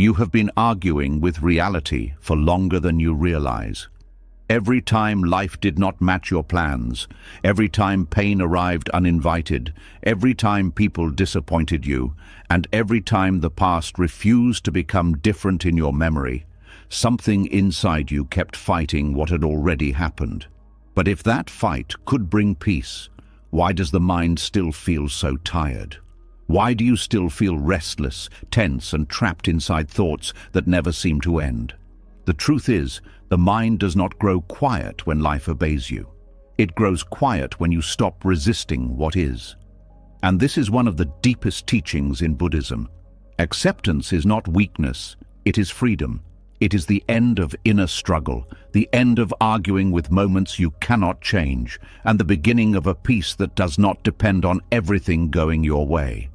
You have been arguing with reality for longer than you realize. Every time life did not match your plans, every time pain arrived uninvited, every time people disappointed you, and every time the past refused to become different in your memory, something inside you kept fighting what had already happened. But if that fight could bring peace, why does the mind still feel so tired? Why do you still feel restless, tense, and trapped inside thoughts that never seem to end? The truth is, the mind does not grow quiet when life obeys you. It grows quiet when you stop resisting what is. And this is one of the deepest teachings in Buddhism. Acceptance is not weakness, it is freedom. It is the end of inner struggle, the end of arguing with moments you cannot change, and the beginning of a peace that does not depend on everything going your way.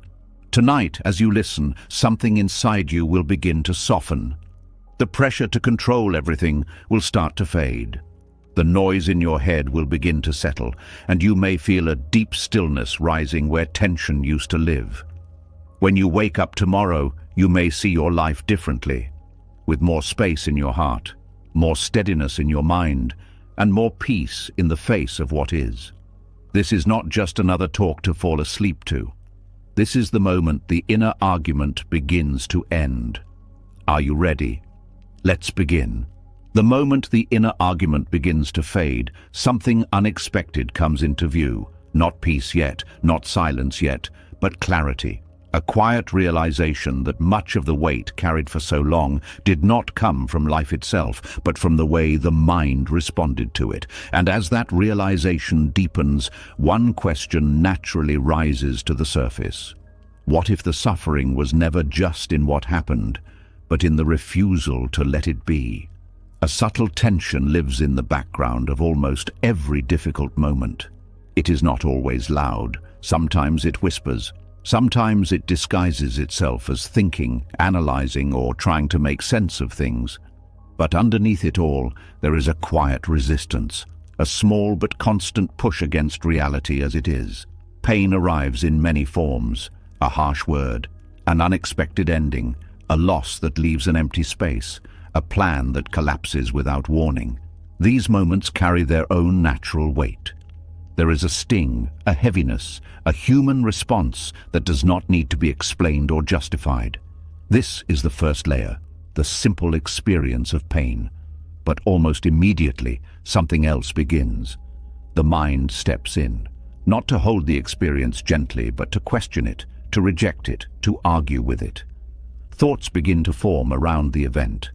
Tonight, as you listen, something inside you will begin to soften. The pressure to control everything will start to fade. The noise in your head will begin to settle, and you may feel a deep stillness rising where tension used to live. When you wake up tomorrow, you may see your life differently, with more space in your heart, more steadiness in your mind, and more peace in the face of what is. This is not just another talk to fall asleep to. This is the moment the inner argument begins to end. Are you ready? Let's begin. The moment the inner argument begins to fade, something unexpected comes into view. Not peace yet, not silence yet, but clarity. A quiet realization that much of the weight carried for so long did not come from life itself, but from the way the mind responded to it. And as that realization deepens, one question naturally rises to the surface. What if the suffering was never just in what happened, but in the refusal to let it be? A subtle tension lives in the background of almost every difficult moment. It is not always loud. Sometimes it whispers. Sometimes it disguises itself as thinking, analyzing, or trying to make sense of things. But underneath it all, there is a quiet resistance, a small but constant push against reality as it is. Pain arrives in many forms: a harsh word, an unexpected ending, a loss that leaves an empty space, a plan that collapses without warning. These moments carry their own natural weight. There is a sting, a heaviness, a human response that does not need to be explained or justified. This is the first layer, the simple experience of pain. But almost immediately, something else begins. The mind steps in, not to hold the experience gently, but to question it, to reject it, to argue with it. Thoughts begin to form around the event.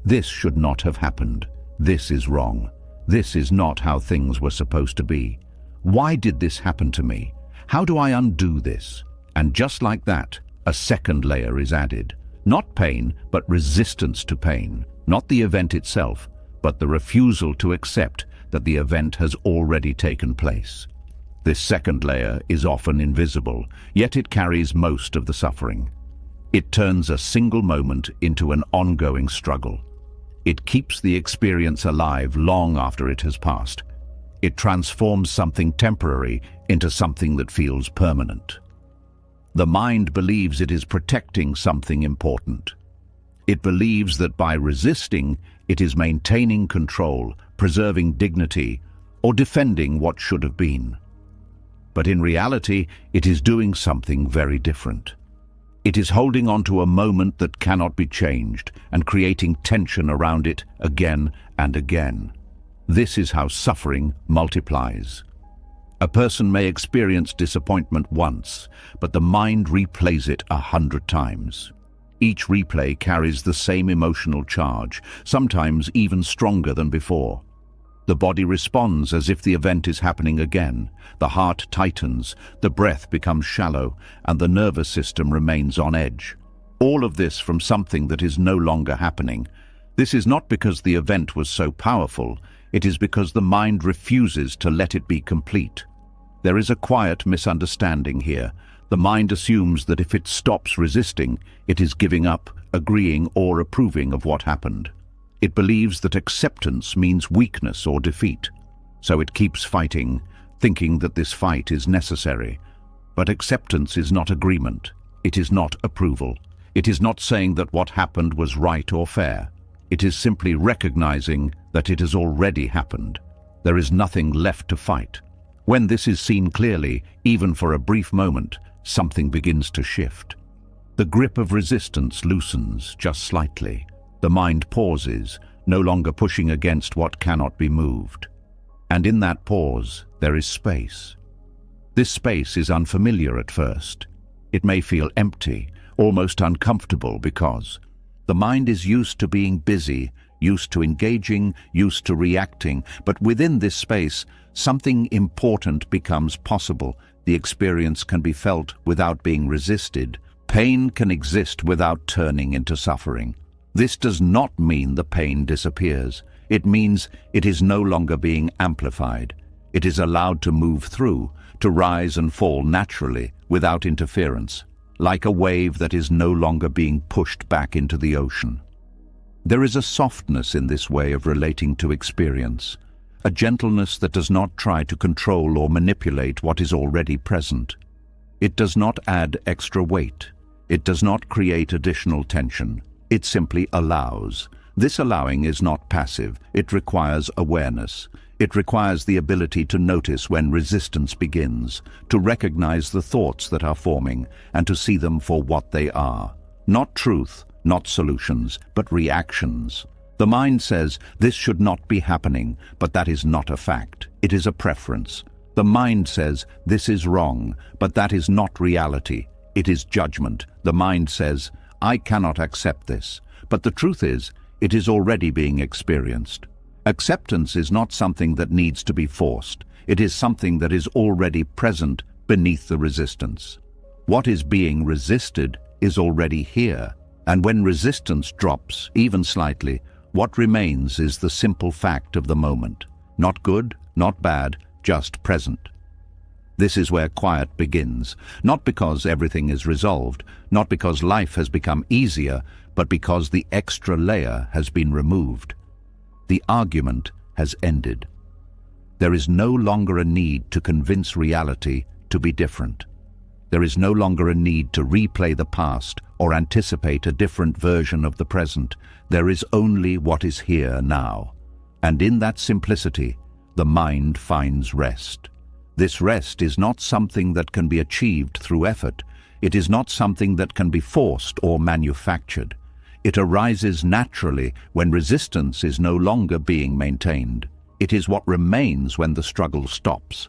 This should not have happened. This is wrong. This is not how things were supposed to be. Why did this happen to me? How do I undo this? And just like that, a second layer is added. Not pain, but resistance to pain. Not the event itself, but the refusal to accept that the event has already taken place. This second layer is often invisible, yet it carries most of the suffering. It turns a single moment into an ongoing struggle. It keeps the experience alive long after it has passed. It transforms something temporary into something that feels permanent. The mind believes it is protecting something important. It believes that by resisting, it is maintaining control, preserving dignity, or defending what should have been. But in reality, it is doing something very different. It is holding on to a moment that cannot be changed and creating tension around it again and again. This is how suffering multiplies. A person may experience disappointment once, but the mind replays it 100 times. Each replay carries the same emotional charge, sometimes even stronger than before. The body responds as if the event is happening again. The heart tightens, the breath becomes shallow, and the nervous system remains on edge. All of this from something that is no longer happening. This is not because the event was so powerful, it is because the mind refuses to let it be complete. There is a quiet misunderstanding here. The mind assumes that if it stops resisting, it is giving up, agreeing, or approving of what happened. It believes that acceptance means weakness or defeat, so it keeps fighting, thinking that this fight is necessary. But acceptance is not agreement. It is not approval. It is not saying that what happened was right or fair. It is simply recognizing that it has already happened. There is nothing left to fight. When this is seen clearly, even for a brief moment, something begins to shift. The grip of resistance loosens just slightly. The mind pauses, no longer pushing against what cannot be moved. And in that pause, there is space. This space is unfamiliar at first. It may feel empty, almost uncomfortable because the mind is used to being busy, used to engaging, used to reacting, but within this space, something important becomes possible. The experience can be felt without being resisted. Pain can exist without turning into suffering. This does not mean the pain disappears. It means it is no longer being amplified. It is allowed to move through, to rise and fall naturally, without interference, like a wave that is no longer being pushed back into the ocean. There is a softness in this way of relating to experience, a gentleness that does not try to control or manipulate what is already present. It does not add extra weight. It does not create additional tension. It simply allows. This allowing is not passive. It requires awareness. It requires the ability to notice when resistance begins, to recognize the thoughts that are forming, and to see them for what they are. Not truth, not solutions, but reactions. The mind says, this should not be happening, but that is not a fact. It is a preference. The mind says, this is wrong, but that is not reality. It is judgment. The mind says, I cannot accept this. But the truth is, it is already being experienced. Acceptance is not something that needs to be forced. It is something that is already present beneath the resistance. What is being resisted is already here. And when resistance drops, even slightly, what remains is the simple fact of the moment. Not good, not bad, just present. This is where quiet begins, not because everything is resolved, not because life has become easier, but because the extra layer has been removed. The argument has ended. There is no longer a need to convince reality to be different. There is no longer a need to replay the past or anticipate a different version of the present. There is only what is here now. And in that simplicity, the mind finds rest. This rest is not something that can be achieved through effort. It is not something that can be forced or manufactured. It arises naturally when resistance is no longer being maintained. It is what remains when the struggle stops.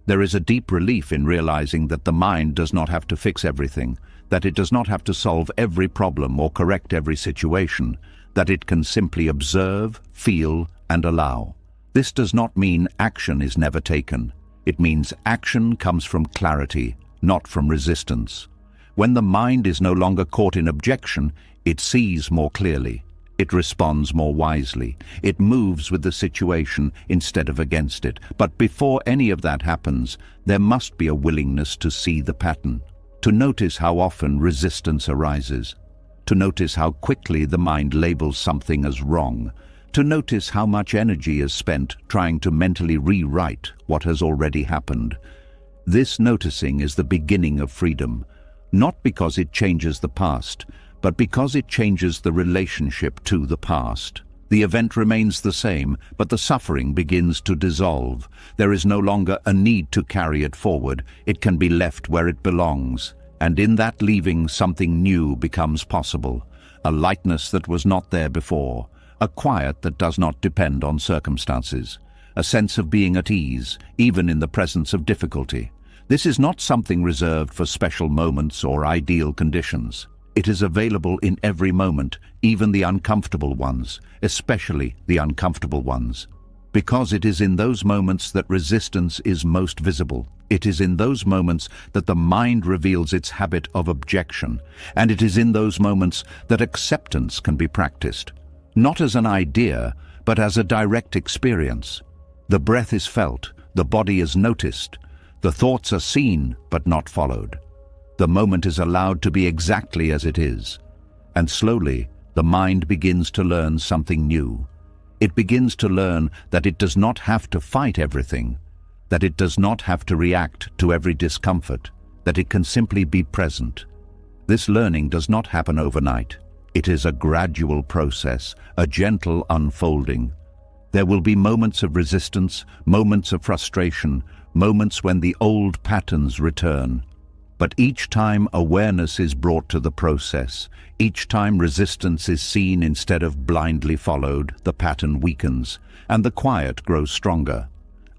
There is a deep relief in realizing that the mind does not have to fix everything, that it does not have to solve every problem or correct every situation, that it can simply observe, feel, and allow. This does not mean action is never taken. It means action comes from clarity, not from resistance. When the mind is no longer caught in objection, it sees more clearly. It responds more wisely. It moves with the situation instead of against it. But before any of that happens, there must be a willingness to see the pattern, to notice how often resistance arises, to notice how quickly the mind labels something as wrong, to notice how much energy is spent trying to mentally rewrite what has already happened. This noticing is the beginning of freedom, not because it changes the past, but because it changes the relationship to the past. The event remains the same, but the suffering begins to dissolve. There is no longer a need to carry it forward. It can be left where it belongs. And in that leaving, something new becomes possible. A lightness that was not there before. A quiet that does not depend on circumstances. A sense of being at ease, even in the presence of difficulty. This is not something reserved for special moments or ideal conditions. It is available in every moment, even the uncomfortable ones, especially the uncomfortable ones. Because it is in those moments that resistance is most visible. It is in those moments that the mind reveals its habit of objection, and it is in those moments that acceptance can be practiced. Not as an idea, but as a direct experience. The breath is felt, the body is noticed, the thoughts are seen but not followed. The moment is allowed to be exactly as it is, and slowly the mind begins to learn something new. It begins to learn that it does not have to fight everything, that it does not have to react to every discomfort, that it can simply be present. This learning does not happen overnight. It is a gradual process, a gentle unfolding. There will be moments of resistance, moments of frustration, moments when the old patterns return. But each time awareness is brought to the process, each time resistance is seen instead of blindly followed, the pattern weakens, and the quiet grows stronger.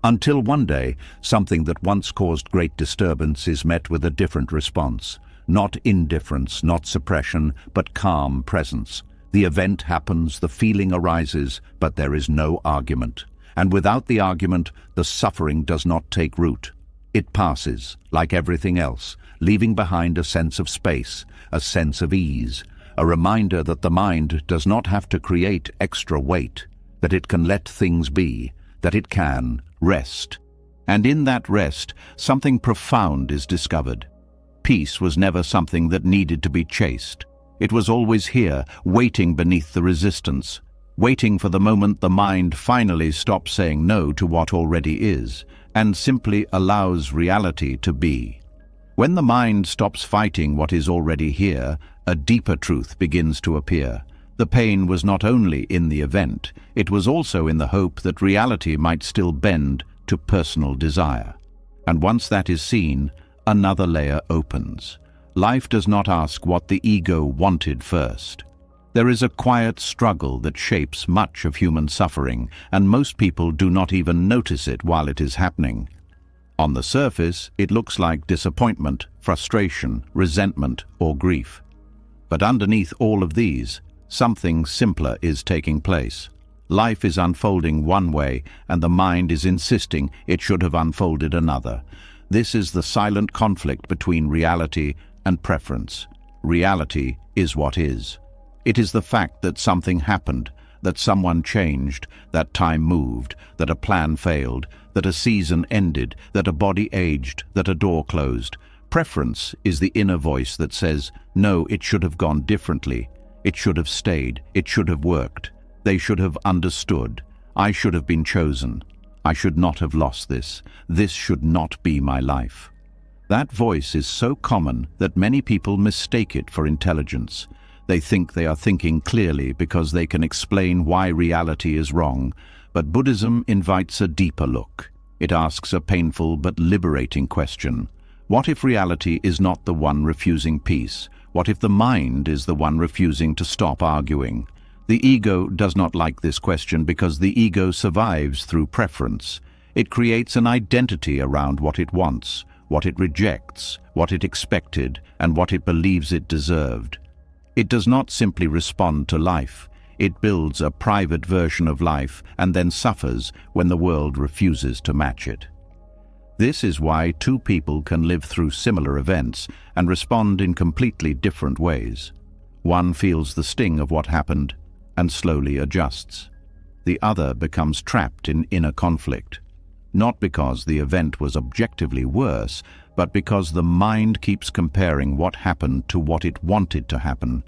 Until one day, something that once caused great disturbance is met with a different response. Not indifference, not suppression, but calm presence. The event happens, the feeling arises, but there is no argument. And without the argument, the suffering does not take root. It passes, like everything else, leaving behind a sense of space, a sense of ease, a reminder that the mind does not have to create extra weight, that it can let things be, that it can rest. And in that rest, something profound is discovered. Peace was never something that needed to be chased. It was always here, waiting beneath the resistance, waiting for the moment the mind finally stops saying no to what already is, and simply allows reality to be. When the mind stops fighting what is already here, a deeper truth begins to appear. The pain was not only in the event, it was also in the hope that reality might still bend to personal desire. And once that is seen, another layer opens. Life does not ask what the ego wanted first. There is a quiet struggle that shapes much of human suffering, and most people do not even notice it while it is happening. On the surface, it looks like disappointment, frustration, resentment, or grief. But underneath all of these, something simpler is taking place. Life is unfolding one way, and the mind is insisting it should have unfolded another. This is the silent conflict between reality and preference. Reality is what is. It is the fact that something happened, that someone changed, that time moved, that a plan failed, that a season ended, that a body aged, that a door closed. Preference is the inner voice that says, no, it should have gone differently. It should have stayed. It should have worked. They should have understood. I should have been chosen. I should not have lost this. This should not be my life. That voice is so common that many people mistake it for intelligence. They think they are thinking clearly because they can explain why reality is wrong. But Buddhism invites a deeper look. It asks a painful but liberating question. What if reality is not the one refusing peace? What if the mind is the one refusing to stop arguing? The ego does not like this question because the ego survives through preference. It creates an identity around what it wants, what it rejects, what it expected, and what it believes it deserved. It does not simply respond to life. It builds a private version of life and then suffers when the world refuses to match it. This is why two people can live through similar events and respond in completely different ways. One feels the sting of what happened and slowly adjusts. The other becomes trapped in inner conflict, not because the event was objectively worse, but because the mind keeps comparing what happened to what it wanted to happen.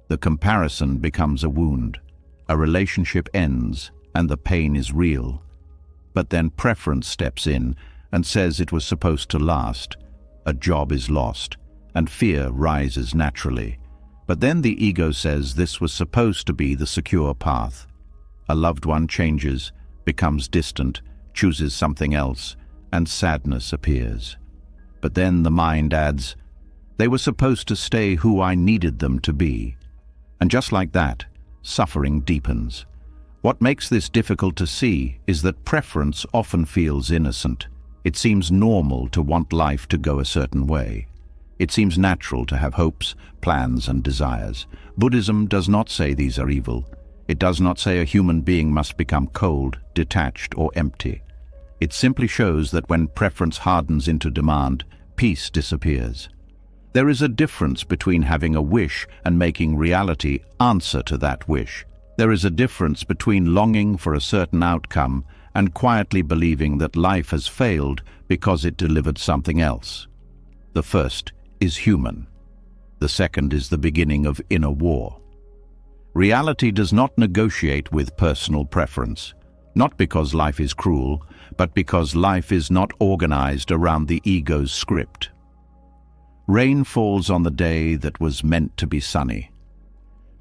The comparison becomes a wound. A relationship ends, and the pain is real. But then preference steps in and says it was supposed to last. A job is lost, and fear rises naturally. But then the ego says this was supposed to be the secure path. A loved one changes, becomes distant, chooses something else, and sadness appears. But then the mind adds, they were supposed to stay who I needed them to be. And just like that, suffering deepens. What makes this difficult to see is that preference often feels innocent. It seems normal to want life to go a certain way. It seems natural to have hopes, plans, and desires. Buddhism does not say these are evil. It does not say a human being must become cold, detached, or empty. It simply shows that when preference hardens into demand, peace disappears. There is a difference between having a wish and making reality answer to that wish. There is a difference between longing for a certain outcome and quietly believing that life has failed because it delivered something else. The first is human. The second is the beginning of inner war. Reality does not negotiate with personal preference, not because life is cruel, but because life is not organized around the ego's script. Rain falls on the day that was meant to be sunny.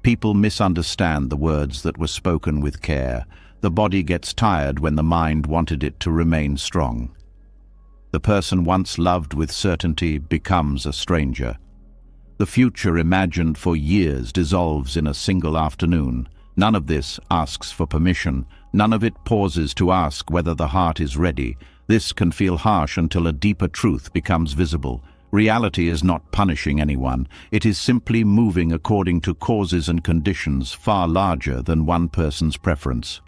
People misunderstand the words that were spoken with care. The body gets tired when the mind wanted it to remain strong. The person once loved with certainty becomes a stranger. The future imagined for years dissolves in a single afternoon. None of this asks for permission. None of it pauses to ask whether the heart is ready. This can feel harsh until a deeper truth becomes visible. Reality is not punishing anyone. It is simply moving according to causes and conditions far larger than one person's preference.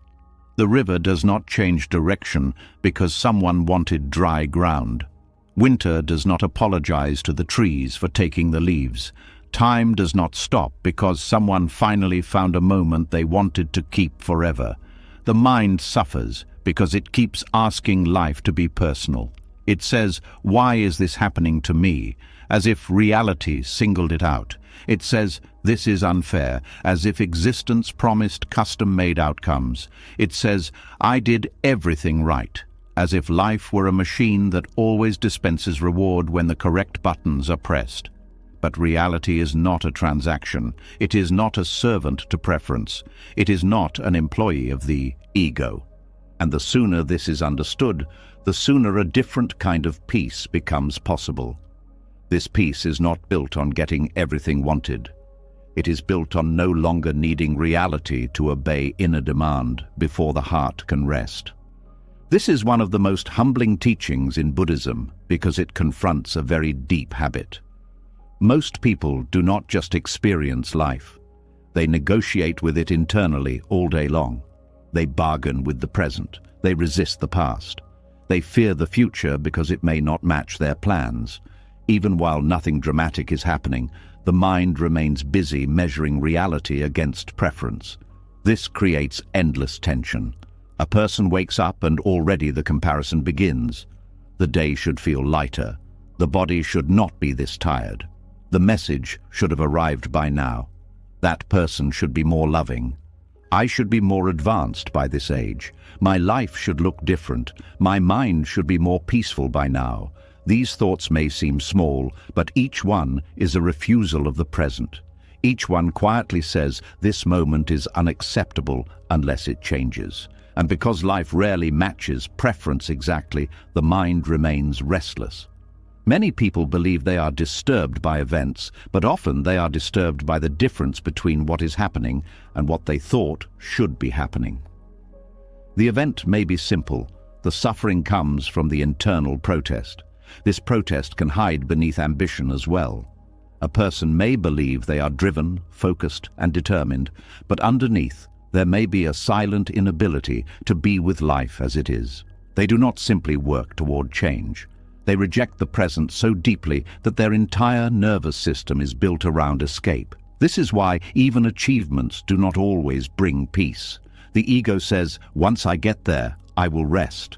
The river does not change direction because someone wanted dry ground. Winter does not apologize to the trees for taking the leaves. Time does not stop because someone finally found a moment they wanted to keep forever. The mind suffers because it keeps asking life to be personal. It says, "Why is this happening to me?" as if reality singled it out. It says, "This is unfair," as if existence promised custom-made outcomes. It says, "I did everything right," as if life were a machine that always dispenses reward when the correct buttons are pressed. But reality is not a transaction. It is not a servant to preference. It is not an employee of the ego. And the sooner this is understood, the sooner a different kind of peace becomes possible. This peace is not built on getting everything wanted. It is built on no longer needing reality to obey inner demand before the heart can rest. This is one of the most humbling teachings in Buddhism because it confronts a very deep habit. Most people do not just experience life. They negotiate with it internally all day long. They bargain with the present. They resist the past. They fear the future because it may not match their plans. Even while nothing dramatic is happening, the mind remains busy measuring reality against preference. This creates endless tension. A person wakes up and already the comparison begins. The day should feel lighter. The body should not be this tired. The message should have arrived by now. That person should be more loving. I should be more advanced by this age. My life should look different. My mind should be more peaceful by now. These thoughts may seem small, but each one is a refusal of the present. Each one quietly says, this moment is unacceptable unless it changes. And because life rarely matches preference exactly, the mind remains restless. Many people believe they are disturbed by events, but often they are disturbed by the difference between what is happening and what they thought should be happening. The event may be simple. The suffering comes from the internal protest. This protest can hide beneath ambition as well. A person may believe they are driven, focused, and determined, but underneath there may be a silent inability to be with life as it is. They do not simply work toward change. They reject the present so deeply that their entire nervous system is built around escape. This is why even achievements do not always bring peace. The ego says, once I get there, I will rest.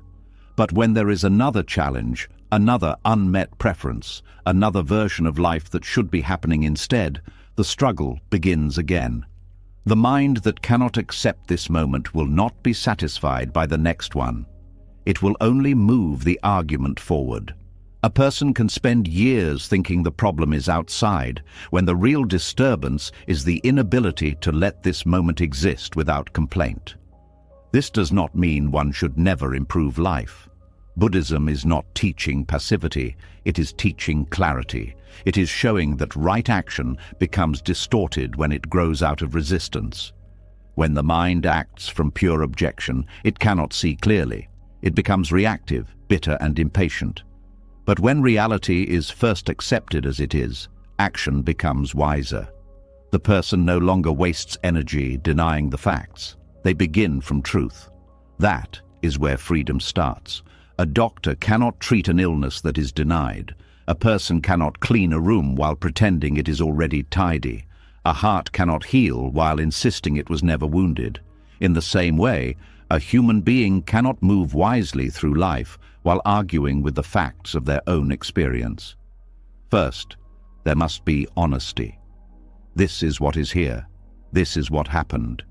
But when there is another challenge, another unmet preference, another version of life that should be happening instead, the struggle begins again. The mind that cannot accept this moment will not be satisfied by the next one. It will only move the argument forward. A person can spend years thinking the problem is outside, when the real disturbance is the inability to let this moment exist without complaint. This does not mean one should never improve life. Buddhism is not teaching passivity, it is teaching clarity. It is showing that right action becomes distorted when it grows out of resistance. When the mind acts from pure objection, it cannot see clearly. It becomes reactive, bitter, and impatient. But when reality is first accepted as it is, action becomes wiser. The person no longer wastes energy denying the facts. They begin from truth. That is where freedom starts. A doctor cannot treat an illness that is denied. A person cannot clean a room while pretending it is already tidy. A heart cannot heal while insisting it was never wounded. In the same way, a human being cannot move wisely through life while arguing with the facts of their own experience. First, there must be honesty. This is what is here. This is what happened.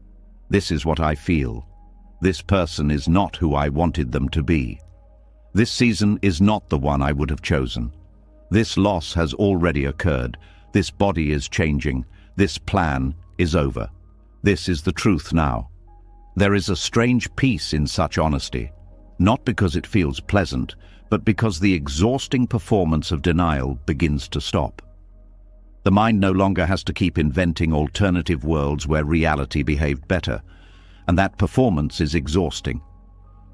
This is what I feel. This person is not who I wanted them to be. This season is not the one I would have chosen. This loss has already occurred. This body is changing. This plan is over. This is the truth now. There is a strange peace in such honesty, not because it feels pleasant, but because the exhausting performance of denial begins to stop. The mind no longer has to keep inventing alternative worlds where reality behaved better, and that performance is exhausting.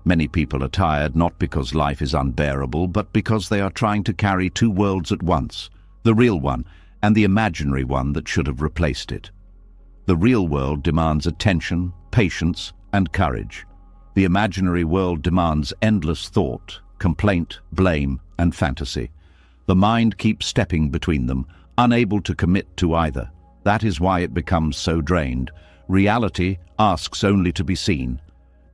Many people are tired not because life is unbearable, but because they are trying to carry two worlds at once, the real one and the imaginary one that should have replaced it. The real world demands attention, patience, and courage. The imaginary world demands endless thought, complaint, blame, and fantasy. The mind keeps stepping between them, unable to commit to either. That is why it becomes so drained. Reality asks only to be seen.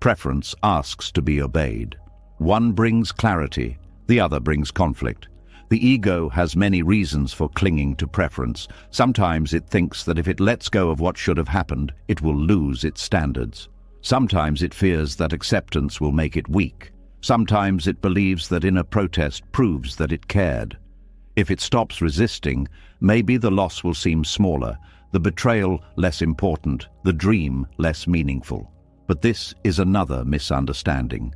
Preference asks to be obeyed. One brings clarity, the other brings conflict. The ego has many reasons for clinging to preference. Sometimes it thinks that if it lets go of what should have happened, it will lose its standards. Sometimes it fears that acceptance will make it weak. Sometimes it believes that inner protest proves that it cared. If it stops resisting, maybe the loss will seem smaller, the betrayal less important, the dream less meaningful. But this is another misunderstanding.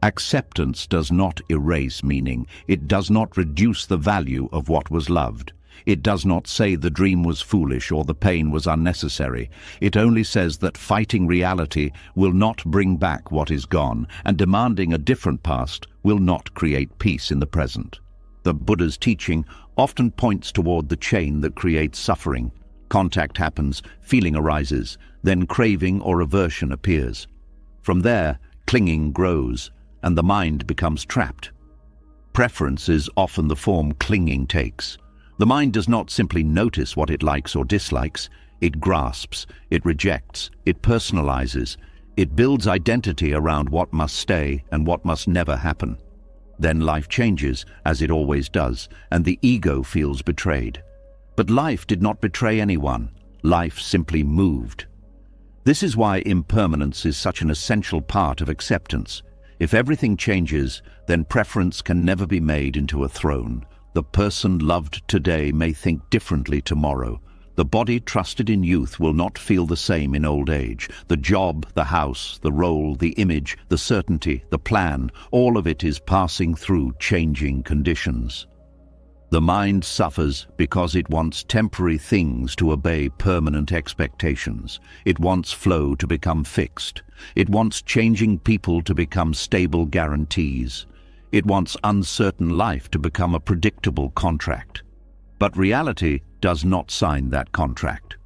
Acceptance does not erase meaning. It does not reduce the value of what was loved. It does not say the dream was foolish or the pain was unnecessary. It only says that fighting reality will not bring back what is gone, and demanding a different past will not create peace in the present. The Buddha's teaching often points toward the chain that creates suffering. Contact happens, feeling arises, then craving or aversion appears. From there, clinging grows, and the mind becomes trapped. Preference is often the form clinging takes. The mind does not simply notice what it likes or dislikes. It grasps, it rejects, it personalizes. It builds identity around what must stay and what must never happen. Then life changes, as it always does, and the ego feels betrayed. But life did not betray anyone. Life simply moved. This is why impermanence is such an essential part of acceptance. If everything changes, then preference can never be made into a throne. The person loved today may think differently tomorrow. The body trusted in youth will not feel the same in old age. The job, the house, the role, the image, the certainty, the plan, all of it is passing through changing conditions. The mind suffers because it wants temporary things to obey permanent expectations. It wants flow to become fixed. It wants changing people to become stable guarantees. It wants uncertain life to become a predictable contract. But reality does not sign that contract.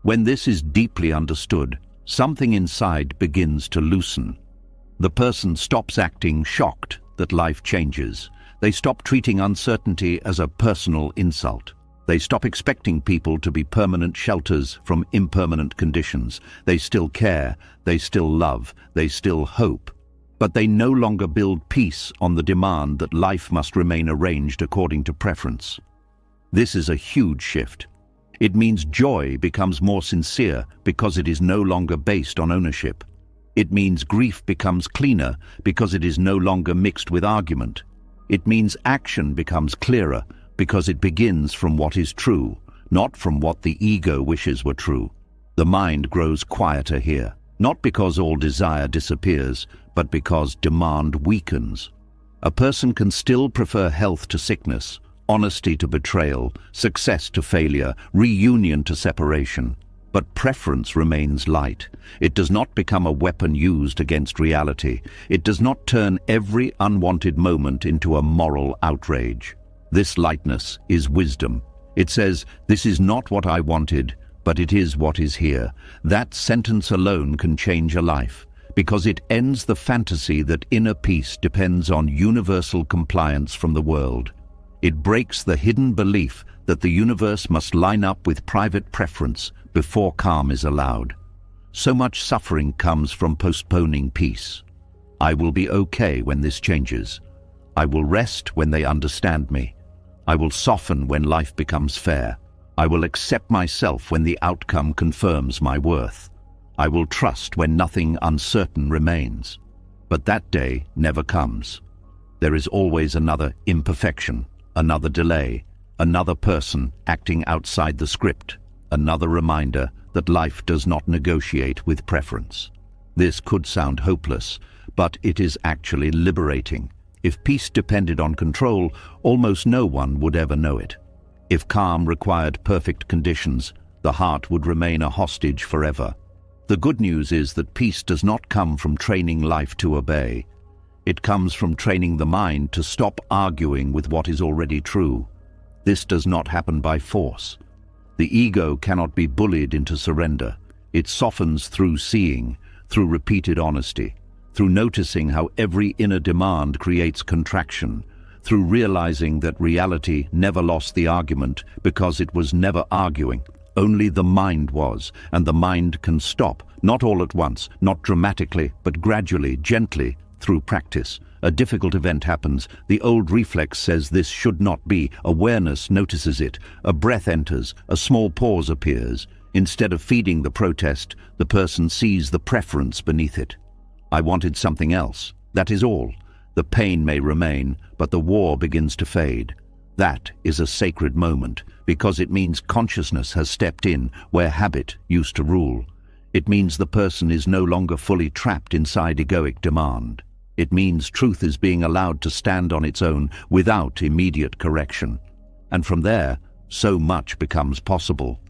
When this is deeply understood, something inside begins to loosen. The person stops acting shocked that life changes. They stop treating uncertainty as a personal insult. They stop expecting people to be permanent shelters from impermanent conditions. They still care, they still love, they still hope. But they no longer build peace on the demand that life must remain arranged according to preference. This is a huge shift. It means joy becomes more sincere because it is no longer based on ownership. It means grief becomes cleaner because it is no longer mixed with argument. It means action becomes clearer because it begins from what is true, not from what the ego wishes were true. The mind grows quieter here, not because all desire disappears, but because demand weakens. A person can still prefer health to sickness, honesty to betrayal, success to failure, reunion to separation. But preference remains light. It does not become a weapon used against reality. It does not turn every unwanted moment into a moral outrage. This lightness is wisdom. It says, "This is not what I wanted, but it is what is here." That sentence alone can change a life, because it ends the fantasy that inner peace depends on universal compliance from the world. It breaks the hidden belief that the universe must line up with private preference before calm is allowed. So much suffering comes from postponing peace. I will be okay when this changes. I will rest when they understand me. I will soften when life becomes fair. I will accept myself when the outcome confirms my worth. I will trust when nothing uncertain remains. But that day never comes. There is always another imperfection, another delay, another person acting outside the script, another reminder that life does not negotiate with preference. This could sound hopeless, but it is actually liberating. If peace depended on control, almost no one would ever know it. If calm required perfect conditions, the heart would remain a hostage forever. The good news is that peace does not come from training life to obey. It comes from training the mind to stop arguing with what is already true. This does not happen by force. The ego cannot be bullied into surrender. It softens through seeing, through repeated honesty, through noticing how every inner demand creates contraction, through realizing that reality never lost the argument because it was never arguing. Only the mind was, and the mind can stop, not all at once, not dramatically, but gradually, gently, through practice. A difficult event happens. The old reflex says this should not be. Awareness notices it. A breath enters. A small pause appears. Instead of feeding the protest, the person sees the preference beneath it. I wanted something else. That is all. The pain may remain, but the war begins to fade. That is a sacred moment, because it means consciousness has stepped in where habit used to rule. It means the person is no longer fully trapped inside egoic demand. It means truth is being allowed to stand on its own without immediate correction. And from there, so much becomes possible.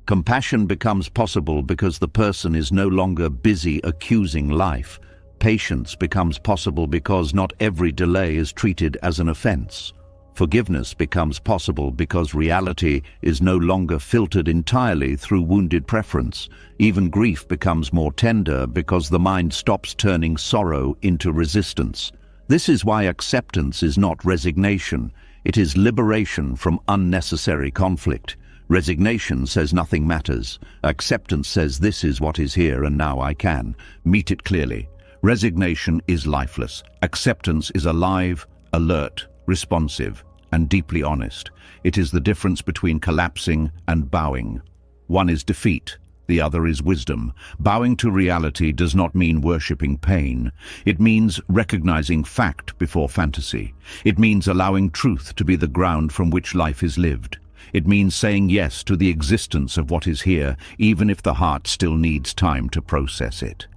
Compassion becomes possible because the person is no longer busy accusing life. Patience becomes possible because not every delay is treated as an offense. Forgiveness becomes possible because reality is no longer filtered entirely through wounded preference. Even grief becomes more tender because the mind stops turning sorrow into resistance. This is why acceptance is not resignation. It is liberation from unnecessary conflict. Resignation says nothing matters. Acceptance says this is what is here and now I can meet it clearly. Resignation is lifeless. Acceptance is alive, alert, responsive, and deeply honest. It is the difference between collapsing and bowing. One is defeat, the other is wisdom. Bowing to reality does not mean worshipping pain. It means recognizing fact before fantasy. It means allowing truth to be the ground from which life is lived. It means saying yes to the existence of what is here, even if the heart still needs time to process it.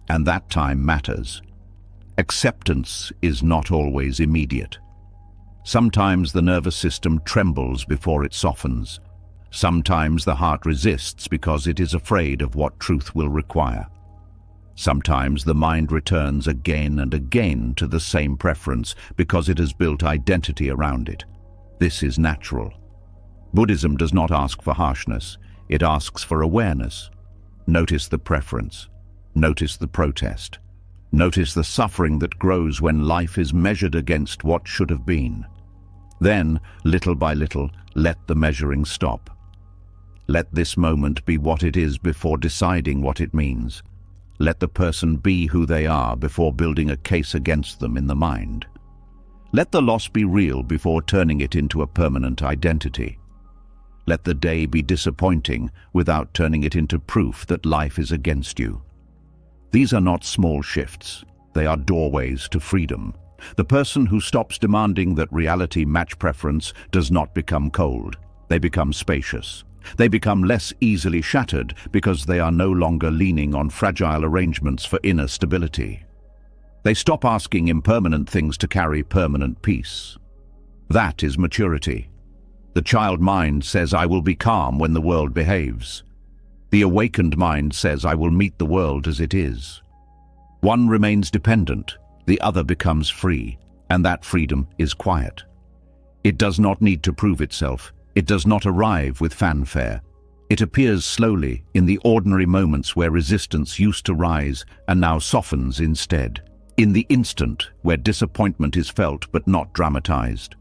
And that time matters. Acceptance is not always immediate. Sometimes the nervous system trembles before it softens. Sometimes the heart resists because it is afraid of what truth will require. Sometimes the mind returns again and again to the same preference because it has built identity around it. This is natural. Buddhism does not ask for harshness. It asks for awareness. Notice the preference. Notice the protest. Notice the suffering that grows when life is measured against what should have been. Then, little by little, let the measuring stop. Let this moment be what it is before deciding what it means. Let the person be who they are before building a case against them in the mind. Let the loss be real before turning it into a permanent identity. Let the day be disappointing without turning it into proof that life is against you. These are not small shifts. They are doorways to freedom. The person who stops demanding that reality match preference does not become cold. They become spacious. They become less easily shattered because they are no longer leaning on fragile arrangements for inner stability. They stop asking impermanent things to carry permanent peace. That is maturity. The child mind says, I will be calm when the world behaves. The awakened mind says, I will meet the world as it is. One remains dependent, the other becomes free, and that freedom is quiet. It does not need to prove itself. It does not arrive with fanfare. It appears slowly in the ordinary moments where resistance used to rise and now softens instead. In the instant where disappointment is felt but not dramatized.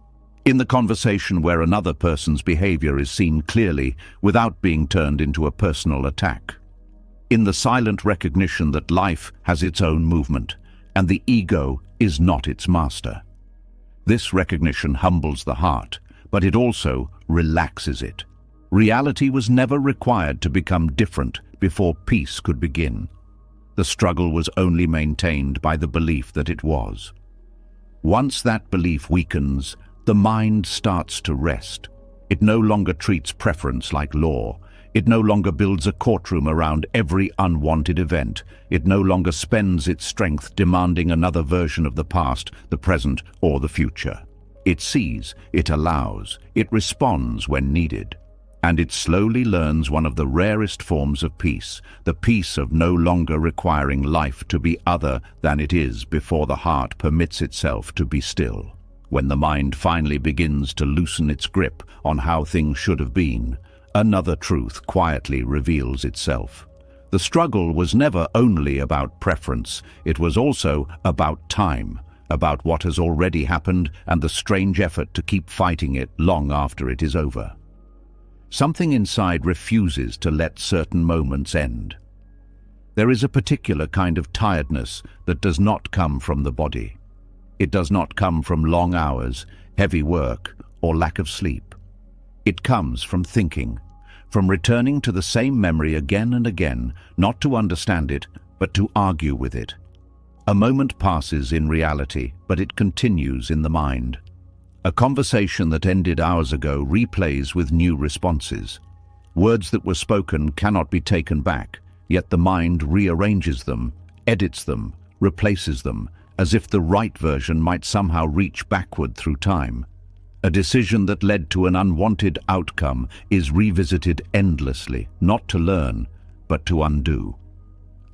In the conversation where another person's behavior is seen clearly without being turned into a personal attack. In the silent recognition that life has its own movement and the ego is not its master. This recognition humbles the heart, but it also relaxes it. Reality was never required to become different before peace could begin. The struggle was only maintained by the belief that it was. Once that belief weakens, the mind starts to rest. It no longer treats preference like law. It no longer builds a courtroom around every unwanted event. It no longer spends its strength demanding another version of the past, the present, or the future. It sees, it allows, it responds when needed. And it slowly learns one of the rarest forms of peace, the peace of no longer requiring life to be other than it is before the heart permits itself to be still. When the mind finally begins to loosen its grip on how things should have been, another truth quietly reveals itself. The struggle was never only about preference, it was also about time, about what has already happened and the strange effort to keep fighting it long after it is over. Something inside refuses to let certain moments end. There is a particular kind of tiredness that does not come from the body. It does not come from long hours, heavy work, or lack of sleep. It comes from thinking, from returning to the same memory again and again, not to understand it, but to argue with it. A moment passes in reality, but it continues in the mind. A conversation that ended hours ago replays with new responses. Words that were spoken cannot be taken back, yet the mind rearranges them, edits them, replaces them, as if the right version might somehow reach backward through time. A decision that led to an unwanted outcome is revisited endlessly, not to learn, but to undo.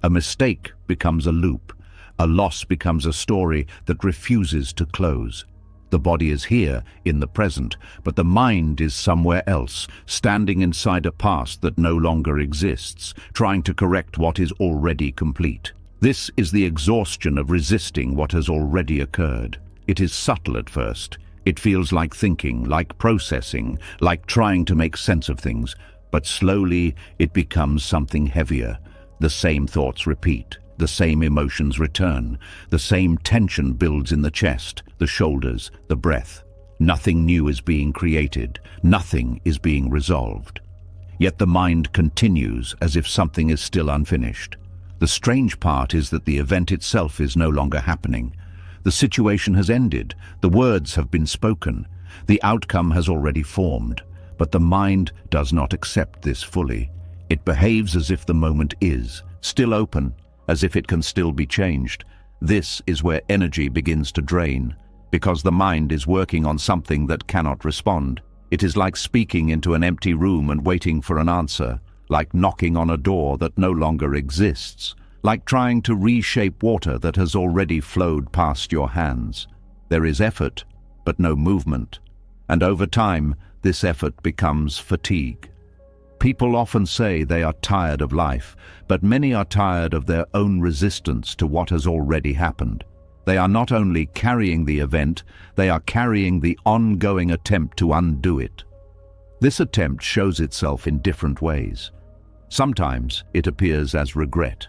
A mistake becomes a loop. A loss becomes a story that refuses to close. The body is here, in the present, but the mind is somewhere else, standing inside a past that no longer exists, trying to correct what is already complete. This is the exhaustion of resisting what has already occurred. It is subtle at first. It feels like thinking, like processing, like trying to make sense of things, but slowly it becomes something heavier. The same thoughts repeat, the same emotions return, the same tension builds in the chest, the shoulders, the breath. Nothing new is being created, nothing is being resolved. Yet the mind continues as if something is still unfinished. The strange part is that the event itself is no longer happening. The situation has ended, the words have been spoken, the outcome has already formed, but the mind does not accept this fully. It behaves as if the moment is, still open, as if it can still be changed. This is where energy begins to drain, because the mind is working on something that cannot respond. It is like speaking into an empty room and waiting for an answer, like knocking on a door that no longer exists, like trying to reshape water that has already flowed past your hands. There is effort, but no movement, and over time, this effort becomes fatigue. People often say they are tired of life, but many are tired of their own resistance to what has already happened. They are not only carrying the event, they are carrying the ongoing attempt to undo it. This attempt shows itself in different ways. Sometimes it appears as regret.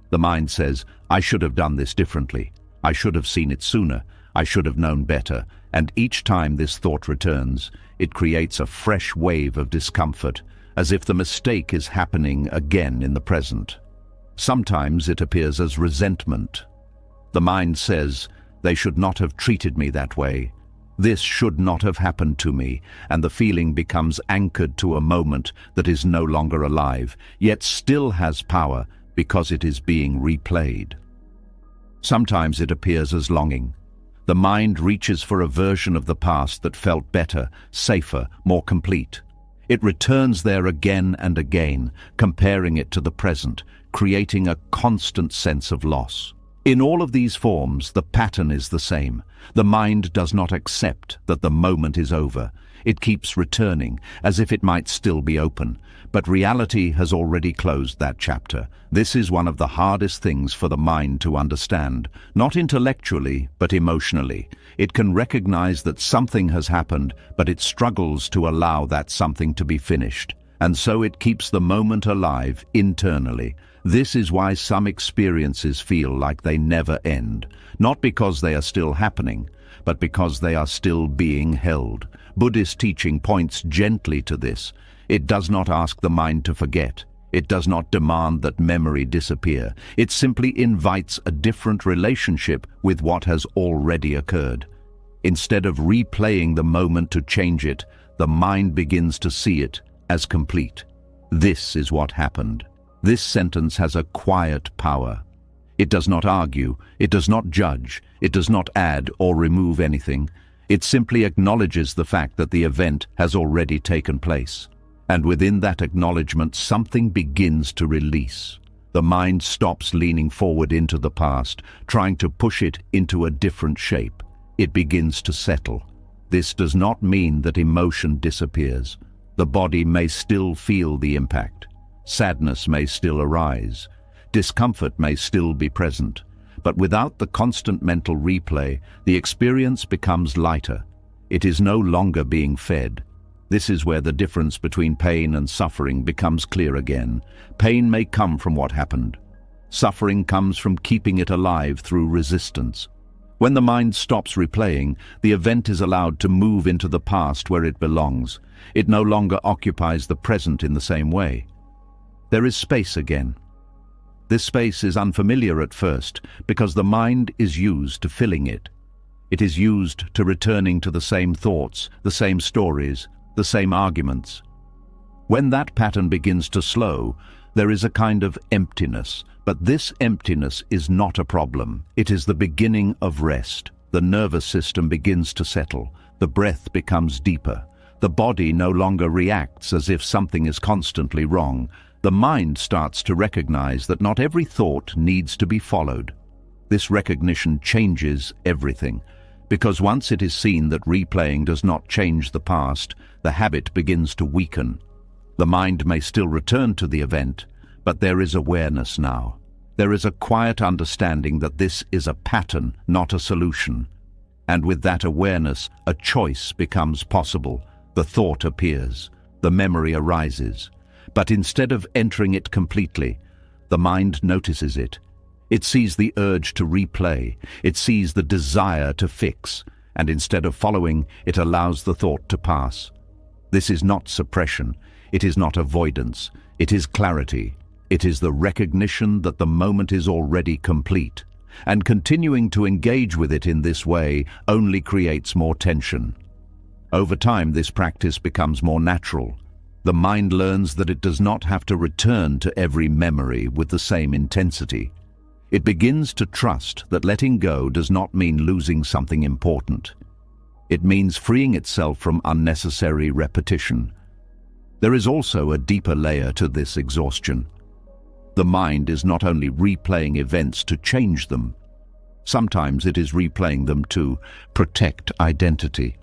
The mind says, I should have done this differently. I should have seen it sooner. I should have known better. And each time this thought returns, it creates a fresh wave of discomfort, as if the mistake is happening again in the present. Sometimes it appears as resentment. The mind says, they should not have treated me that way. This should not have happened to me, and the feeling becomes anchored to a moment that is no longer alive, yet still has power because it is being replayed. Sometimes it appears as longing. The mind reaches for a version of the past that felt better, safer, more complete. It returns there again and again, comparing it to the present, creating a constant sense of loss. In all of these forms, the pattern is the same. The mind does not accept that the moment is over. It keeps returning, as if it might still be open. But reality has already closed that chapter. This is one of the hardest things for the mind to understand, not intellectually, but emotionally. It can recognize that something has happened, but it struggles to allow that something to be finished. And so it keeps the moment alive internally. This is why some experiences feel like they never end, not because they are still happening, but because they are still being held. Buddhist teaching points gently to this. It does not ask the mind to forget. It does not demand that memory disappear. It simply invites a different relationship with what has already occurred. Instead of replaying the moment to change it, the mind begins to see it as complete. This is what happened. This sentence has a quiet power. It does not argue, it does not judge, it does not add or remove anything. It simply acknowledges the fact that the event has already taken place. And within that acknowledgement, something begins to release. The mind stops leaning forward into the past, trying to push it into a different shape. It begins to settle. This does not mean that emotion disappears. The body may still feel the impact. Sadness may still arise. Discomfort may still be present. But without the constant mental replay, the experience becomes lighter. It is no longer being fed. This is where the difference between pain and suffering becomes clear again. Pain may come from what happened. Suffering comes from keeping it alive through resistance. When the mind stops replaying, the event is allowed to move into the past where it belongs. It no longer occupies the present in the same way. There is space again. This space is unfamiliar at first because the mind is used to filling it. It is used to returning to the same thoughts, the same stories, the same arguments. When that pattern begins to slow, there is a kind of emptiness. But this emptiness is not a problem. It is the beginning of rest. The nervous system begins to settle. The breath becomes deeper. The body no longer reacts as if something is constantly wrong. The mind starts to recognize that not every thought needs to be followed. This recognition changes everything, because once it is seen that replaying does not change the past, the habit begins to weaken. The mind may still return to the event, but there is awareness now. There is a quiet understanding that this is a pattern, not a solution. And with that awareness, a choice becomes possible. The thought appears. The memory arises. But instead of entering it completely, the mind notices it. It sees the urge to replay. It sees the desire to fix. And instead of following, it allows the thought to pass. This is not suppression. It is not avoidance. It is clarity. It is the recognition that the moment is already complete. And continuing to engage with it in this way only creates more tension. Over time, this practice becomes more natural. The mind learns that it does not have to return to every memory with the same intensity. It begins to trust that letting go does not mean losing something important. It means freeing itself from unnecessary repetition. There is also a deeper layer to this exhaustion. The mind is not only replaying events to change them. Sometimes it is replaying them to protect identity.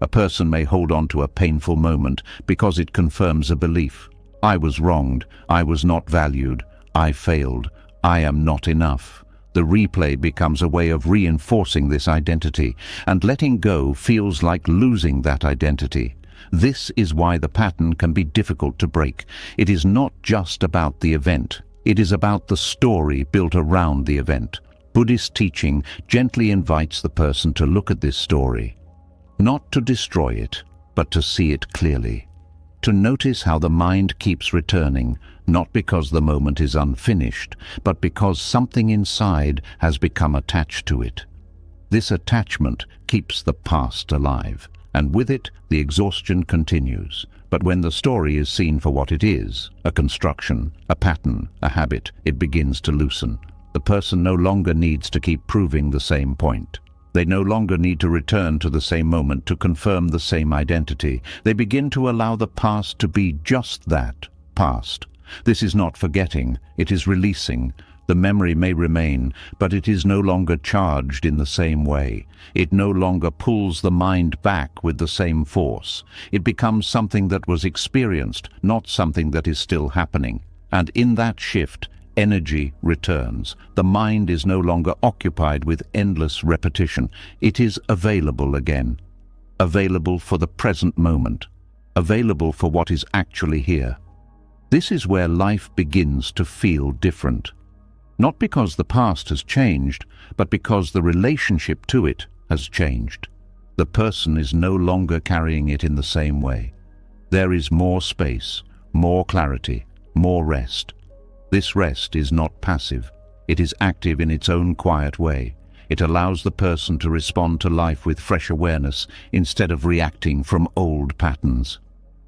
A person may hold on to a painful moment because it confirms a belief. I was wronged. I was not valued. I failed. I am not enough. The replay becomes a way of reinforcing this identity, and letting go feels like losing that identity. This is why the pattern can be difficult to break. It is not just about the event. It is about the story built around the event. Buddhist teaching gently invites the person to look at this story, not to destroy it, but to see it clearly. To notice how the mind keeps returning, not because the moment is unfinished, but because something inside has become attached to it. This attachment keeps the past alive, and with it, the exhaustion continues. But when the story is seen for what it is, a construction, a pattern, a habit, it begins to loosen. The person no longer needs to keep proving the same point. They no longer need to return to the same moment to confirm the same identity. They begin to allow the past to be just that, past. This is not forgetting, it is releasing. The memory may remain, but it is no longer charged in the same way. It no longer pulls the mind back with the same force. It becomes something that was experienced, not something that is still happening. And in that shift, energy returns. The mind is no longer occupied with endless repetition. It is available again. Available for the present moment. Available for what is actually here. This is where life begins to feel different. Not because the past has changed, but because the relationship to it has changed. The person is no longer carrying it in the same way. There is more space, more clarity, more rest. This rest is not passive. It is active in its own quiet way. It allows the person to respond to life with fresh awareness instead of reacting from old patterns.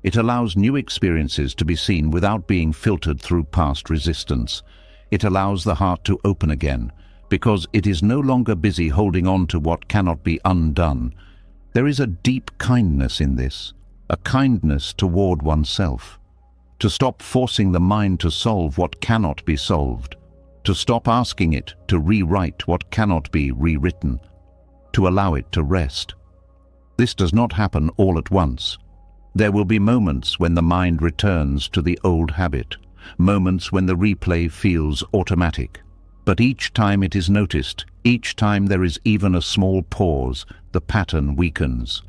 It allows new experiences to be seen without being filtered through past resistance. It allows the heart to open again, because it is no longer busy holding on to what cannot be undone. There is a deep kindness in this, a kindness toward oneself. To stop forcing the mind to solve what cannot be solved. To stop asking it to rewrite what cannot be rewritten. To allow it to rest. This does not happen all at once. There will be moments when the mind returns to the old habit, moments when the replay feels automatic. But each time it is noticed, each time there is even a small pause, the pattern weakens.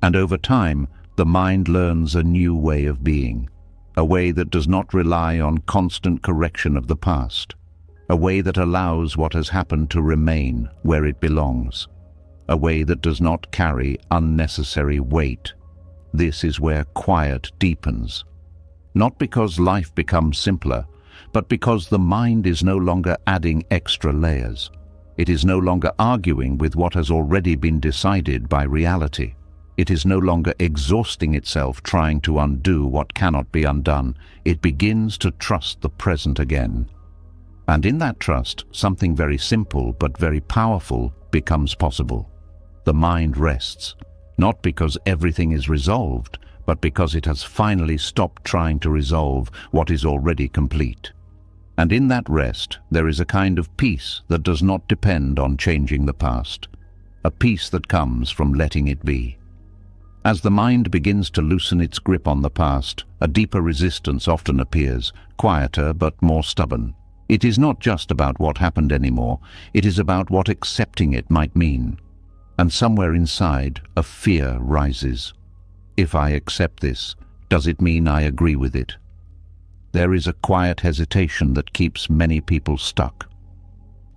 And over time, the mind learns a new way of being, a way that does not rely on constant correction of the past, a way that allows what has happened to remain where it belongs, a way that does not carry unnecessary weight. This is where quiet deepens, not because life becomes simpler, but because the mind is no longer adding extra layers. It is no longer arguing with what has already been decided by reality. It is no longer exhausting itself trying to undo what cannot be undone. It begins to trust the present again. And in that trust, something very simple but very powerful becomes possible. The mind rests, not because everything is resolved, but because it has finally stopped trying to resolve what is already complete. And in that rest, there is a kind of peace that does not depend on changing the past, a peace that comes from letting it be. As the mind begins to loosen its grip on the past, a deeper resistance often appears, quieter but more stubborn. It is not just about what happened anymore, it is about what accepting it might mean. And somewhere inside, a fear rises. If I accept this, does it mean I agree with it? There is a quiet hesitation that keeps many people stuck.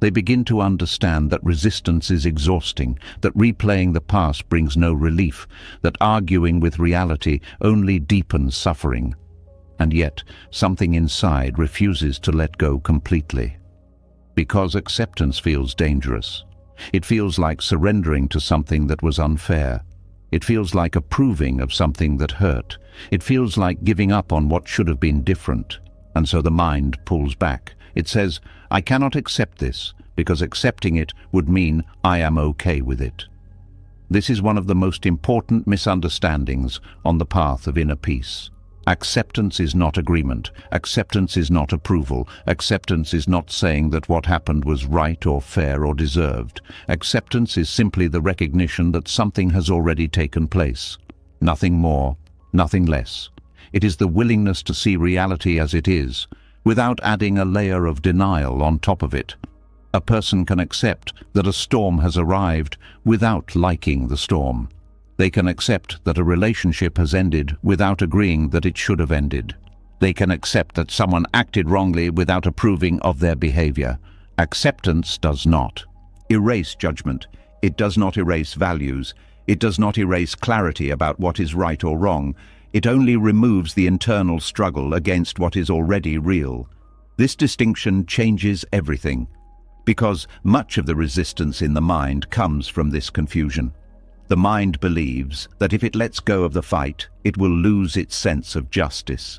They begin to understand that resistance is exhausting, that replaying the past brings no relief, that arguing with reality only deepens suffering. And yet, something inside refuses to let go completely. Because acceptance feels dangerous. It feels like surrendering to something that was unfair. It feels like approving of something that hurt. It feels like giving up on what should have been different. And so the mind pulls back. It says, I cannot accept this, because accepting it would mean I am okay with it. This is one of the most important misunderstandings on the path of inner peace. Acceptance is not agreement. Acceptance is not approval. Acceptance is not saying that what happened was right or fair or deserved. Acceptance is simply the recognition that something has already taken place. Nothing more, nothing less. It is the willingness to see reality as it is, without adding a layer of denial on top of it. A person can accept that a storm has arrived without liking the storm. They can accept that a relationship has ended without agreeing that it should have ended. They can accept that someone acted wrongly without approving of their behavior. Acceptance does not erase judgment. It does not erase values. It does not erase clarity about what is right or wrong. It only removes the internal struggle against what is already real. This distinction changes everything, because much of the resistance in the mind comes from this confusion. The mind believes that if it lets go of the fight, it will lose its sense of justice.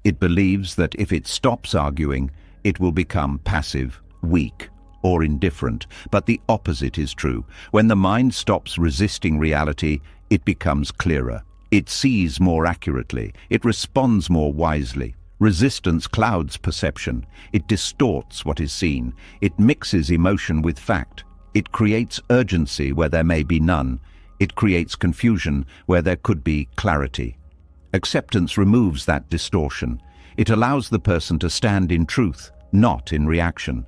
It believes that if it stops arguing, it will become passive, weak, or indifferent. But the opposite is true. When the mind stops resisting reality, it becomes clearer. It sees more accurately. It responds more wisely. Resistance clouds perception. It distorts what is seen. It mixes emotion with fact. It creates urgency where there may be none. It creates confusion where there could be clarity. Acceptance removes that distortion. It allows the person to stand in truth, not in reaction.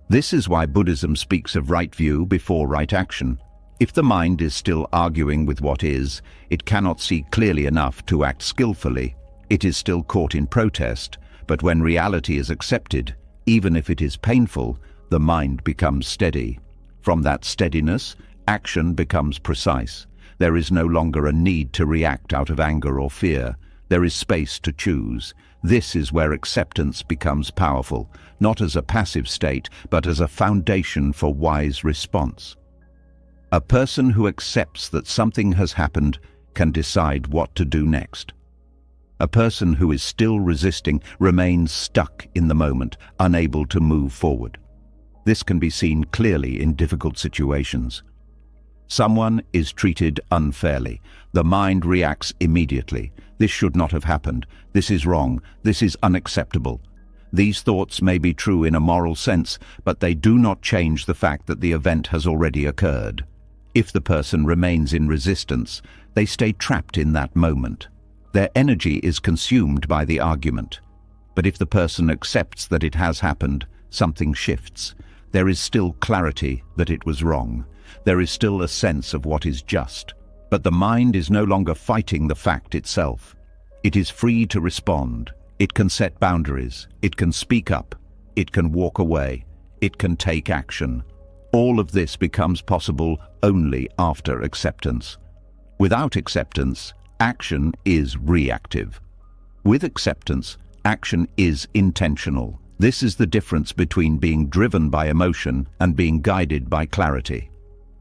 This is why Buddhism speaks of right view before right action. If the mind is still arguing with what is, it cannot see clearly enough to act skillfully. It is still caught in protest, but when reality is accepted, even if it is painful, the mind becomes steady. From that steadiness, action becomes precise. There is no longer a need to react out of anger or fear. There is space to choose. This is where acceptance becomes powerful, not as a passive state, but as a foundation for wise response. A person who accepts that something has happened can decide what to do next. A person who is still resisting remains stuck in the moment, unable to move forward. This can be seen clearly in difficult situations. Someone is treated unfairly. The mind reacts immediately. This should not have happened. This is wrong. This is unacceptable. These thoughts may be true in a moral sense, but they do not change the fact that the event has already occurred. If the person remains in resistance, they stay trapped in that moment. Their energy is consumed by the argument. But if the person accepts that it has happened, something shifts. There is still clarity that it was wrong. There is still a sense of what is just. But the mind is no longer fighting the fact itself. It is free to respond. It can set boundaries. It can speak up. It can walk away. It can take action. All of this becomes possible only after acceptance. Without acceptance, action is reactive. With acceptance, action is intentional. This is the difference between being driven by emotion and being guided by clarity.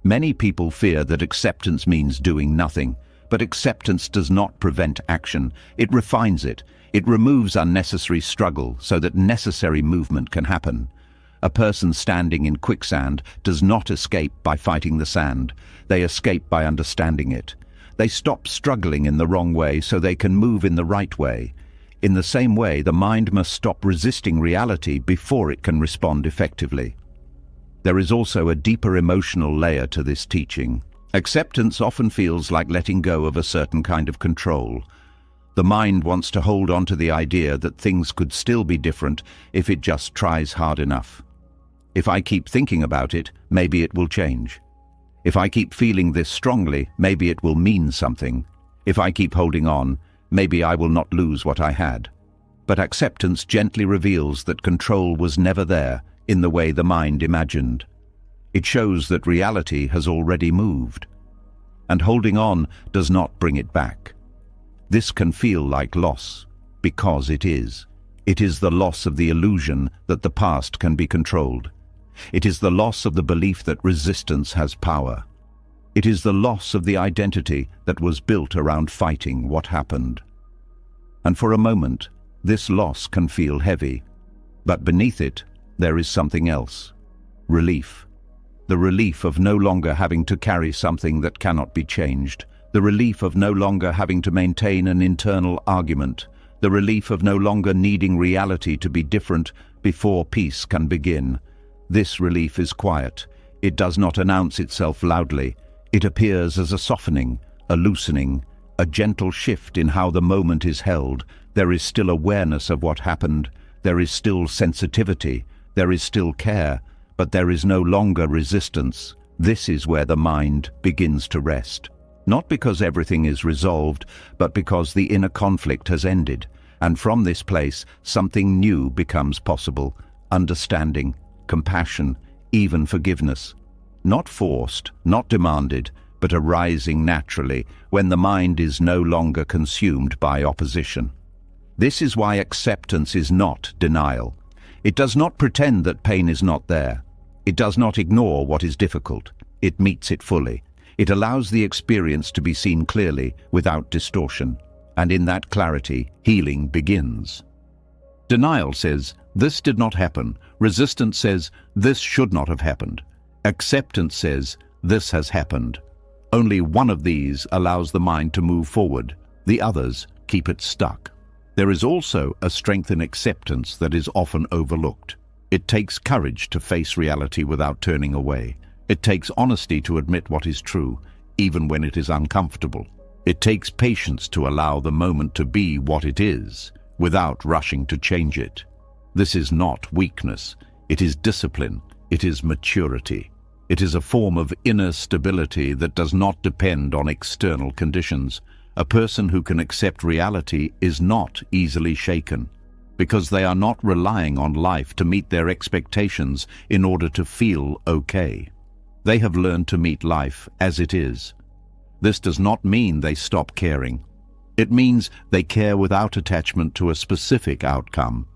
Many people fear that acceptance means doing nothing, but acceptance does not prevent action. It refines it. It removes unnecessary struggle so that necessary movement can happen. A person standing in quicksand does not escape by fighting the sand. They escape by understanding it. They stop struggling in the wrong way so they can move in the right way. In the same way, the mind must stop resisting reality before it can respond effectively. There is also a deeper emotional layer to this teaching. Acceptance often feels like letting go of a certain kind of control. The mind wants to hold on to the idea that things could still be different if it just tries hard enough. If I keep thinking about it, maybe it will change. If I keep feeling this strongly, maybe it will mean something. If I keep holding on, maybe I will not lose what I had. But acceptance gently reveals that control was never there in the way the mind imagined. It shows that reality has already moved. And holding on does not bring it back. This can feel like loss, because it is. It is the loss of the illusion that the past can be controlled. It is the loss of the belief that resistance has power. It is the loss of the identity that was built around fighting what happened. And for a moment, this loss can feel heavy. But beneath it, there is something else. Relief. The relief of no longer having to carry something that cannot be changed. The relief of no longer having to maintain an internal argument. The relief of no longer needing reality to be different before peace can begin. This relief is quiet. It does not announce itself loudly. It appears as a softening, a loosening, a gentle shift in how the moment is held. There is still awareness of what happened. There is still sensitivity. There is still care. But there is no longer resistance. This is where the mind begins to rest. Not because everything is resolved, but because the inner conflict has ended. And from this place, something new becomes possible. Understanding, compassion, even forgiveness. Not forced, not demanded, but arising naturally when the mind is no longer consumed by opposition. This is why acceptance is not denial. It does not pretend that pain is not there. It does not ignore what is difficult. It meets it fully. It allows the experience to be seen clearly without distortion. And in that clarity, healing begins. Denial says, this did not happen. Resistance says, this should not have happened. Acceptance says, this has happened. Only one of these allows the mind to move forward. The others keep it stuck. There is also a strength in acceptance that is often overlooked. It takes courage to face reality without turning away. It takes honesty to admit what is true, even when it is uncomfortable. It takes patience to allow the moment to be what it is, without rushing to change it. This is not weakness. It is discipline. It is maturity. It is a form of inner stability that does not depend on external conditions. A person who can accept reality is not easily shaken, because they are not relying on life to meet their expectations in order to feel okay. They have learned to meet life as it is. This does not mean they stop caring. It means they care without attachment to a specific outcome.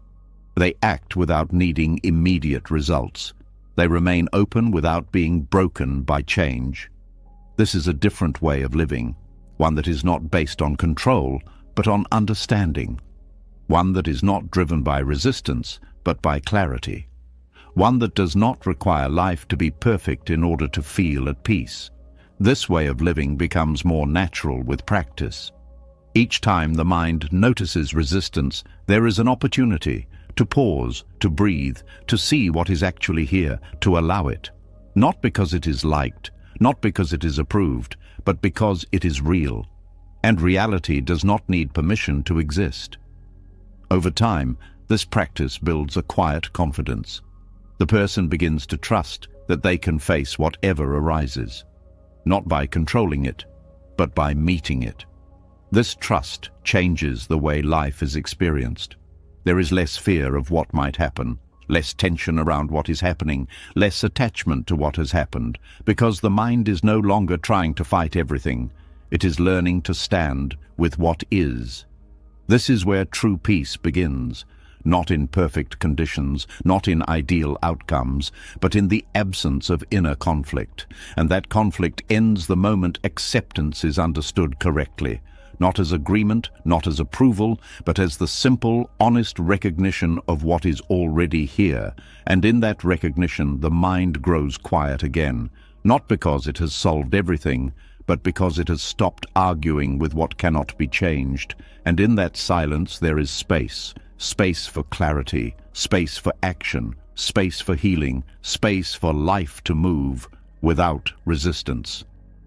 They act without needing immediate results. They remain open without being broken by change. This is a different way of living, one that is not based on control, but on understanding. One that is not driven by resistance, but by clarity. One that does not require life to be perfect in order to feel at peace. This way of living becomes more natural with practice. Each time the mind notices resistance, there is an opportunity to pause, to breathe, to see what is actually here, to allow it. Not because it is liked, not because it is approved, but because it is real. And reality does not need permission to exist. Over time, this practice builds a quiet confidence. The person begins to trust that they can face whatever arises, not by controlling it, but by meeting it. This trust changes the way life is experienced. There is less fear of what might happen, less tension around what is happening, less attachment to what has happened, because the mind is no longer trying to fight everything. It is learning to stand with what is. This is where true peace begins. Not in perfect conditions, not in ideal outcomes, but in the absence of inner conflict. And that conflict ends the moment acceptance is understood correctly, not as agreement, not as approval, but as the simple, honest recognition of what is already here. And in that recognition, the mind grows quiet again, not because it has solved everything, but because it has stopped arguing with what cannot be changed. And in that silence there is space. Space for clarity, space for action, space for healing, space for life to move without resistance.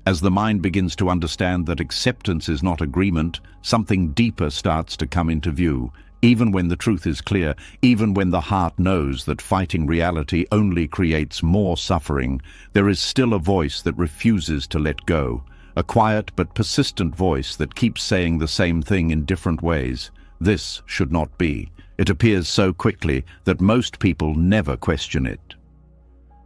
As the mind begins to understand that acceptance is not agreement, something deeper starts to come into view. Even when the truth is clear, even when the heart knows that fighting reality only creates more suffering, there is still a voice that refuses to let go. A quiet but persistent voice that keeps saying the same thing in different ways. This should not be. It appears so quickly that most people never question it.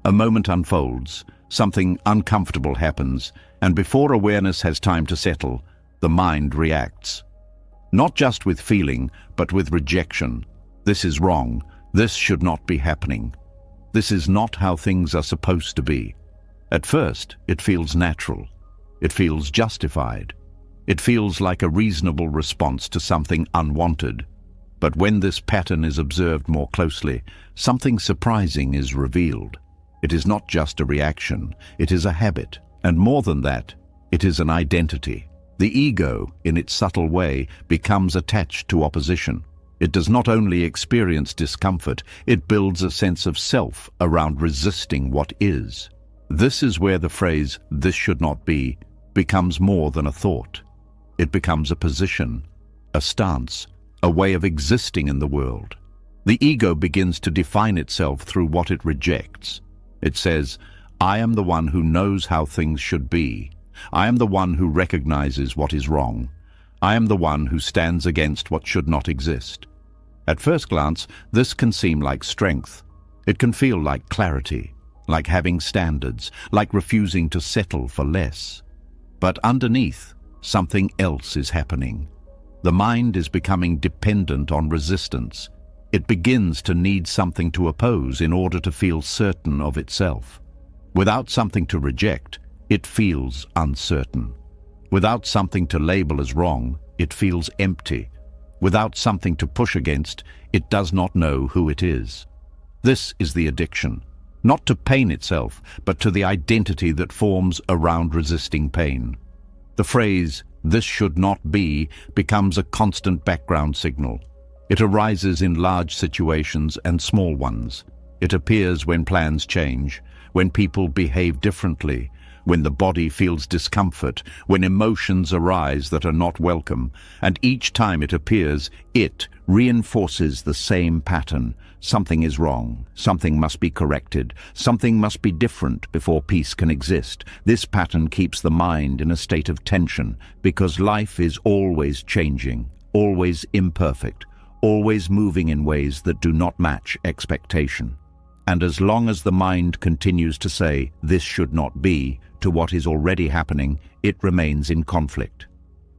A moment unfolds, something uncomfortable happens, and before awareness has time to settle, the mind reacts. Not just with feeling, but with rejection. This is wrong. This should not be happening. This is not how things are supposed to be. At first, it feels natural. It feels justified. It feels like a reasonable response to something unwanted. But when this pattern is observed more closely, something surprising is revealed. It is not just a reaction, it is a habit. And more than that, it is an identity. The ego, in its subtle way, becomes attached to opposition. It does not only experience discomfort, it builds a sense of self around resisting what is. This is where the phrase, "this should not be," becomes more than a thought. It becomes a position, a stance, a way of existing in the world. The ego begins to define itself through what it rejects. It says, "I am the one who knows how things should be. I am the one who recognizes what is wrong. I am the one who stands against what should not exist." At first glance, this can seem like strength. It can feel like clarity, like having standards, like refusing to settle for less. But underneath, something else is happening. The mind is becoming dependent on resistance. It begins to need something to oppose in order to feel certain of itself. Without something to reject, it feels uncertain. Without something to label as wrong, it feels empty. Without something to push against, it does not know who it is. This is the addiction, not to pain itself, but to the identity that forms around resisting pain. The phrase, "this should not be," becomes a constant background signal. It arises in large situations and small ones. It appears when plans change, when people behave differently, when the body feels discomfort, when emotions arise that are not welcome, and each time it appears, it reinforces the same pattern. Something is wrong, something must be corrected, something must be different before peace can exist. This pattern keeps the mind in a state of tension, because life is always changing, always imperfect, always moving in ways that do not match expectation. And as long as the mind continues to say, "this should not be," to what is already happening, it remains in conflict.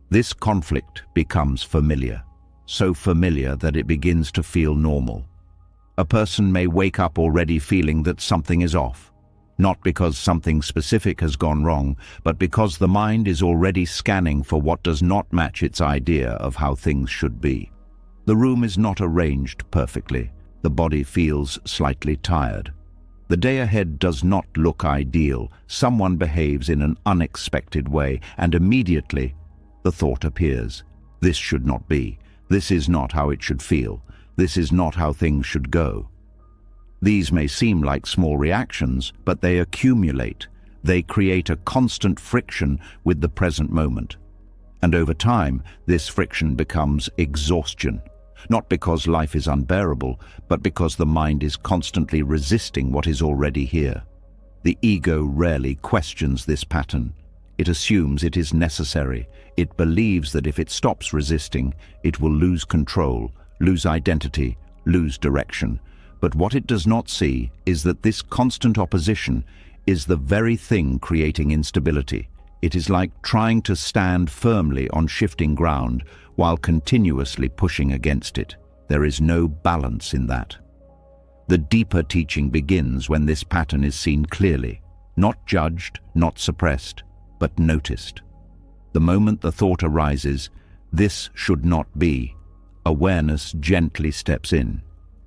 This conflict becomes familiar, so familiar that it begins to feel normal. A person may wake up already feeling that something is off. not because something specific has gone wrong, but because the mind is already scanning for what does not match its idea of how things should be. The room is not arranged perfectly. The body feels slightly tired. The day ahead does not look ideal. Someone behaves in an unexpected way, and immediately the thought appears. This should not be. This is not how it should feel. This is not how things should go. These may seem like small reactions, but they accumulate. They create a constant friction with the present moment. And over time, this friction becomes exhaustion. Not because life is unbearable, but because the mind is constantly resisting what is already here. The ego rarely questions this pattern. It assumes it is necessary. It believes that if it stops resisting, it will lose control, lose identity, lose direction. But what it does not see is that this constant opposition is the very thing creating instability. It is like trying to stand firmly on shifting ground while continuously pushing against it. There is no balance in that. The deeper teaching begins when this pattern is seen clearly, not judged, not suppressed, but noticed. The moment the thought arises, "This should not be," awareness gently steps in.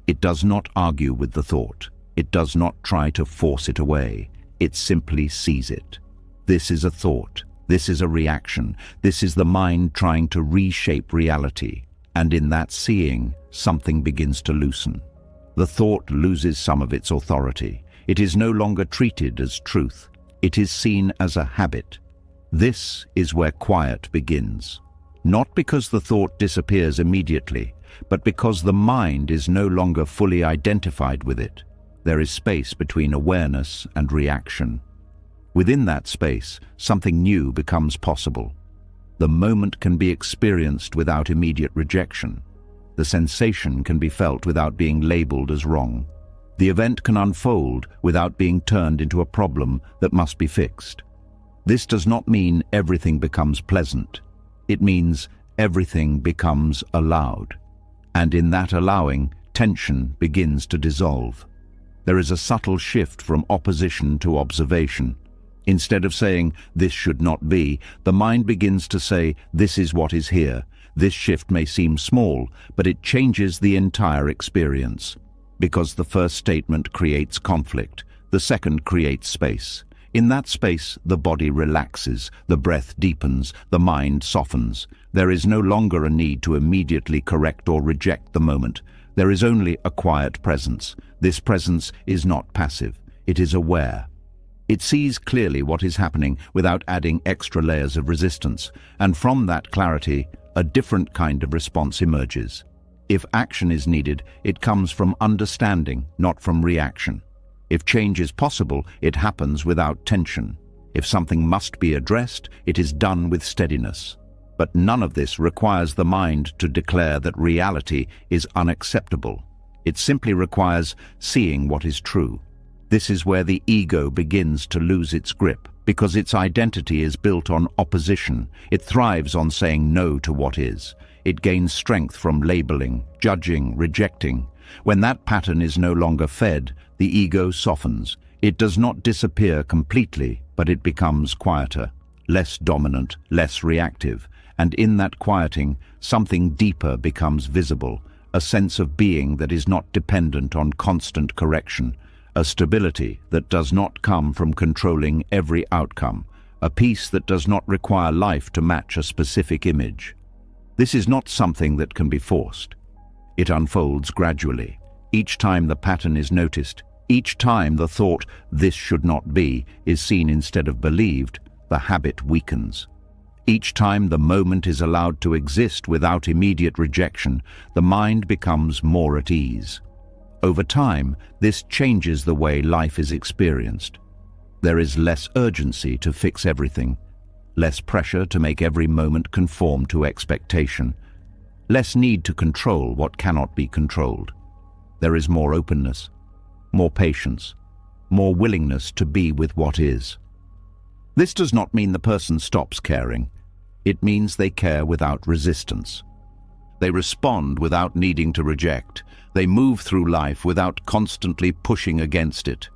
It does not argue with the thought. It does not try to force it away. It simply sees it. This is a thought. This is a reaction. This is the mind trying to reshape reality. And in that seeing, something begins to loosen. The thought loses some of its authority. It is no longer treated as truth. It is seen as a habit. This is where quiet begins. Not because the thought disappears immediately, but because the mind is no longer fully identified with it. There is space between awareness and reaction. Within that space, something new becomes possible. The moment can be experienced without immediate rejection. The sensation can be felt without being labeled as wrong. The event can unfold without being turned into a problem that must be fixed. This does not mean everything becomes pleasant. It means everything becomes allowed. And in that allowing, tension begins to dissolve. There is a subtle shift from opposition to observation. Instead of saying, "This should not be," the mind begins to say, "This is what is here." This shift may seem small, but it changes the entire experience. Because the first statement creates conflict, the second creates space. In that space, the body relaxes, the breath deepens, the mind softens. There is no longer a need to immediately correct or reject the moment. There is only a quiet presence. This presence is not passive. It is aware. It sees clearly what is happening without adding extra layers of resistance. And from that clarity, a different kind of response emerges. If action is needed, it comes from understanding, not from reaction. If change is possible, it happens without tension. If something must be addressed, it is done with steadiness. But none of this requires the mind to declare that reality is unacceptable. It simply requires seeing what is true. This is where the ego begins to lose its grip, because its identity is built on opposition. It thrives on saying no to what is. It gains strength from labeling, judging, rejecting. When that pattern is no longer fed, the ego softens. It does not disappear completely, but it becomes quieter, less dominant, less reactive. And in that quieting, something deeper becomes visible, a sense of being that is not dependent on constant correction, a stability that does not come from controlling every outcome, a peace that does not require life to match a specific image. This is not something that can be forced. It unfolds gradually. Each time the pattern is noticed, each time the thought, "This should not be," is seen instead of believed, the habit weakens. Each time the moment is allowed to exist without immediate rejection, the mind becomes more at ease. Over time, this changes the way life is experienced. There is less urgency to fix everything, less pressure to make every moment conform to expectation, less need to control what cannot be controlled. There is more openness, more patience, more willingness to be with what is. This does not mean the person stops caring. It means they care without resistance. They respond without needing to reject. They move through life without constantly pushing against it.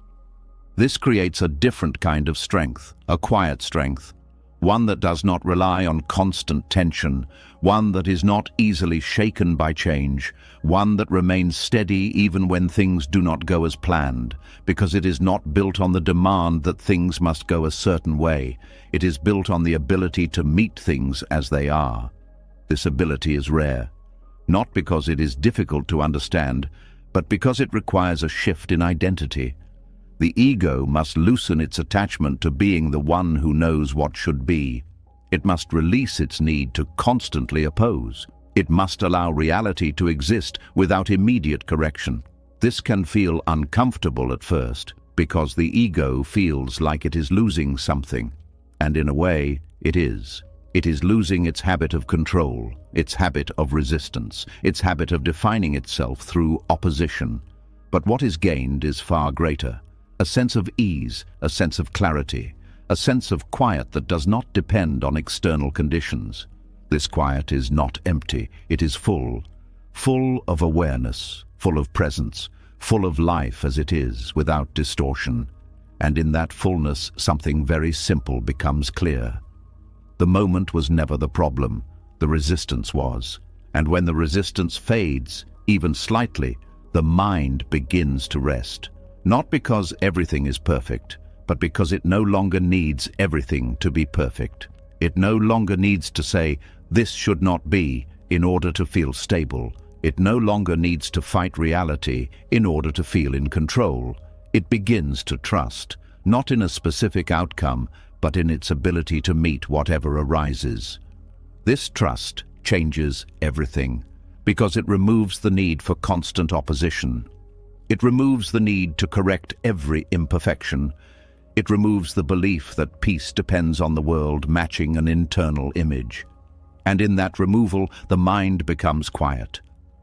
This creates a different kind of strength, a quiet strength, one that does not rely on constant tension, one that is not easily shaken by change, one that remains steady even when things do not go as planned, because it is not built on the demand that things must go a certain way. It is built on the ability to meet things as they are. This ability is rare, not because it is difficult to understand, but because it requires a shift in identity. The ego must loosen its attachment to being the one who knows what should be. It must release its need to constantly oppose. It must allow reality to exist without immediate correction. This can feel uncomfortable at first, because the ego feels like it is losing something. And in a way, it is. It is losing its habit of control, its habit of resistance, its habit of defining itself through opposition. But what is gained is far greater. A sense of ease, a sense of clarity, a sense of quiet that does not depend on external conditions. This quiet is not empty, it is full of awareness, full of presence, full of life as it is, without distortion. And in that fullness, something very simple becomes clear. The moment was never the problem, the resistance was. And when the resistance fades, even slightly, the mind begins to rest. Not because everything is perfect, but because it no longer needs everything to be perfect. It no longer needs to say, "This should not be," in order to feel stable. It no longer needs to fight reality in order to feel in control. It begins to trust, not in a specific outcome, but in its ability to meet whatever arises. This trust changes everything, because it removes the need for constant opposition. It removes the need to correct every imperfection. It removes the belief that peace depends on the world matching an internal image. And in that removal, the mind becomes quiet.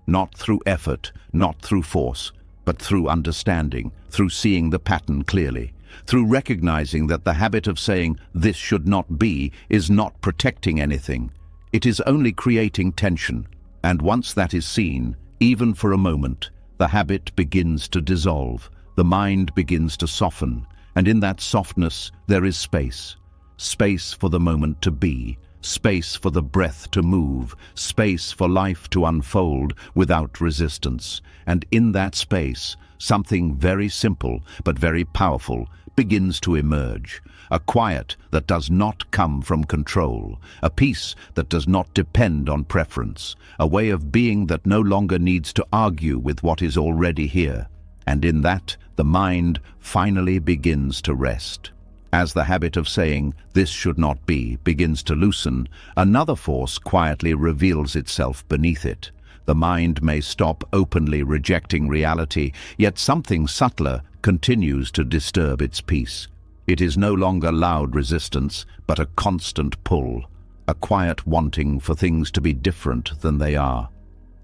Not through effort, not through force, but through understanding, through seeing the pattern clearly, through recognizing that the habit of saying, "This should not be," is not protecting anything. It is only creating tension. And once that is seen, even for a moment, the habit begins to dissolve, the mind begins to soften, and in that softness there is space. Space for the moment to be, space for the breath to move, space for life to unfold without resistance. And in that space, something very simple but very powerful begins to emerge. A quiet that does not come from control, a peace that does not depend on preference, a way of being that no longer needs to argue with what is already here. And in that, the mind finally begins to rest. As the habit of saying, "This should not be," begins to loosen, another force quietly reveals itself beneath it. The mind may stop openly rejecting reality, yet something subtler continues to disturb its peace. It is no longer loud resistance, but a constant pull, a quiet wanting for things to be different than they are.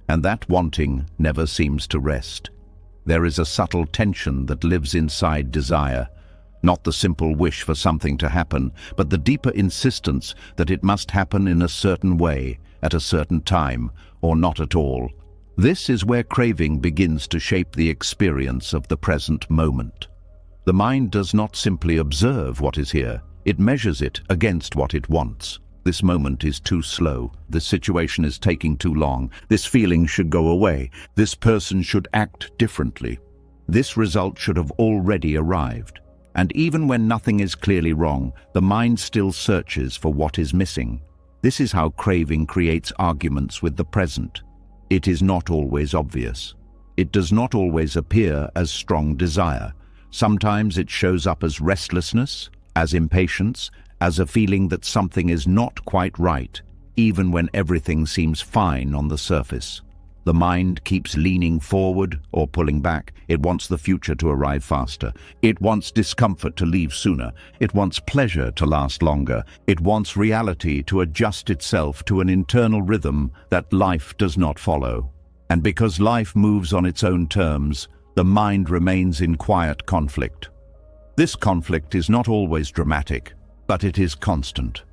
And that wanting never seems to rest. There is a subtle tension that lives inside desire, not the simple wish for something to happen, but the deeper insistence that it must happen in a certain way, at a certain time, or not at all. This is where craving begins to shape the experience of the present moment. The mind does not simply observe what is here, it measures it against what it wants. This moment is too slow, this situation is taking too long, this feeling should go away, this person should act differently. This result should have already arrived. And even when nothing is clearly wrong, the mind still searches for what is missing. This is how craving creates arguments with the present. It is not always obvious. It does not always appear as strong desire. Sometimes it shows up as restlessness, as impatience, as a feeling that something is not quite right, even when everything seems fine on the surface. The mind keeps leaning forward or pulling back. It wants the future to arrive faster. It wants discomfort to leave sooner. It wants pleasure to last longer. It wants reality to adjust itself to an internal rhythm that life does not follow. And because life moves on its own terms, the mind remains in quiet conflict. This conflict is not always dramatic, but it is constant.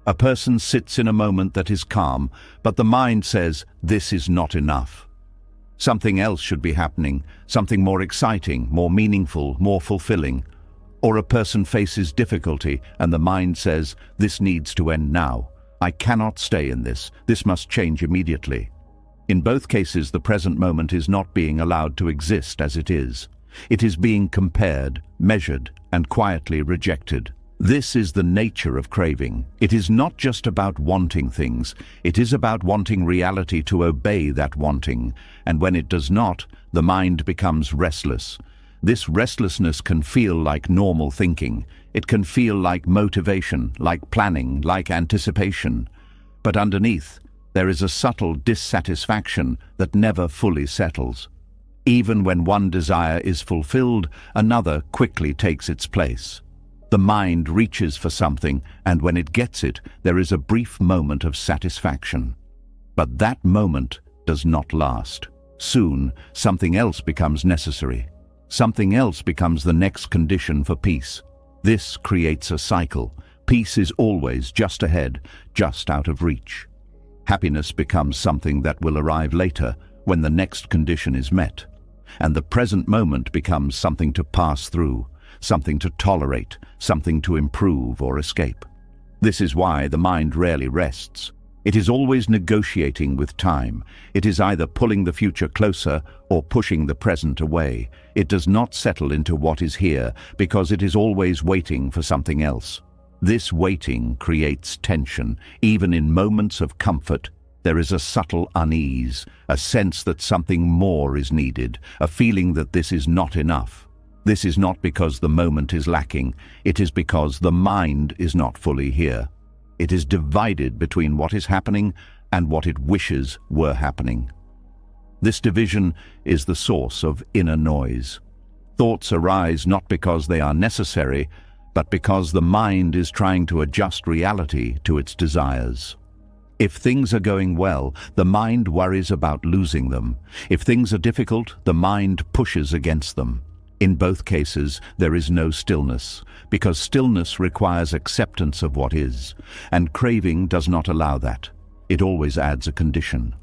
A person sits in a moment that is calm, but the mind says, "This is not enough. Something else should be happening, something more exciting, more meaningful, more fulfilling." Or a person faces difficulty and the mind says, "This needs to end now. I cannot stay in this. This must change immediately." In both cases, the present moment is not being allowed to exist as it is. It is being compared, measured, and quietly rejected. This is the nature of craving. It is not just about wanting things. It is about wanting reality to obey that wanting. And when it does not, the mind becomes restless. This restlessness can feel like normal thinking. It can feel like motivation, like planning, like anticipation. But underneath, there is a subtle dissatisfaction that never fully settles. Even when one desire is fulfilled, another quickly takes its place. The mind reaches for something, and when it gets it, there is a brief moment of satisfaction. But that moment does not last. Soon, something else becomes necessary. Something else becomes the next condition for peace. This creates a cycle. Peace is always just ahead, just out of reach. Happiness becomes something that will arrive later, when the next condition is met. And the present moment becomes something to pass through, something to tolerate, something to improve or escape. This is why the mind rarely rests. It is always negotiating with time. It is either pulling the future closer or pushing the present away. It does not settle into what is here because it is always waiting for something else. This waiting creates tension. Even in moments of comfort, there is a subtle unease, a sense that something more is needed, a feeling that this is not enough. This is not because the moment is lacking. It is because the mind is not fully here. It is divided between what is happening and what it wishes were happening. This division is the source of inner noise. Thoughts arise not because they are necessary, but because the mind is trying to adjust reality to its desires. If things are going well, the mind worries about losing them. If things are difficult, the mind pushes against them. In both cases, there is no stillness, because stillness requires acceptance of what is, and craving does not allow that. It always adds a condition.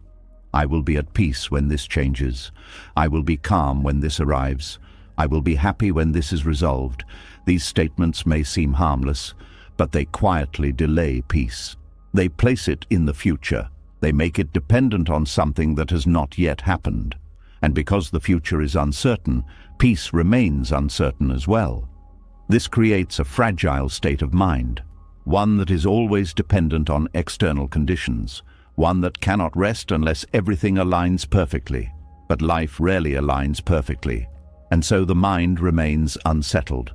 I will be at peace when this changes. I will be calm when this arrives. I will be happy when this is resolved. These statements may seem harmless, but they quietly delay peace. They place it in the future. They make it dependent on something that has not yet happened. And because the future is uncertain, peace remains uncertain as well. This creates a fragile state of mind, one that is always dependent on external conditions, one that cannot rest unless everything aligns perfectly. But life rarely aligns perfectly, and so the mind remains unsettled.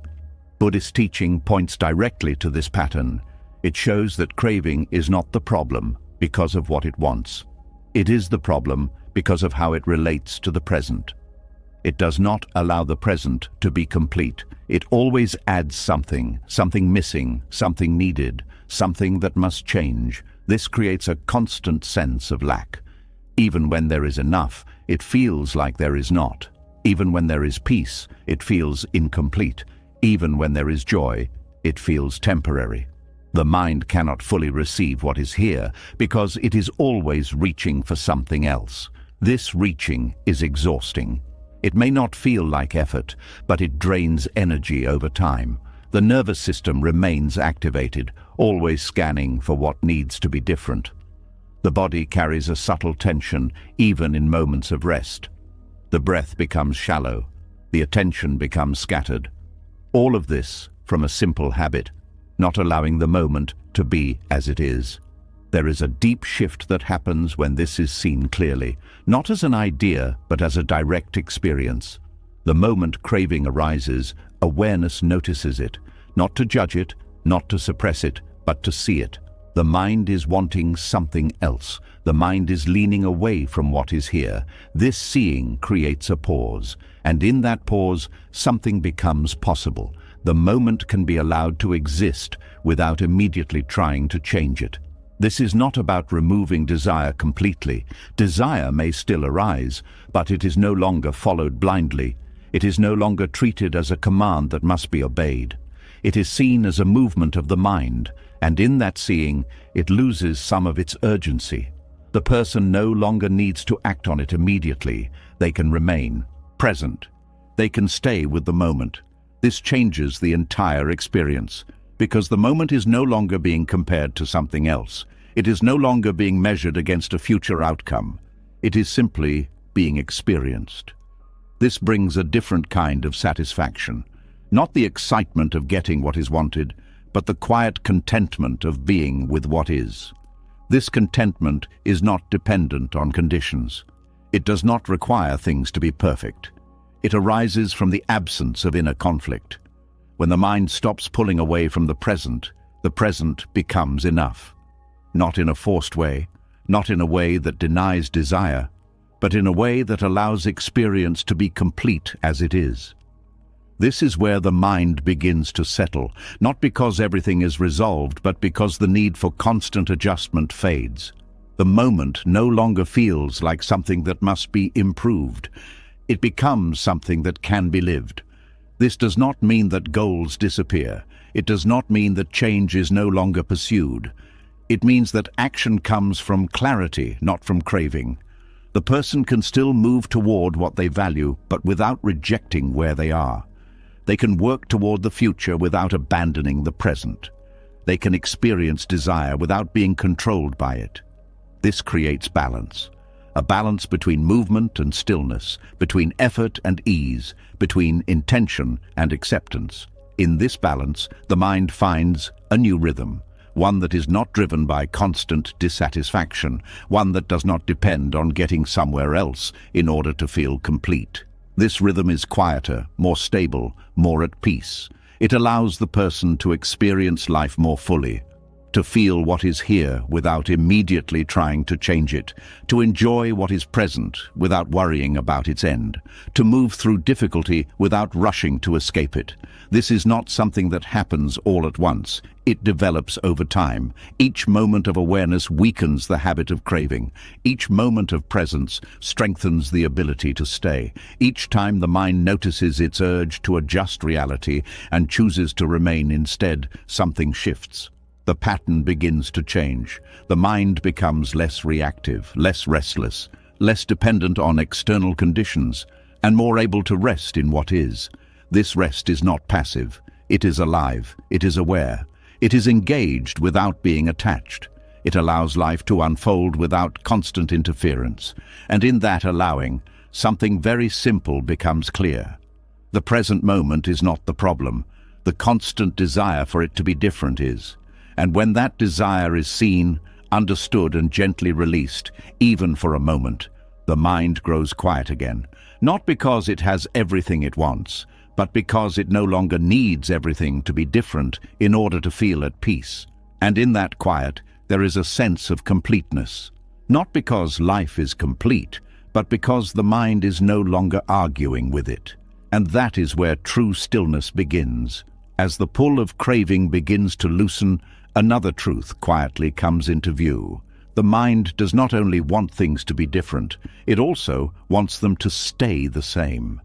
Buddhist teaching points directly to this pattern. It shows that craving is not the problem because of what it wants. It is the problem because of how it relates to the present. It does not allow the present to be complete. It always adds something, something missing, something needed, something that must change. This creates a constant sense of lack. Even when there is enough, it feels like there is not. Even when there is peace, it feels incomplete. Even when there is joy, it feels temporary. The mind cannot fully receive what is here because it is always reaching for something else. This reaching is exhausting. It may not feel like effort, but it drains energy over time. The nervous system remains activated, always scanning for what needs to be different. The body carries a subtle tension even in moments of rest. The breath becomes shallow. The attention becomes scattered. All of this from a simple habit, not allowing the moment to be as it is. There is a deep shift that happens when this is seen clearly, not as an idea, but as a direct experience. The moment craving arises, awareness notices it, not to judge it, not to suppress it, but to see it. The mind is wanting something else. The mind is leaning away from what is here. This seeing creates a pause, and in that pause, something becomes possible. The moment can be allowed to exist without immediately trying to change it. This is not about removing desire completely. Desire may still arise, but it is no longer followed blindly. It is no longer treated as a command that must be obeyed. It is seen as a movement of the mind, and in that seeing, it loses some of its urgency. The person no longer needs to act on it immediately. They can remain present. They can stay with the moment. This changes the entire experience, because the moment is no longer being compared to something else. It is no longer being measured against a future outcome. It is simply being experienced. This brings a different kind of satisfaction. Not the excitement of getting what is wanted, but the quiet contentment of being with what is. This contentment is not dependent on conditions. It does not require things to be perfect. It arises from the absence of inner conflict. When the mind stops pulling away from the present becomes enough. Not in a forced way, not in a way that denies desire, but in a way that allows experience to be complete as it is. This is where the mind begins to settle, not because everything is resolved, but because the need for constant adjustment fades. The moment no longer feels like something that must be improved. It becomes something that can be lived. This does not mean that goals disappear. It does not mean that change is no longer pursued. It means that action comes from clarity, not from craving. The person can still move toward what they value, but without rejecting where they are. They can work toward the future without abandoning the present. They can experience desire without being controlled by it. This creates balance. A balance between movement and stillness, between effort and ease, between intention and acceptance. In this balance, the mind finds a new rhythm, one that is not driven by constant dissatisfaction, one that does not depend on getting somewhere else in order to feel complete. This rhythm is quieter, more stable, more at peace. It allows the person to experience life more fully, to feel what is here without immediately trying to change it, to enjoy what is present without worrying about its end, to move through difficulty without rushing to escape it. This is not something that happens all at once. It develops over time. Each moment of awareness weakens the habit of craving. Each moment of presence strengthens the ability to stay. Each time the mind notices its urge to adjust reality and chooses to remain instead, something shifts. The pattern begins to change. The mind becomes less reactive, less restless, less dependent on external conditions, and more able to rest in what is. This rest is not passive. It is alive. It is aware. It is engaged without being attached. It allows life to unfold without constant interference. And in that allowing, something very simple becomes clear. The present moment is not the problem. The constant desire for it to be different is. And when that desire is seen, understood, and gently released, even for a moment, the mind grows quiet again. Not because it has everything it wants, but because it no longer needs everything to be different in order to feel at peace. And in that quiet, there is a sense of completeness. Not because life is complete, but because the mind is no longer arguing with it. And that is where true stillness begins. As the pull of craving begins to loosen, another truth quietly comes into view. The mind does not only want things to be different, it also wants them to stay the same.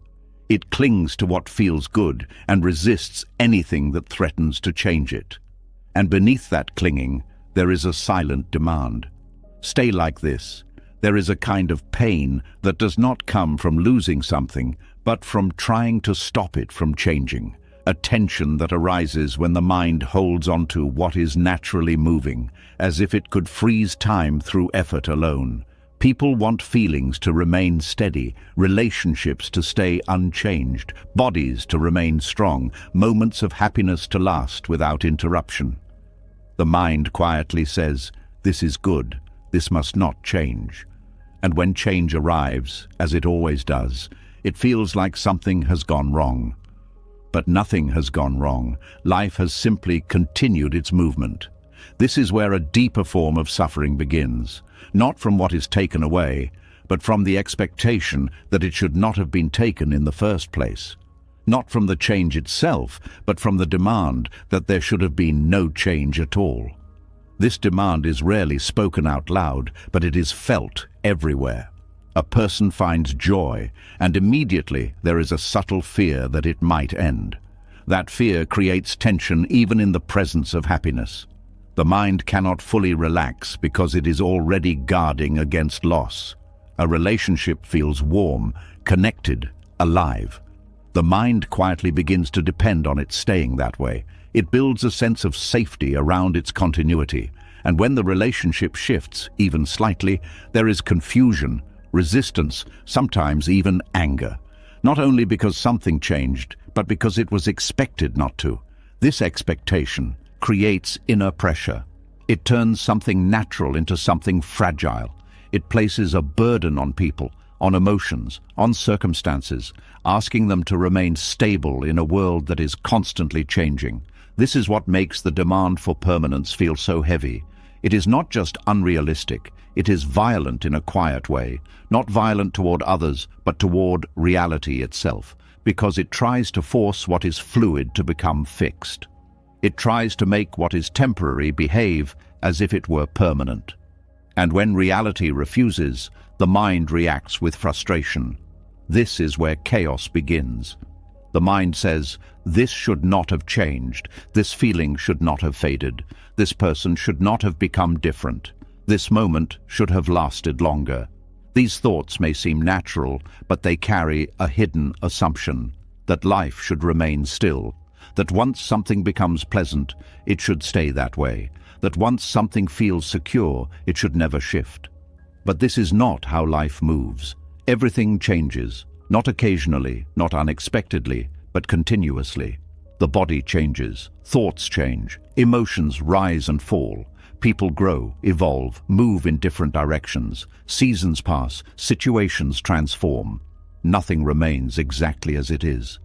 It clings to what feels good and resists anything that threatens to change it. And beneath that clinging, there is a silent demand. Stay like this. There is a kind of pain that does not come from losing something, but from trying to stop it from changing. A tension that arises when the mind holds onto what is naturally moving, as if it could freeze time through effort alone. People want feelings to remain steady, relationships to stay unchanged, bodies to remain strong, moments of happiness to last without interruption. The mind quietly says, "This is good, this must not change." And when change arrives, as it always does, it feels like something has gone wrong. But nothing has gone wrong. Life has simply continued its movement. This is where a deeper form of suffering begins, not from what is taken away, but from the expectation that it should not have been taken in the first place. Not from the change itself, but from the demand that there should have been no change at all. This demand is rarely spoken out loud, but it is felt everywhere. A person finds joy, and immediately there is a subtle fear that it might end. That fear creates tension even in the presence of happiness. The mind cannot fully relax because it is already guarding against loss. A relationship feels warm, connected, alive. The mind quietly begins to depend on it staying that way. It builds a sense of safety around its continuity, and when the relationship shifts, even slightly, there is confusion, resistance, sometimes even anger. Not only because something changed, but because it was expected not to. This expectation creates inner pressure. It turns something natural into something fragile. It places a burden on people, on emotions, on circumstances, asking them to remain stable in a world that is constantly changing. This is what makes the demand for permanence feel so heavy. It is not just unrealistic, it is violent in a quiet way, not violent toward others, but toward reality itself, because it tries to force what is fluid to become fixed. It tries to make what is temporary behave as if it were permanent. And when reality refuses, the mind reacts with frustration. This is where chaos begins. The mind says, this should not have changed, this feeling should not have faded, this person should not have become different, this moment should have lasted longer. These thoughts may seem natural, but they carry a hidden assumption that life should remain still, that once something becomes pleasant, it should stay that way, that once something feels secure, it should never shift. But this is not how life moves. Everything changes, not occasionally, not unexpectedly, but continuously. The body changes, thoughts change, emotions rise and fall. People grow, evolve, move in different directions. Seasons pass, situations transform. Nothing remains exactly as it is.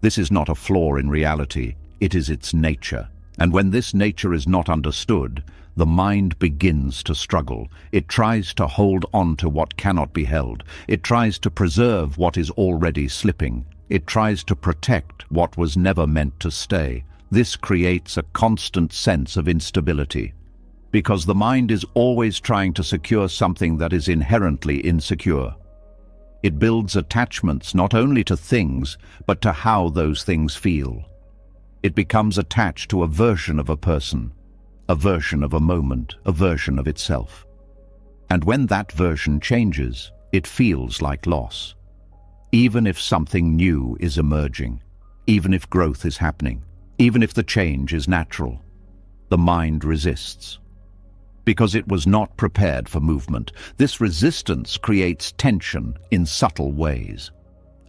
This is not a flaw in reality, it is its nature. And when this nature is not understood, the mind begins to struggle. It tries to hold on to what cannot be held. It tries to preserve what is already slipping. It tries to protect what was never meant to stay. This creates a constant sense of instability, because the mind is always trying to secure something that is inherently insecure. It builds attachments not only to things, but to how those things feel. It becomes attached to a version of a person, a version of a moment, a version of itself. And when that version changes, it feels like loss. Even if something new is emerging, even if growth is happening, even if the change is natural, the mind resists. Because it was not prepared for movement, this resistance creates tension in subtle ways.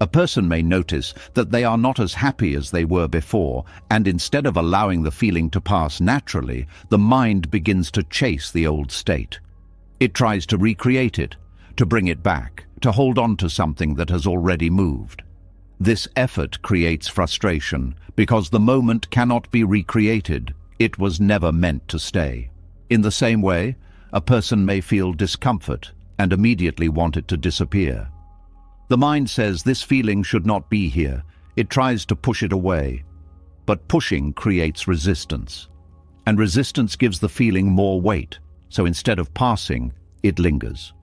A person may notice that they are not as happy as they were before, and instead of allowing the feeling to pass naturally, the mind begins to chase the old state. It tries to recreate it, to bring it back, to hold on to something that has already moved. This effort creates frustration, because the moment cannot be recreated. It was never meant to stay. In the same way, a person may feel discomfort and immediately want it to disappear. The mind says this feeling should not be here. It tries to push it away. But pushing creates resistance. And resistance gives the feeling more weight, so instead of passing, it lingers.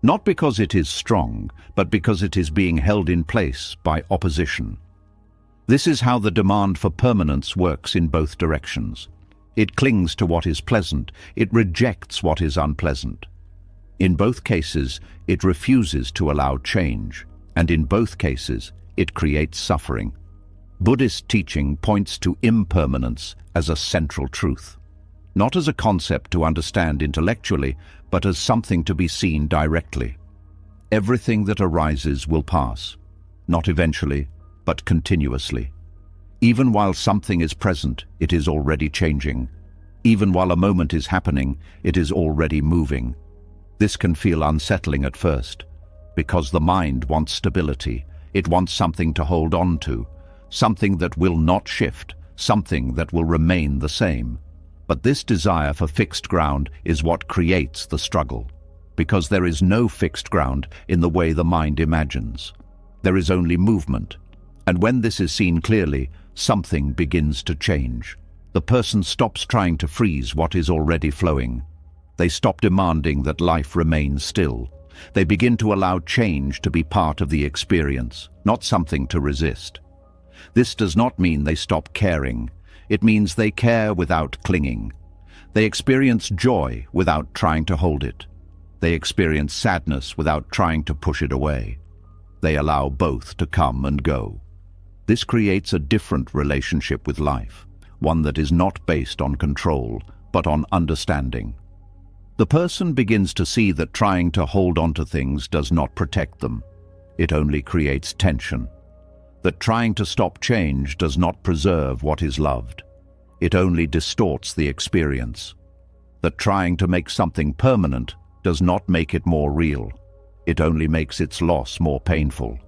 Not because it is strong, but because it is being held in place by opposition. This is how the demand for permanence works in both directions. It clings to what is pleasant, it rejects what is unpleasant. In both cases, it refuses to allow change, and in both cases, it creates suffering. Buddhist teaching points to impermanence as a central truth, not as a concept to understand intellectually, but as something to be seen directly. Everything that arises will pass, not eventually, but continuously. Even while something is present, it is already changing. Even while a moment is happening, it is already moving. This can feel unsettling at first, because the mind wants stability. It wants something to hold on to, something that will not shift, something that will remain the same. But this desire for fixed ground is what creates the struggle, because there is no fixed ground in the way the mind imagines. There is only movement, and when this is seen clearly, something begins to change. The person stops trying to freeze what is already flowing. They stop demanding that life remain still. They begin to allow change to be part of the experience, not something to resist. This does not mean they stop caring. It means they care without clinging. They experience joy without trying to hold it. They experience sadness without trying to push it away. They allow both to come and go. This creates a different relationship with life, one that is not based on control, but on understanding. The person begins to see that trying to hold on to things does not protect them. It only creates tension. That trying to stop change does not preserve what is loved. It only distorts the experience. That trying to make something permanent does not make it more real. It only makes its loss more painful.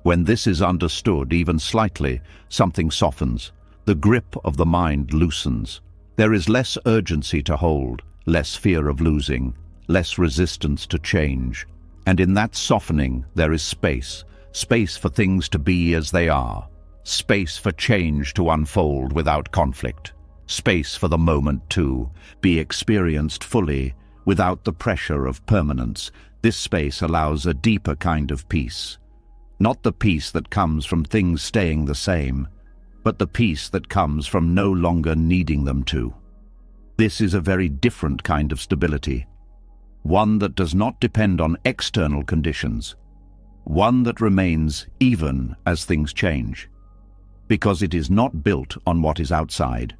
When this is understood, even slightly, something softens. The grip of the mind loosens. There is less urgency to hold, less fear of losing, less resistance to change. And in that softening, there is space. Space for things to be as they are. Space for change to unfold without conflict. Space for the moment to be experienced fully, without the pressure of permanence. This space allows a deeper kind of peace. Not the peace that comes from things staying the same, but the peace that comes from no longer needing them to. This is a very different kind of stability. One that does not depend on external conditions. One that remains even as things change. Because it is not built on what is outside.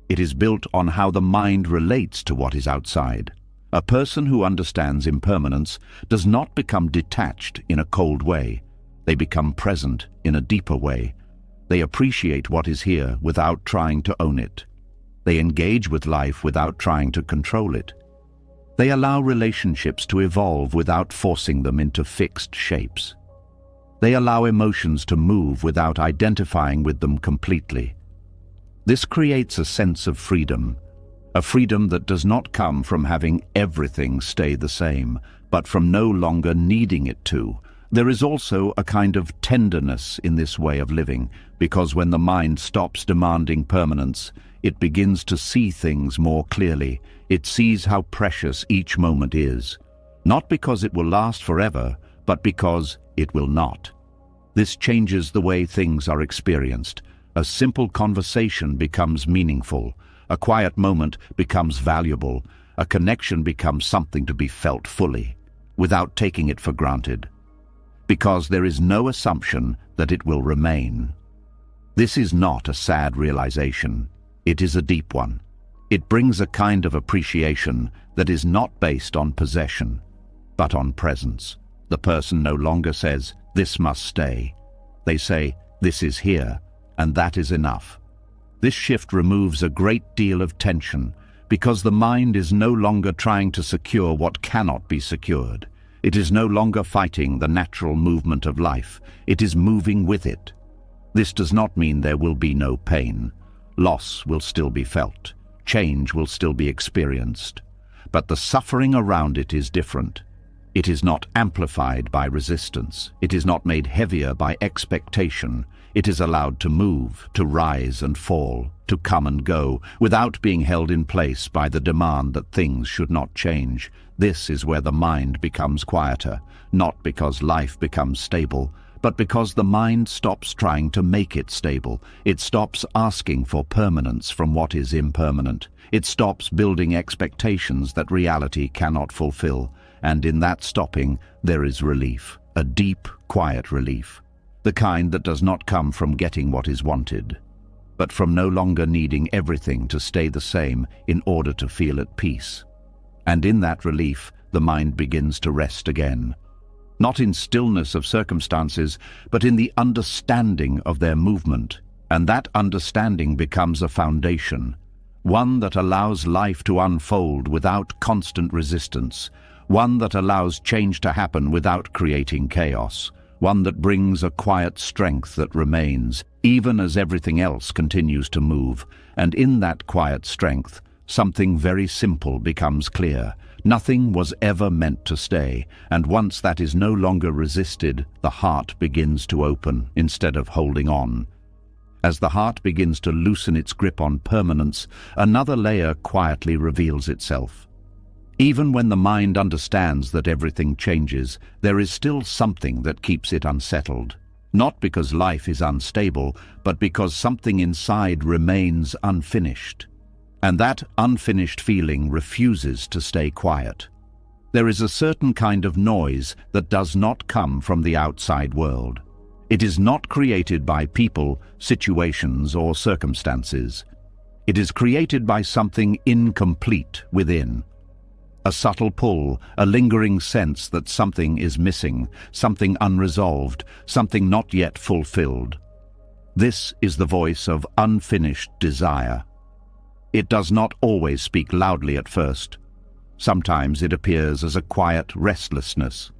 It is built on how the mind relates to what is outside. A person who understands impermanence does not become detached in a cold way. They become present in a deeper way. They appreciate what is here without trying to own it. They engage with life without trying to control it. They allow relationships to evolve without forcing them into fixed shapes. They allow emotions to move without identifying with them completely. This creates a sense of freedom, a freedom that does not come from having everything stay the same, but from no longer needing it to. There is also a kind of tenderness in this way of living, because when the mind stops demanding permanence, it begins to see things more clearly. It sees how precious each moment is, not because it will last forever, but because it will not. This changes the way things are experienced. A simple conversation becomes meaningful. A quiet moment becomes valuable. A connection becomes something to be felt fully, without taking it for granted. Because there is no assumption that it will remain. This is not a sad realization. It is a deep one. It brings a kind of appreciation that is not based on possession, but on presence. The person no longer says, "This must stay." They say, "This is here, and that is enough." This shift removes a great deal of tension, because the mind is no longer trying to secure what cannot be secured. It is no longer fighting the natural movement of life. It is moving with it. This does not mean there will be no pain. Loss will still be felt. Change will still be experienced. But the suffering around it is different. It is not amplified by resistance. It is not made heavier by expectation. It is allowed to move, to rise and fall, to come and go, without being held in place by the demand that things should not change. This is where the mind becomes quieter, not because life becomes stable, but because the mind stops trying to make it stable. It stops asking for permanence from what is impermanent. It stops building expectations that reality cannot fulfill. And in that stopping, there is relief, a deep, quiet relief. The kind that does not come from getting what is wanted, but from no longer needing everything to stay the same in order to feel at peace. And in that relief, the mind begins to rest again. Not in stillness of circumstances, but in the understanding of their movement. And that understanding becomes a foundation, one that allows life to unfold without constant resistance, one that allows change to happen without creating chaos, one that brings a quiet strength that remains, even as everything else continues to move. And in that quiet strength, something very simple becomes clear. Nothing was ever meant to stay, and once that is no longer resisted, the heart begins to open instead of holding on. As the heart begins to loosen its grip on permanence, another layer quietly reveals itself. Even when the mind understands that everything changes, there is still something that keeps it unsettled. Not because life is unstable, but because something inside remains unfinished. And that unfinished feeling refuses to stay quiet. There is a certain kind of noise that does not come from the outside world. It is not created by people, situations, or circumstances. It is created by something incomplete within. A subtle pull, a lingering sense that something is missing, something unresolved, something not yet fulfilled. This is the voice of unfinished desire. It does not always speak loudly at first. Sometimes it appears as a quiet restlessness,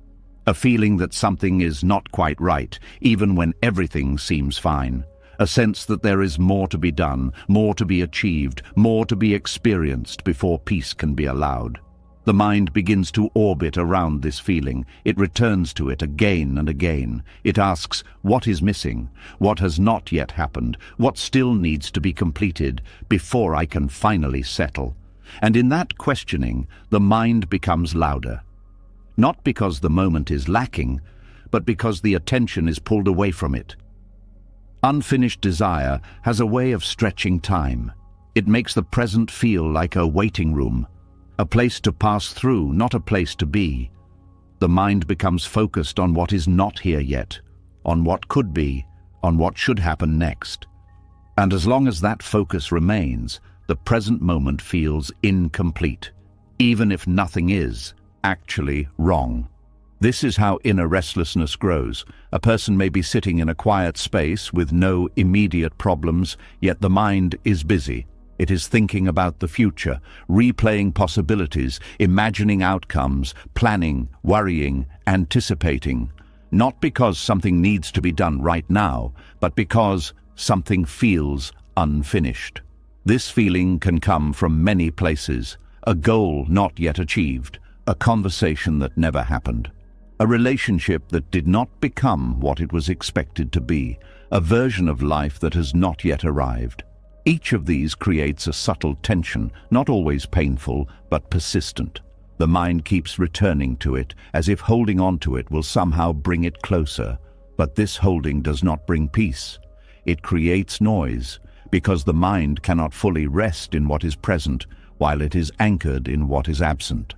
a feeling that something is not quite right, even when everything seems fine. A sense that there is more to be done, more to be achieved, more to be experienced before peace can be allowed. The mind begins to orbit around this feeling. It returns to it again and again. It asks, what is missing? What has not yet happened? What still needs to be completed before I can finally settle? And in that questioning, the mind becomes louder. Not because the moment is lacking, but because the attention is pulled away from it. Unfinished desire has a way of stretching time. It makes the present feel like a waiting room, a place to pass through, not a place to be. The mind becomes focused on what is not here yet, on what could be, on what should happen next. And as long as that focus remains, the present moment feels incomplete, even if nothing is actually wrong. This is how inner restlessness grows. A person may be sitting in a quiet space with no immediate problems, yet the mind is busy. It is thinking about the future, replaying possibilities, imagining outcomes, planning, worrying, anticipating. Not because something needs to be done right now, but because something feels unfinished. This feeling can come from many places: a goal not yet achieved, a conversation that never happened, a relationship that did not become what it was expected to be, a version of life that has not yet arrived. Each of these creates a subtle tension, not always painful, but persistent. The mind keeps returning to it, as if holding on to it will somehow bring it closer. But this holding does not bring peace. It creates noise, because the mind cannot fully rest in what is present, while it is anchored in what is absent.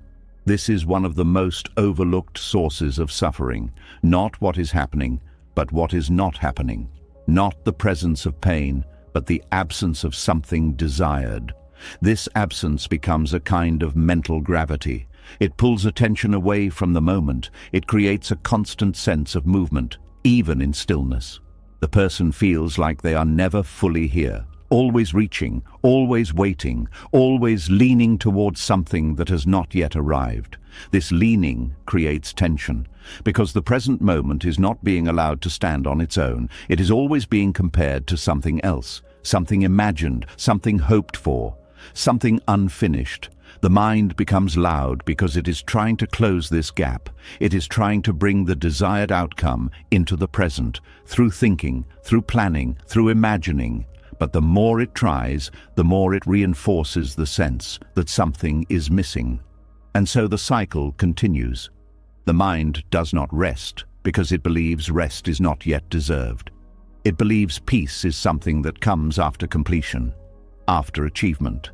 This is one of the most overlooked sources of suffering. Not what is happening, but what is not happening. Not the presence of pain, but the absence of something desired. This absence becomes a kind of mental gravity. It pulls attention away from the moment. It creates a constant sense of movement, even in stillness. The person feels like they are never fully here, always reaching, always waiting, always leaning towards something that has not yet arrived. This leaning creates tension, because the present moment is not being allowed to stand on its own. It is always being compared to something else, something imagined, something hoped for, something unfinished. The mind becomes loud because it is trying to close this gap. It is trying to bring the desired outcome into the present, through thinking, through planning, through imagining. But the more it tries, the more it reinforces the sense that something is missing. And so the cycle continues. The mind does not rest because it believes rest is not yet deserved. It believes peace is something that comes after completion, after achievement,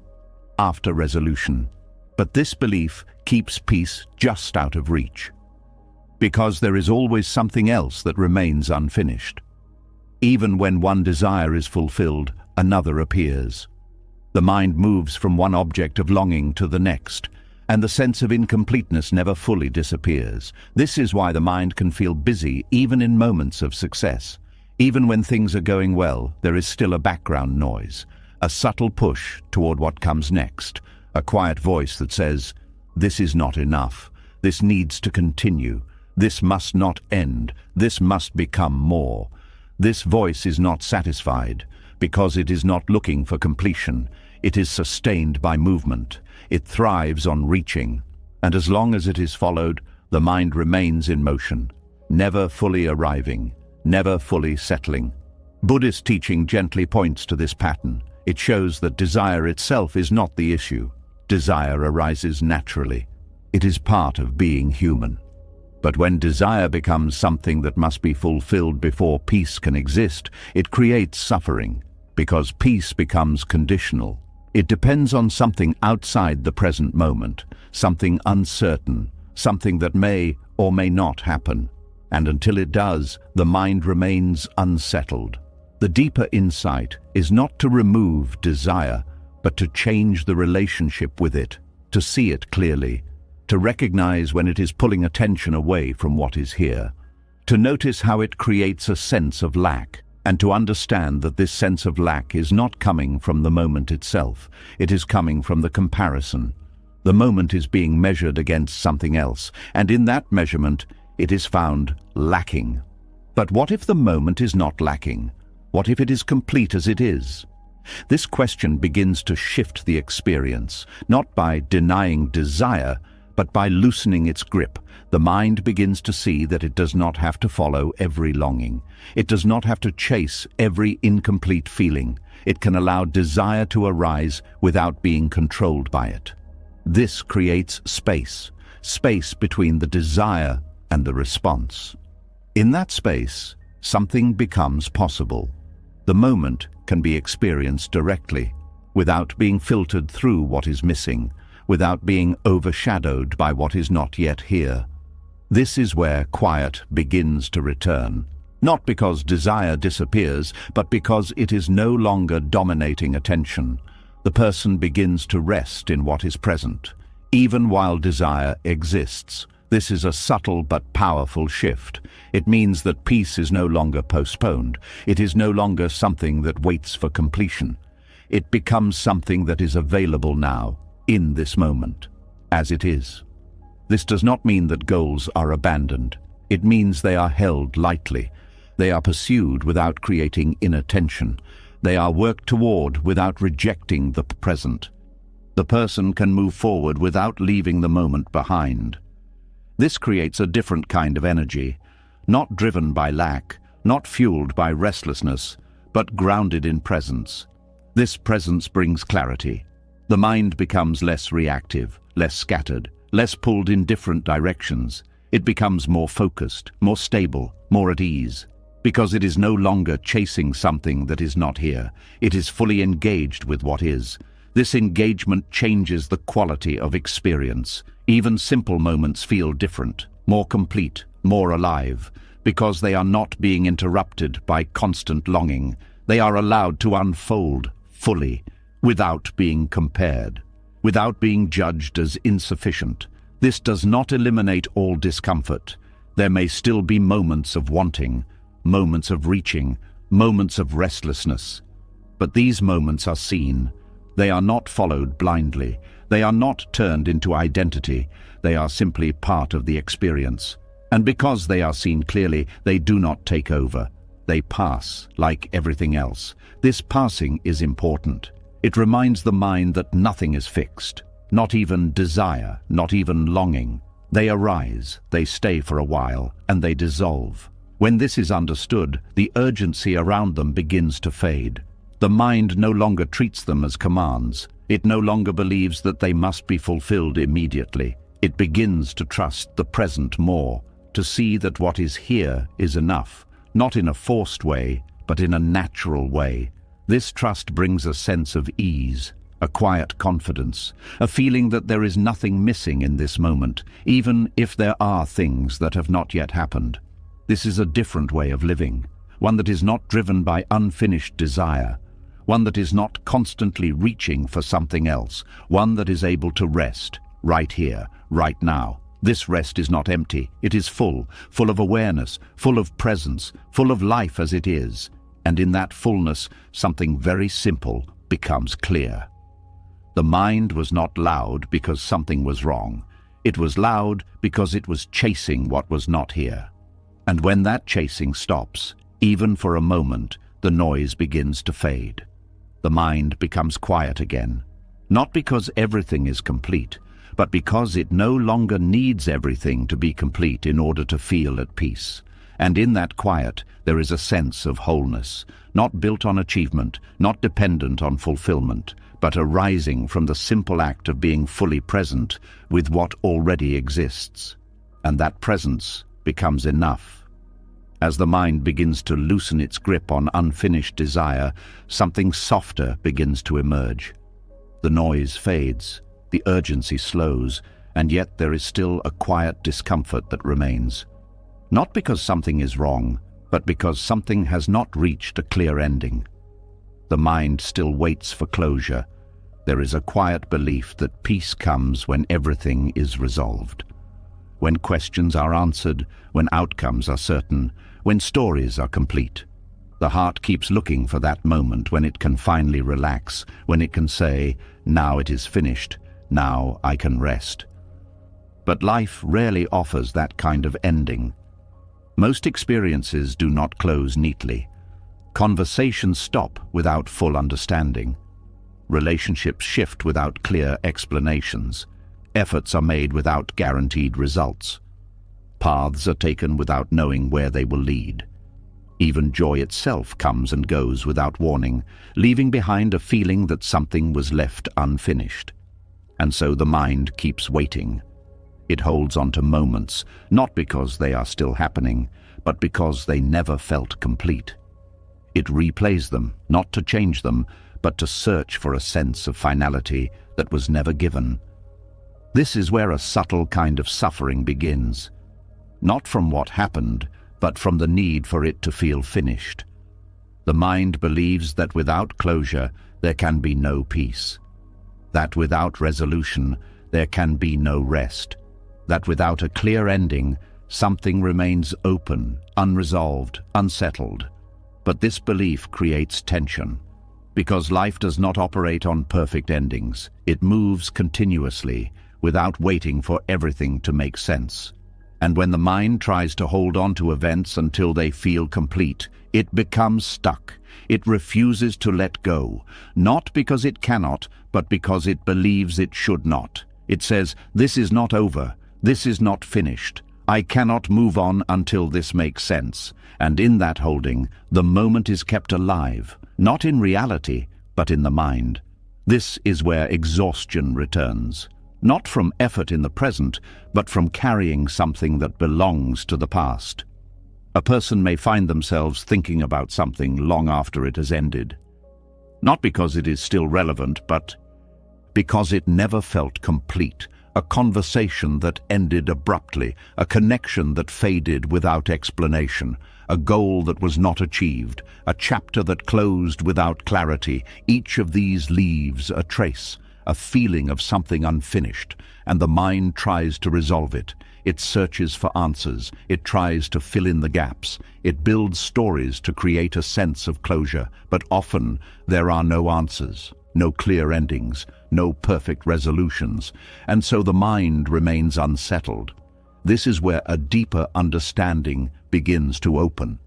after resolution. But this belief keeps peace just out of reach, because there is always something else that remains unfinished. Even when one desire is fulfilled, another appears. The mind moves from one object of longing to the next, and the sense of incompleteness never fully disappears. This is why the mind can feel busy even in moments of success. Even when things are going well, there is still a background noise, a subtle push toward what comes next, a quiet voice that says, "This is not enough. This needs to continue. This must not end. This must become more." This voice is not satisfied because it is not looking for completion. It is sustained by movement. It thrives on reaching. And as long as it is followed, the mind remains in motion, never fully arriving, never fully settling. Buddhist teaching gently points to this pattern. It shows that desire itself is not the issue. Desire arises naturally. It is part of being human. But when desire becomes something that must be fulfilled before peace can exist, it creates suffering, because peace becomes conditional. It depends on something outside the present moment, something uncertain, something that may or may not happen. and until it does, the mind remains unsettled. The deeper insight is not to remove desire, but to change the relationship with it, to see it clearly, to recognize when it is pulling attention away from what is here, to notice how it creates a sense of lack, and to understand that this sense of lack is not coming from the moment itself, it is coming from the comparison. The moment is being measured against something else, and in that measurement, it is found lacking. But what if the moment is not lacking? What if it is complete as it is? This question begins to shift the experience, not by denying desire, but by loosening its grip. The mind begins to see that it does not have to follow every longing. It does not have to chase every incomplete feeling. It can allow desire to arise without being controlled by it. This creates space between the desire and the response. In that space, something becomes possible. The moment can be experienced directly, without being filtered through what is missing, without being overshadowed by what is not yet here. This is where quiet begins to return, not because desire disappears, but because it is no longer dominating attention. The person begins to rest in what is present, even while desire exists. This is a subtle but powerful shift. It means that peace is no longer postponed. It is no longer something that waits for completion. It becomes something that is available now, in this moment, as it is. This does not mean that goals are abandoned. It means they are held lightly. They are pursued without creating inattention. They are worked toward without rejecting the present. The person can move forward without leaving the moment behind. This creates a different kind of energy, not driven by lack, not fueled by restlessness, but grounded in presence. This presence brings clarity. The mind becomes less reactive, less scattered, less pulled in different directions. It becomes more focused, more stable, more at ease, because it is no longer chasing something that is not here. It is fully engaged with what is. This engagement changes the quality of experience. Even simple moments feel different, more complete, more alive, because they are not being interrupted by constant longing. They are allowed to unfold fully, without being compared, without being judged as insufficient. This does not eliminate all discomfort. There may still be moments of wanting, moments of reaching, moments of restlessness. But these moments are seen. They are not followed blindly. They are not turned into identity. They are simply part of the experience. And because they are seen clearly, they do not take over. They pass, like everything else. This passing is important. It reminds the mind that nothing is fixed, not even desire, not even longing. They arise, they stay for a while, and they dissolve. When this is understood, the urgency around them begins to fade. The mind no longer treats them as commands. It no longer believes that they must be fulfilled immediately. It begins to trust the present more, to see that what is here is enough, not in a forced way, but in a natural way. This trust brings a sense of ease, a quiet confidence, a feeling that there is nothing missing in this moment, even if there are things that have not yet happened. This is a different way of living, one that is not driven by unfinished desire, one that is not constantly reaching for something else, one that is able to rest, right here, right now. This rest is not empty, it is full of awareness, full of presence, full of life as it is. And in that fullness, something very simple becomes clear. The mind was not loud because something was wrong. It was loud because it was chasing what was not here. And when that chasing stops, even for a moment, the noise begins to fade. The mind becomes quiet again, not because everything is complete, but because it no longer needs everything to be complete in order to feel at peace. And in that quiet, there is a sense of wholeness, not built on achievement, not dependent on fulfillment, but arising from the simple act of being fully present with what already exists. And that presence becomes enough. As the mind begins to loosen its grip on unfinished desire, something softer begins to emerge. The noise fades, the urgency slows, and yet there is still a quiet discomfort that remains. Not because something is wrong, but because something has not reached a clear ending. The mind still waits for closure. There is a quiet belief that peace comes when everything is resolved. When questions are answered, when outcomes are certain, when stories are complete. The heart keeps looking for that moment when it can finally relax, when it can say, "Now it is finished, now I can rest." But life rarely offers that kind of ending. Most experiences do not close neatly. Conversations stop without full understanding. Relationships shift without clear explanations. Efforts are made without guaranteed results. Paths are taken without knowing where they will lead. Even joy itself comes and goes without warning, leaving behind a feeling that something was left unfinished. And so the mind keeps waiting. It holds on to moments, not because they are still happening, but because they never felt complete. It replays them, not to change them, but to search for a sense of finality that was never given. This is where a subtle kind of suffering begins. Not from what happened, but from the need for it to feel finished. The mind believes that without closure, there can be no peace. That without resolution, there can be no rest. That without a clear ending, something remains open, unresolved, unsettled. But this belief creates tension. Because life does not operate on perfect endings, it moves continuously, without waiting for everything to make sense. And when the mind tries to hold on to events until they feel complete, it becomes stuck. It refuses to let go, not because it cannot, but because it believes it should not. It says, "This is not over. This is not finished. I cannot move on until this makes sense." And in that holding, the moment is kept alive, not in reality, but in the mind. This is where exhaustion returns. Not from effort in the present, but from carrying something that belongs to the past. A person may find themselves thinking about something long after it has ended. Not because it is still relevant, but because it never felt complete. A conversation that ended abruptly, a connection that faded without explanation, a goal that was not achieved, a chapter that closed without clarity. Each of these leaves a trace, a feeling of something unfinished, and the mind tries to resolve it. It searches for answers, it tries to fill in the gaps, it builds stories to create a sense of closure, but often there are no answers, no clear endings, no perfect resolutions, and so the mind remains unsettled. This is where a deeper understanding begins to open.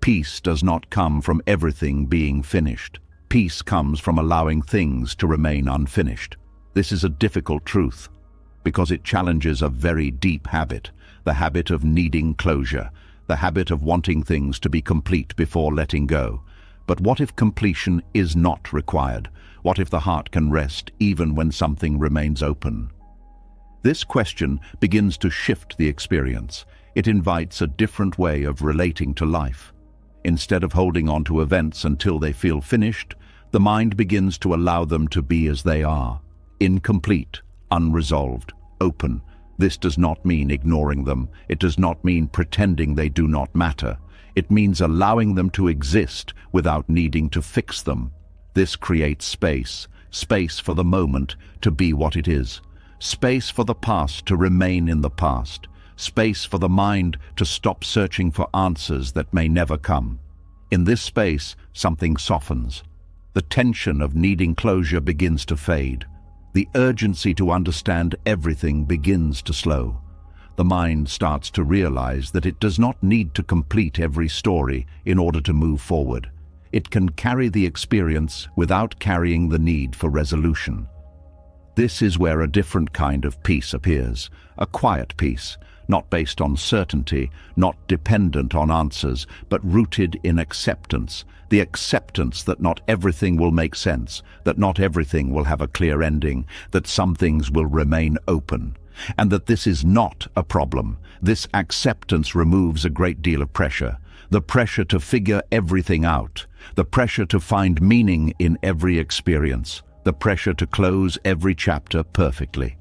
Peace does not come from everything being finished. Peace comes from allowing things to remain unfinished. This is a difficult truth, because it challenges a very deep habit, the habit of needing closure, the habit of wanting things to be complete before letting go. But what if completion is not required? What if the heart can rest even when something remains open? This question begins to shift the experience. It invites a different way of relating to life. Instead of holding on to events until they feel finished, the mind begins to allow them to be as they are, incomplete, unresolved, open. This does not mean ignoring them. It does not mean pretending they do not matter. It means allowing them to exist without needing to fix them. This creates space, space for the moment to be what it is, space for the past to remain in the past, space for the mind to stop searching for answers that may never come. In this space, something softens. The tension of needing closure begins to fade. The urgency to understand everything begins to slow. The mind starts to realize that it does not need to complete every story in order to move forward. It can carry the experience without carrying the need for resolution. This is where a different kind of peace appears, a quiet peace, not based on certainty, not dependent on answers, but rooted in acceptance. The acceptance that not everything will make sense, that not everything will have a clear ending, that some things will remain open, and that this is not a problem. This acceptance removes a great deal of pressure, the pressure to figure everything out, the pressure to find meaning in every experience, the pressure to close every chapter perfectly.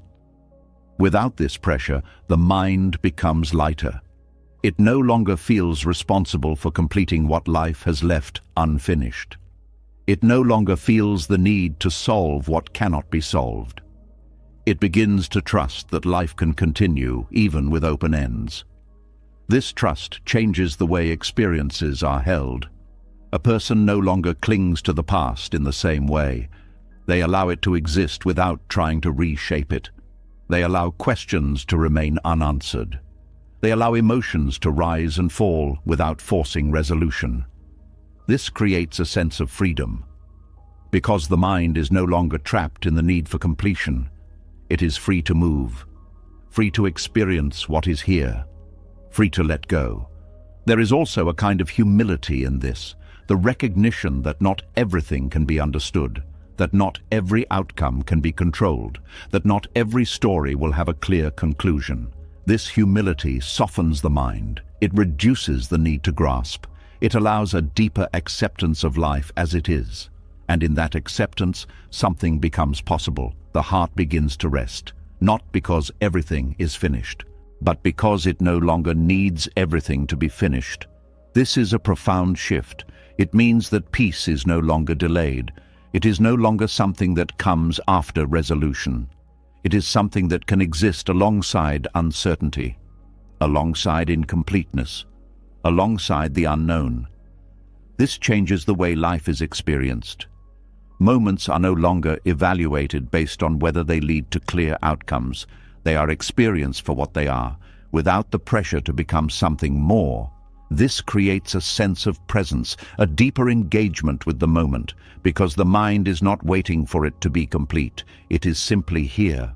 Without this pressure, the mind becomes lighter. It no longer feels responsible for completing what life has left unfinished. It no longer feels the need to solve what cannot be solved. It begins to trust that life can continue even with open ends. This trust changes the way experiences are held. A person no longer clings to the past in the same way. They allow it to exist without trying to reshape it. They allow questions to remain unanswered. They allow emotions to rise and fall without forcing resolution. This creates a sense of freedom. Because the mind is no longer trapped in the need for completion, it is free to move, free to experience what is here, free to let go. There is also a kind of humility in this, the recognition that not everything can be understood, that not every outcome can be controlled, that not every story will have a clear conclusion. This humility softens the mind. It reduces the need to grasp. It allows a deeper acceptance of life as it is. And in that acceptance, something becomes possible. The heart begins to rest, not because everything is finished, but because it no longer needs everything to be finished. This is a profound shift. It means that peace is no longer delayed. It is no longer something that comes after resolution. It is something that can exist alongside uncertainty, alongside incompleteness, alongside the unknown. This changes the way life is experienced. Moments are no longer evaluated based on whether they lead to clear outcomes. They are experienced for what they are, without the pressure to become something more. This creates a sense of presence, a deeper engagement with the moment, because the mind is not waiting for it to be complete. It is simply here.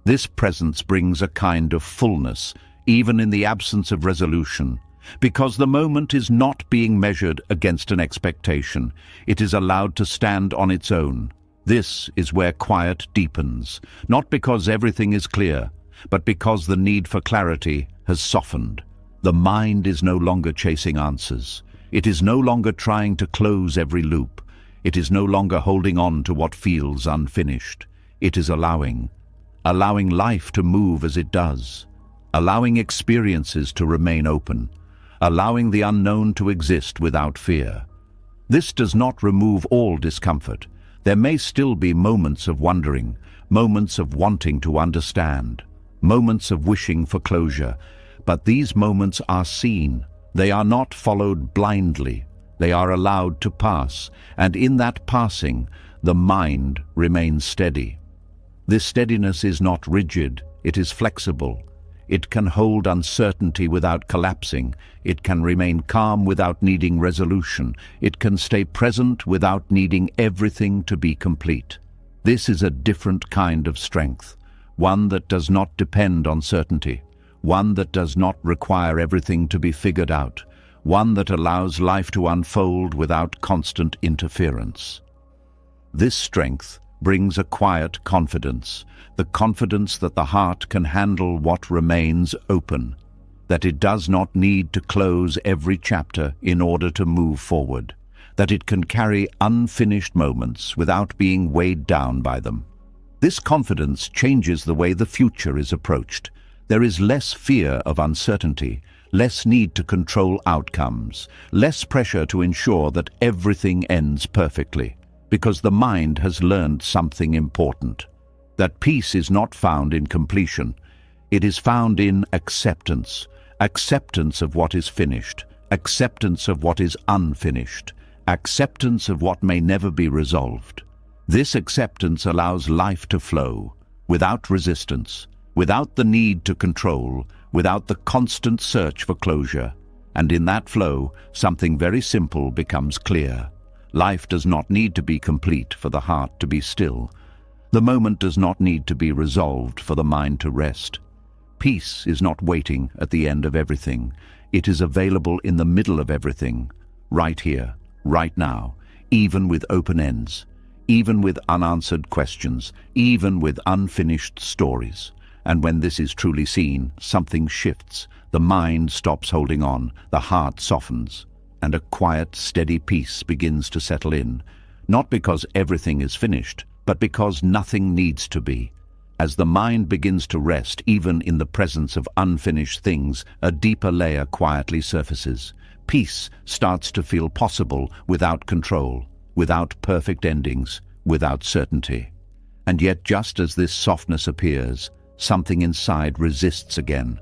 This presence brings a kind of fullness, even in the absence of resolution. Because the moment is not being measured against an expectation, it is allowed to stand on its own. This is where quiet deepens, not because everything is clear, but because the need for clarity has softened. The mind is no longer chasing answers. It is no longer trying to close every loop. It is no longer holding on to what feels unfinished. It is allowing life to move as it does, allowing experiences to remain open, allowing the unknown to exist without fear. This does not remove all discomfort. There may still be moments of wondering, moments of wanting to understand, moments of wishing for closure, but these moments are seen. They are not followed blindly. They are allowed to pass, and in that passing, the mind remains steady. This steadiness is not rigid, it is flexible. It can hold uncertainty without collapsing. It can remain calm without needing resolution. It can stay present without needing everything to be complete. This is a different kind of strength, one that does not depend on certainty, one that does not require everything to be figured out, one that allows life to unfold without constant interference. This strength brings a quiet confidence, the confidence that the heart can handle what remains open, that it does not need to close every chapter in order to move forward, that it can carry unfinished moments without being weighed down by them. This confidence changes the way the future is approached. There is less fear of uncertainty, less need to control outcomes, less pressure to ensure that everything ends perfectly, because the mind has learned something important, that peace is not found in completion. It is found in acceptance, acceptance of what is finished, acceptance of what is unfinished, acceptance of what may never be resolved. This acceptance allows life to flow, without resistance, without the need to control, without the constant search for closure. And in that flow, something very simple becomes clear. Life does not need to be complete for the heart to be still. The moment does not need to be resolved for the mind to rest. Peace is not waiting at the end of everything. It is available in the middle of everything, right here, right now, even with open ends, even with unanswered questions, even with unfinished stories. And when this is truly seen, something shifts. The mind stops holding on, the heart softens, and a quiet, steady peace begins to settle in, not because everything is finished, but because nothing needs to be. As the mind begins to rest, even in the presence of unfinished things, a deeper layer quietly surfaces. Peace starts to feel possible without control, without perfect endings, without certainty. And yet, just as this softness appears, something inside resists again.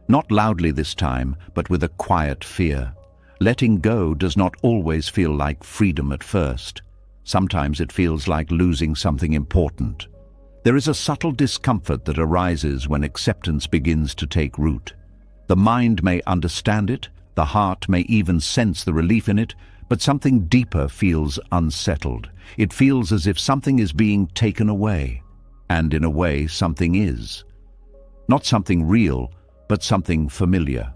Not loudly this time, but with a quiet fear. Letting go does not always feel like freedom at first. Sometimes it feels like losing something important. There is a subtle discomfort that arises when acceptance begins to take root. The mind may understand it, the heart may even sense the relief in it, but something deeper feels unsettled. It feels as if something is being taken away. And in a way, something is. Not something real, but something familiar.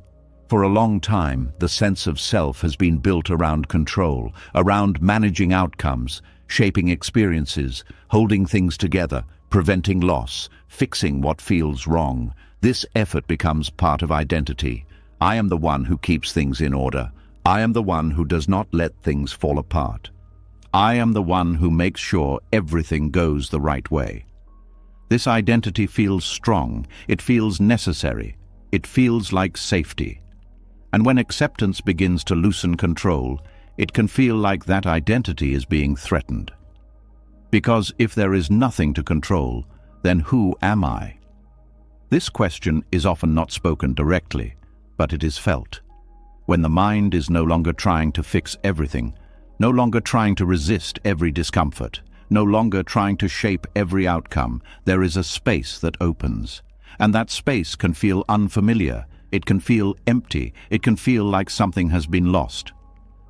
For a long time, the sense of self has been built around control, around managing outcomes, shaping experiences, holding things together, preventing loss, fixing what feels wrong. This effort becomes part of identity. I am the one who keeps things in order. I am the one who does not let things fall apart. I am the one who makes sure everything goes the right way. This identity feels strong. It feels necessary. It feels like safety. And when acceptance begins to loosen control, it can feel like that identity is being threatened. Because if there is nothing to control, then who am I? This question is often not spoken directly, but it is felt. When the mind is no longer trying to fix everything, no longer trying to resist every discomfort, no longer trying to shape every outcome, there is a space that opens. And that space can feel unfamiliar, it can feel empty, it can feel like something has been lost.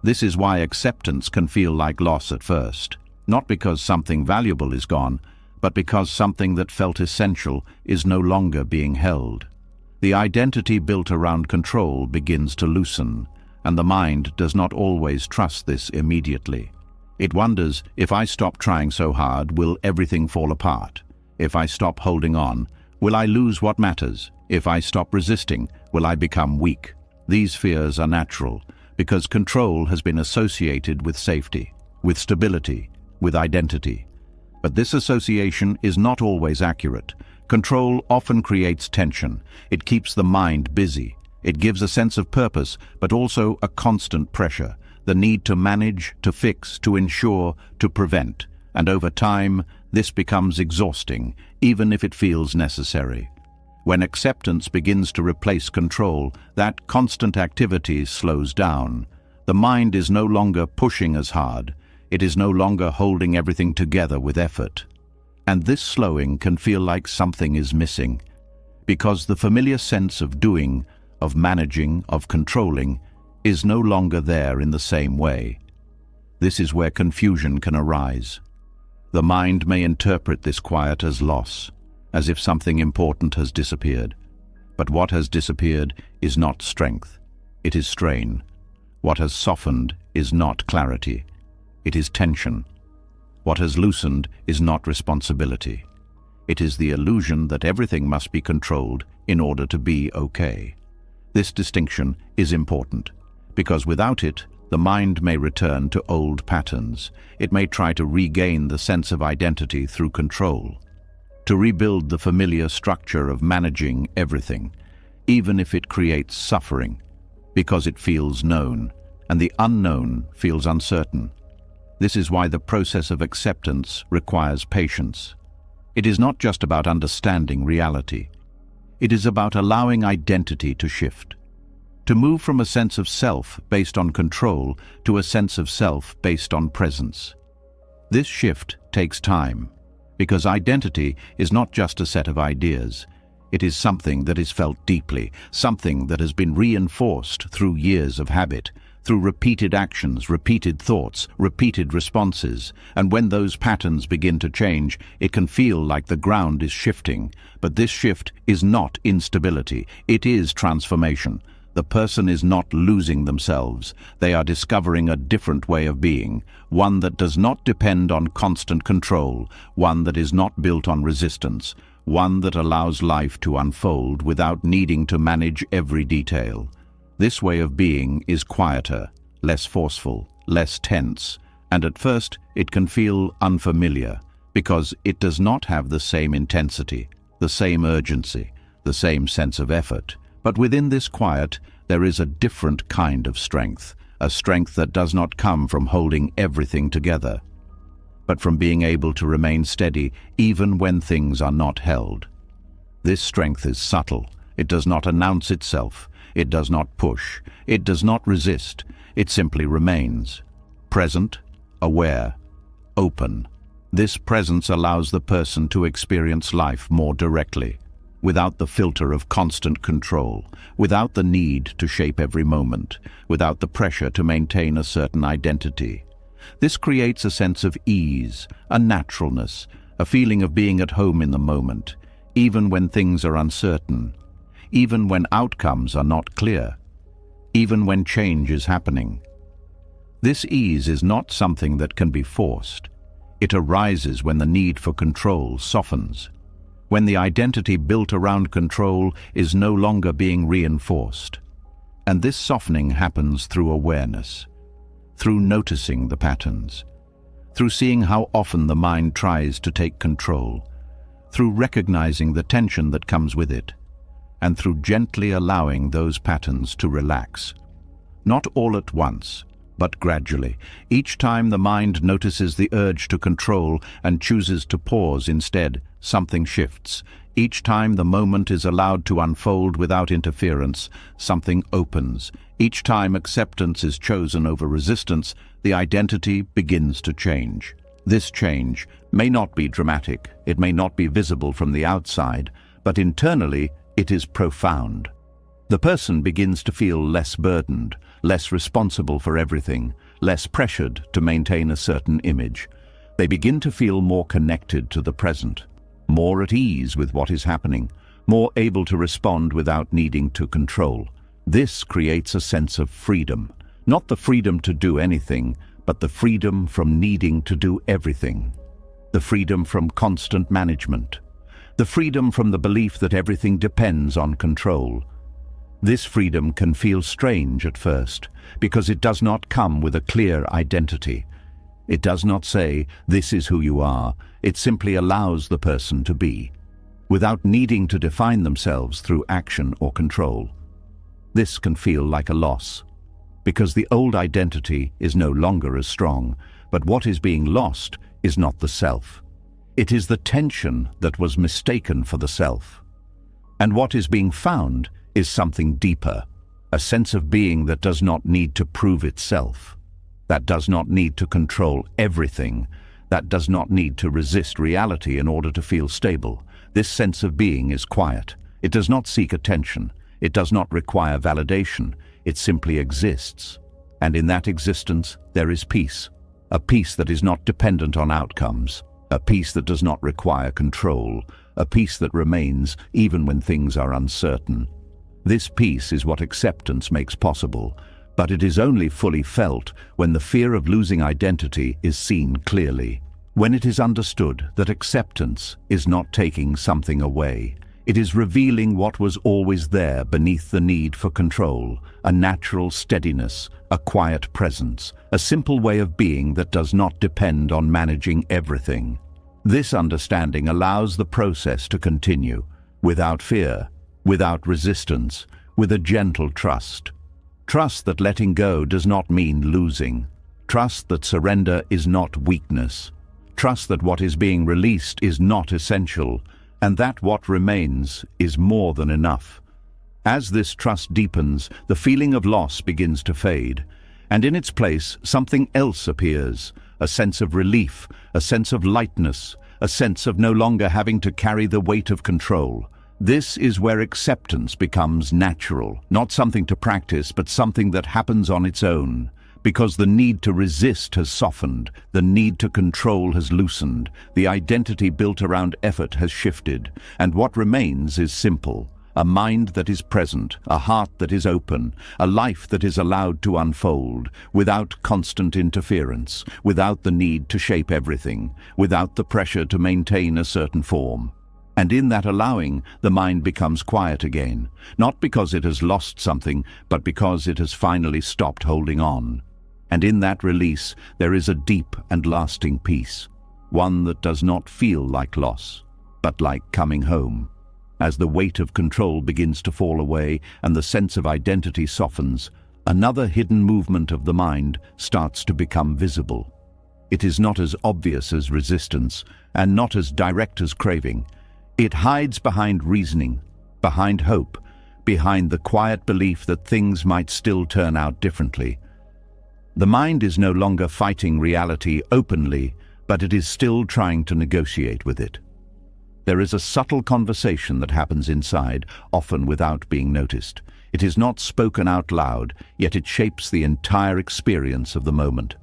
This is why acceptance can feel like loss at first. Not because something valuable is gone, but because something that felt essential is no longer being held. The identity built around control begins to loosen, and the mind does not always trust this immediately. It wonders, if I stop trying so hard, will everything fall apart? If I stop holding on, will I lose what matters? If I stop resisting, will I become weak? These fears are natural, because control has been associated with safety, with stability, with identity. But this association is not always accurate. Control often creates tension. It keeps the mind busy. It gives a sense of purpose, but also a constant pressure. The need to manage, to fix, to ensure, to prevent. And over time, this becomes exhausting, even if it feels necessary. When acceptance begins to replace control, that constant activity slows down. The mind is no longer pushing as hard. It is no longer holding everything together with effort. And this slowing can feel like something is missing, because the familiar sense of doing, of managing, of controlling, is no longer there in the same way. This is where confusion can arise. The mind may interpret this quiet as loss, as if something important has disappeared. But what has disappeared is not strength, it is strain. What has softened is not clarity. It is tension. What has loosened is not responsibility. It is the illusion that everything must be controlled in order to be okay. This distinction is important, because without it, the mind may return to old patterns. It may try to regain the sense of identity through control, to rebuild the familiar structure of managing everything, even if it creates suffering, because it feels known, and the unknown feels uncertain. This is why the process of acceptance requires patience. It is not just about understanding reality. It is about allowing identity to shift, to move from a sense of self based on control to a sense of self based on presence. This shift takes time, because identity is not just a set of ideas. It is something that is felt deeply, something that has been reinforced through years of habit, through repeated actions, repeated thoughts, repeated responses. And when those patterns begin to change, it can feel like the ground is shifting. But this shift is not instability, it is transformation. The person is not losing themselves. They are discovering a different way of being, one that does not depend on constant control, one that is not built on resistance, one that allows life to unfold without needing to manage every detail. This way of being is quieter, less forceful, less tense, and at first it can feel unfamiliar because it does not have the same intensity, the same urgency, the same sense of effort. But within this quiet, there is a different kind of strength, a strength that does not come from holding everything together, but from being able to remain steady even when things are not held. This strength is subtle. It does not announce itself. It does not push. It does not resist. It simply remains. Present, aware, open. This presence allows the person to experience life more directly, without the filter of constant control, without the need to shape every moment, without the pressure to maintain a certain identity. This creates a sense of ease, a naturalness, a feeling of being at home in the moment, even when things are uncertain, even when outcomes are not clear, even when change is happening. This ease is not something that can be forced. It arises when the need for control softens, when the identity built around control is no longer being reinforced. And this softening happens through awareness, through noticing the patterns, through seeing how often the mind tries to take control, through recognizing the tension that comes with it, and through gently allowing those patterns to relax. Not all at once, but gradually. Each time the mind notices the urge to control and chooses to pause instead, something shifts. Each time the moment is allowed to unfold without interference, something opens. Each time acceptance is chosen over resistance, the identity begins to change. This change may not be dramatic, it may not be visible from the outside, but internally it is profound. The person begins to feel less burdened, less responsible for everything, less pressured to maintain a certain image. They begin to feel more connected to the present, more at ease with what is happening, more able to respond without needing to control. This creates a sense of freedom, not the freedom to do anything, but the freedom from needing to do everything, the freedom from constant management, the freedom from the belief that everything depends on control. This freedom can feel strange at first, because it does not come with a clear identity. It does not say, "This is who you are." It simply allows the person to be, without needing to define themselves through action or control. This can feel like a loss, because the old identity is no longer as strong, but what is being lost is not the self. It is the tension that was mistaken for the self. And what is being found is something deeper, a sense of being that does not need to prove itself, that does not need to control everything, that does not need to resist reality in order to feel stable. This sense of being is quiet. It does not seek attention. It does not require validation. It simply exists. And in that existence, there is peace, a peace that is not dependent on outcomes, a peace that does not require control, a peace that remains even when things are uncertain. This peace is what acceptance makes possible, but it is only fully felt when the fear of losing identity is seen clearly. When it is understood that acceptance is not taking something away, it is revealing what was always there beneath the need for control, a natural steadiness, a quiet presence, a simple way of being that does not depend on managing everything. This understanding allows the process to continue, without fear, without resistance, with a gentle trust. Trust that letting go does not mean losing. Trust that surrender is not weakness. Trust that what is being released is not essential, and that what remains is more than enough. As this trust deepens, the feeling of loss begins to fade, and in its place something else appears, a sense of relief, a sense of lightness, a sense of no longer having to carry the weight of control. This is where acceptance becomes natural, not something to practice, but something that happens on its own. Because the need to resist has softened, the need to control has loosened, the identity built around effort has shifted, and what remains is simple. A mind that is present, a heart that is open, a life that is allowed to unfold, without constant interference, without the need to shape everything, without the pressure to maintain a certain form. And in that allowing, the mind becomes quiet again, not because it has lost something, but because it has finally stopped holding on. And in that release, there is a deep and lasting peace, one that does not feel like loss, but like coming home. As the weight of control begins to fall away and the sense of identity softens, another hidden movement of the mind starts to become visible. It is not as obvious as resistance and not as direct as craving. It hides behind reasoning, behind hope, behind the quiet belief that things might still turn out differently. The mind is no longer fighting reality openly, but it is still trying to negotiate with it. There is a subtle conversation that happens inside, often without being noticed. It is not spoken out loud, yet it shapes the entire experience of the moment.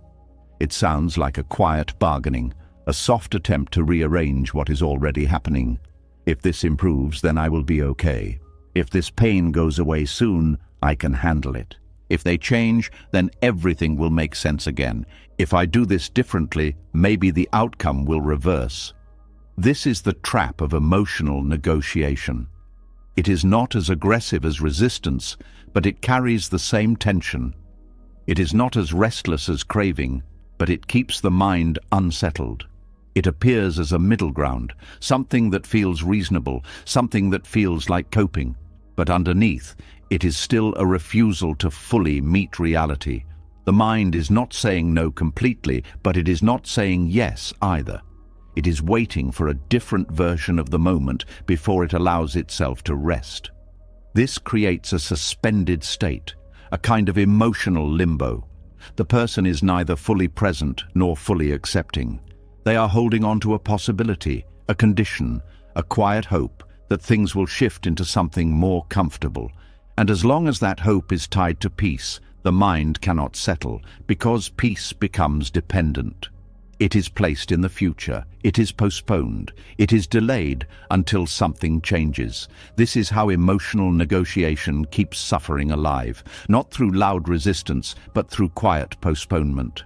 It sounds like a quiet bargaining, a soft attempt to rearrange what is already happening. If this improves, then I will be okay. If this pain goes away soon, I can handle it. If they change, then everything will make sense again. If I do this differently, maybe the outcome will reverse. This is the trap of emotional negotiation. It is not as aggressive as resistance, but it carries the same tension. It is not as restless as craving, but it keeps the mind unsettled. It appears as a middle ground, something that feels reasonable, something that feels like coping. But underneath, it is still a refusal to fully meet reality. The mind is not saying no completely, but it is not saying yes either. It is waiting for a different version of the moment before it allows itself to rest. This creates a suspended state, a kind of emotional limbo. The person is neither fully present nor fully accepting. They are holding on to a possibility, a condition, a quiet hope that things will shift into something more comfortable. And as long as that hope is tied to peace, the mind cannot settle, because peace becomes dependent. It is placed in the future, it is postponed, it is delayed until something changes. This is how emotional negotiation keeps suffering alive, not through loud resistance, but through quiet postponement.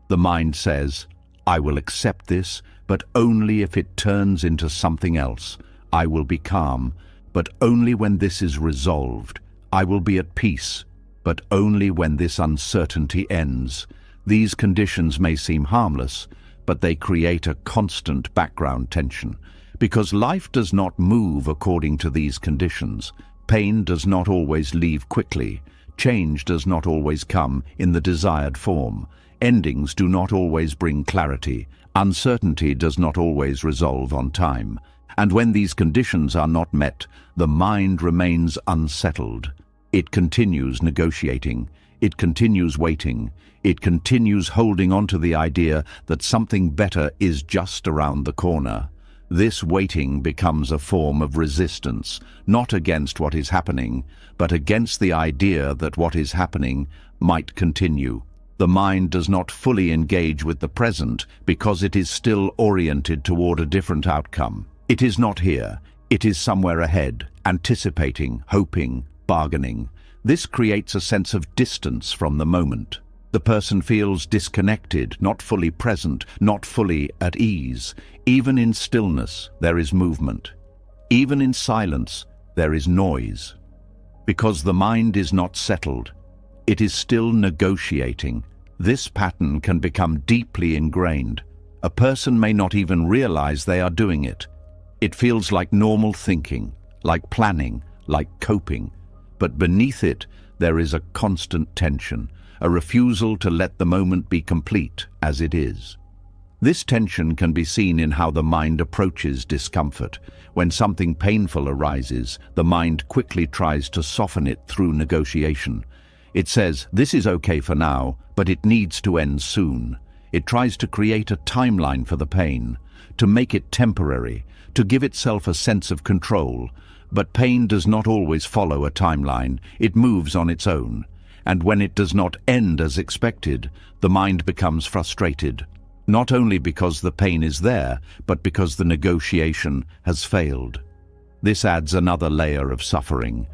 The mind says, I will accept this, but only if it turns into something else. I will be calm, but only when this is resolved. I will be at peace, but only when this uncertainty ends. These conditions may seem harmless, but they create a constant background tension. Because life does not move according to these conditions. Pain does not always leave quickly. Change does not always come in the desired form. Endings do not always bring clarity. Uncertainty does not always resolve on time. And when these conditions are not met, the mind remains unsettled. It continues negotiating. It continues waiting. It continues holding on to the idea that something better is just around the corner. This waiting becomes a form of resistance, not against what is happening, but against the idea that what is happening might continue. The mind does not fully engage with the present because it is still oriented toward a different outcome. It is not here. It is somewhere ahead, anticipating, hoping, bargaining. This creates a sense of distance from the moment. The person feels disconnected, not fully present, not fully at ease. Even in stillness, there is movement. Even in silence, there is noise. Because the mind is not settled, it is still negotiating. This pattern can become deeply ingrained. A person may not even realize they are doing it. It feels like normal thinking, like planning, like coping. But beneath it, there is a constant tension, a refusal to let the moment be complete as it is. This tension can be seen in how the mind approaches discomfort. When something painful arises, the mind quickly tries to soften it through negotiation. It says, this is okay for now, but it needs to end soon. It tries to create a timeline for the pain, to make it temporary, to give itself a sense of control. But pain does not always follow a timeline. It moves on its own. And when it does not end as expected, the mind becomes frustrated, not only because the pain is there, but because the negotiation has failed. This adds another layer of suffering,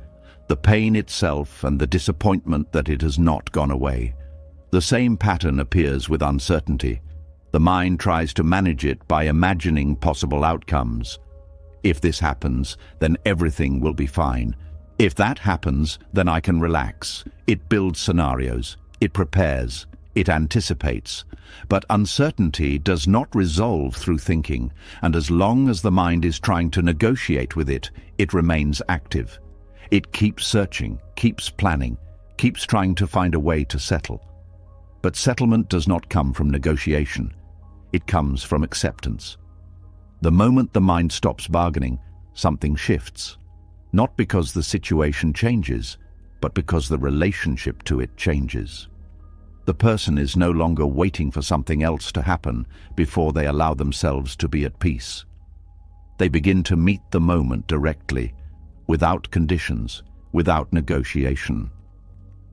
the pain itself and the disappointment that it has not gone away. The same pattern appears with uncertainty. The mind tries to manage it by imagining possible outcomes. If this happens, then everything will be fine. If that happens, then I can relax. It builds scenarios. It prepares. it anticipates. But uncertainty does not resolve through thinking, and as long as the mind is trying to negotiate with it, it remains active. It keeps searching, keeps planning, keeps trying to find a way to settle. But settlement does not come from negotiation. It comes from acceptance. The moment the mind stops bargaining, something shifts. Not because the situation changes, but because the relationship to it changes. The person is no longer waiting for something else to happen before they allow themselves to be at peace. They begin to meet the moment directly, without conditions, without negotiation.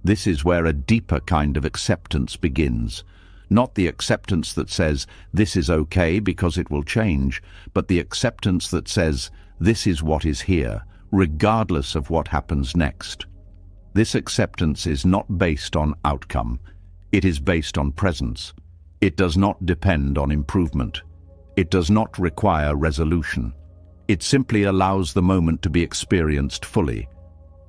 This is where a deeper kind of acceptance begins. Not the acceptance that says, this is okay because it will change, but the acceptance that says, this is what is here, regardless of what happens next. This acceptance is not based on outcome. It is based on presence. It does not depend on improvement. It does not require resolution. It simply allows the moment to be experienced fully.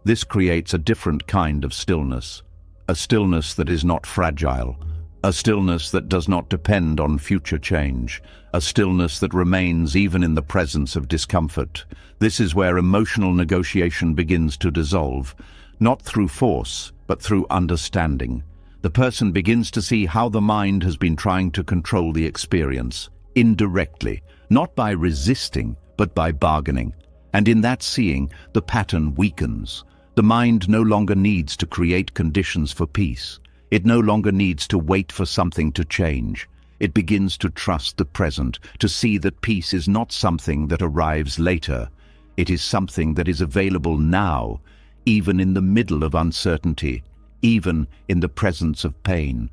This creates a different kind of stillness, a stillness that is not fragile, a stillness that does not depend on future change, a stillness that remains even in the presence of discomfort. This is where emotional negotiation begins to dissolve, not through force, but through understanding. The person begins to see how the mind has been trying to control the experience, indirectly, not by resisting, but by bargaining. And in that seeing, the pattern weakens. The mind no longer needs to create conditions for peace. It no longer needs to wait for something to change. It begins to trust the present, to see that peace is not something that arrives later. It is something that is available now, even in the middle of uncertainty, even in the presence of pain,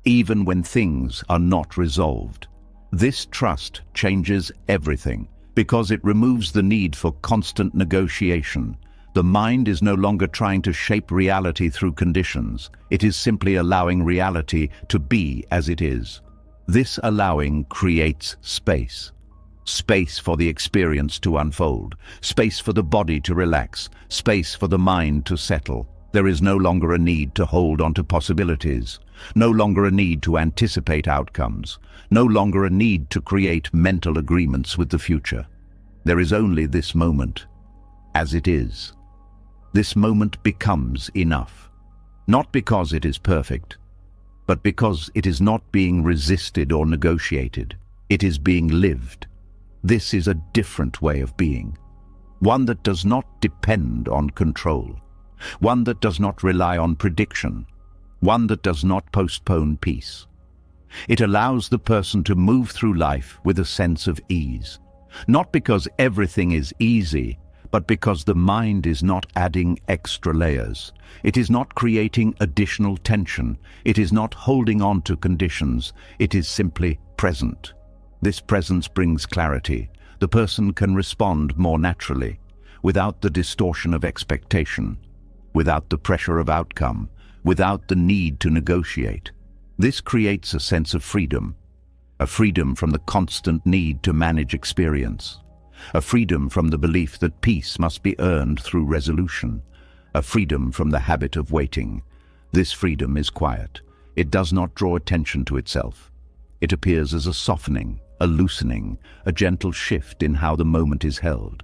even when things are not resolved. This trust changes everything because it removes the need for constant negotiation. The mind is no longer trying to shape reality through conditions. It is simply allowing reality to be as it is. This allowing creates space. Space for the experience to unfold, space for the body to relax, space for the mind to settle. There is no longer a need to hold on to possibilities, no longer a need to anticipate outcomes, no longer a need to create mental agreements with the future. There is only this moment, as it is. This moment becomes enough, not because it is perfect, but because it is not being resisted or negotiated. It is being lived. This is a different way of being, one that does not depend on control, one that does not rely on prediction, one that does not postpone peace. It allows the person to move through life with a sense of ease, not because everything is easy, but because the mind is not adding extra layers. It is not creating additional tension. It is not holding on to conditions. It is simply present. This presence brings clarity. The person can respond more naturally, without the distortion of expectation, without the pressure of outcome, without the need to negotiate. This creates a sense of freedom, a freedom from the constant need to manage experience, a freedom from the belief that peace must be earned through resolution, a freedom from the habit of waiting. This freedom is quiet. It does not draw attention to itself. It appears as a softening, a loosening, a gentle shift in how the moment is held.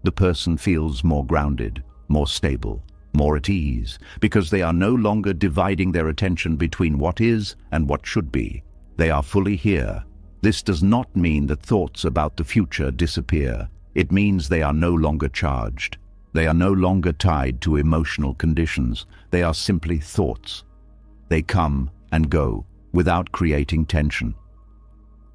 The person feels more grounded, more stable, more at ease, because they are no longer dividing their attention between what is and what should be. They are fully here. This does not mean that thoughts about the future disappear. It means they are no longer charged. They are no longer tied to emotional conditions. They are simply thoughts. They come and go without creating tension.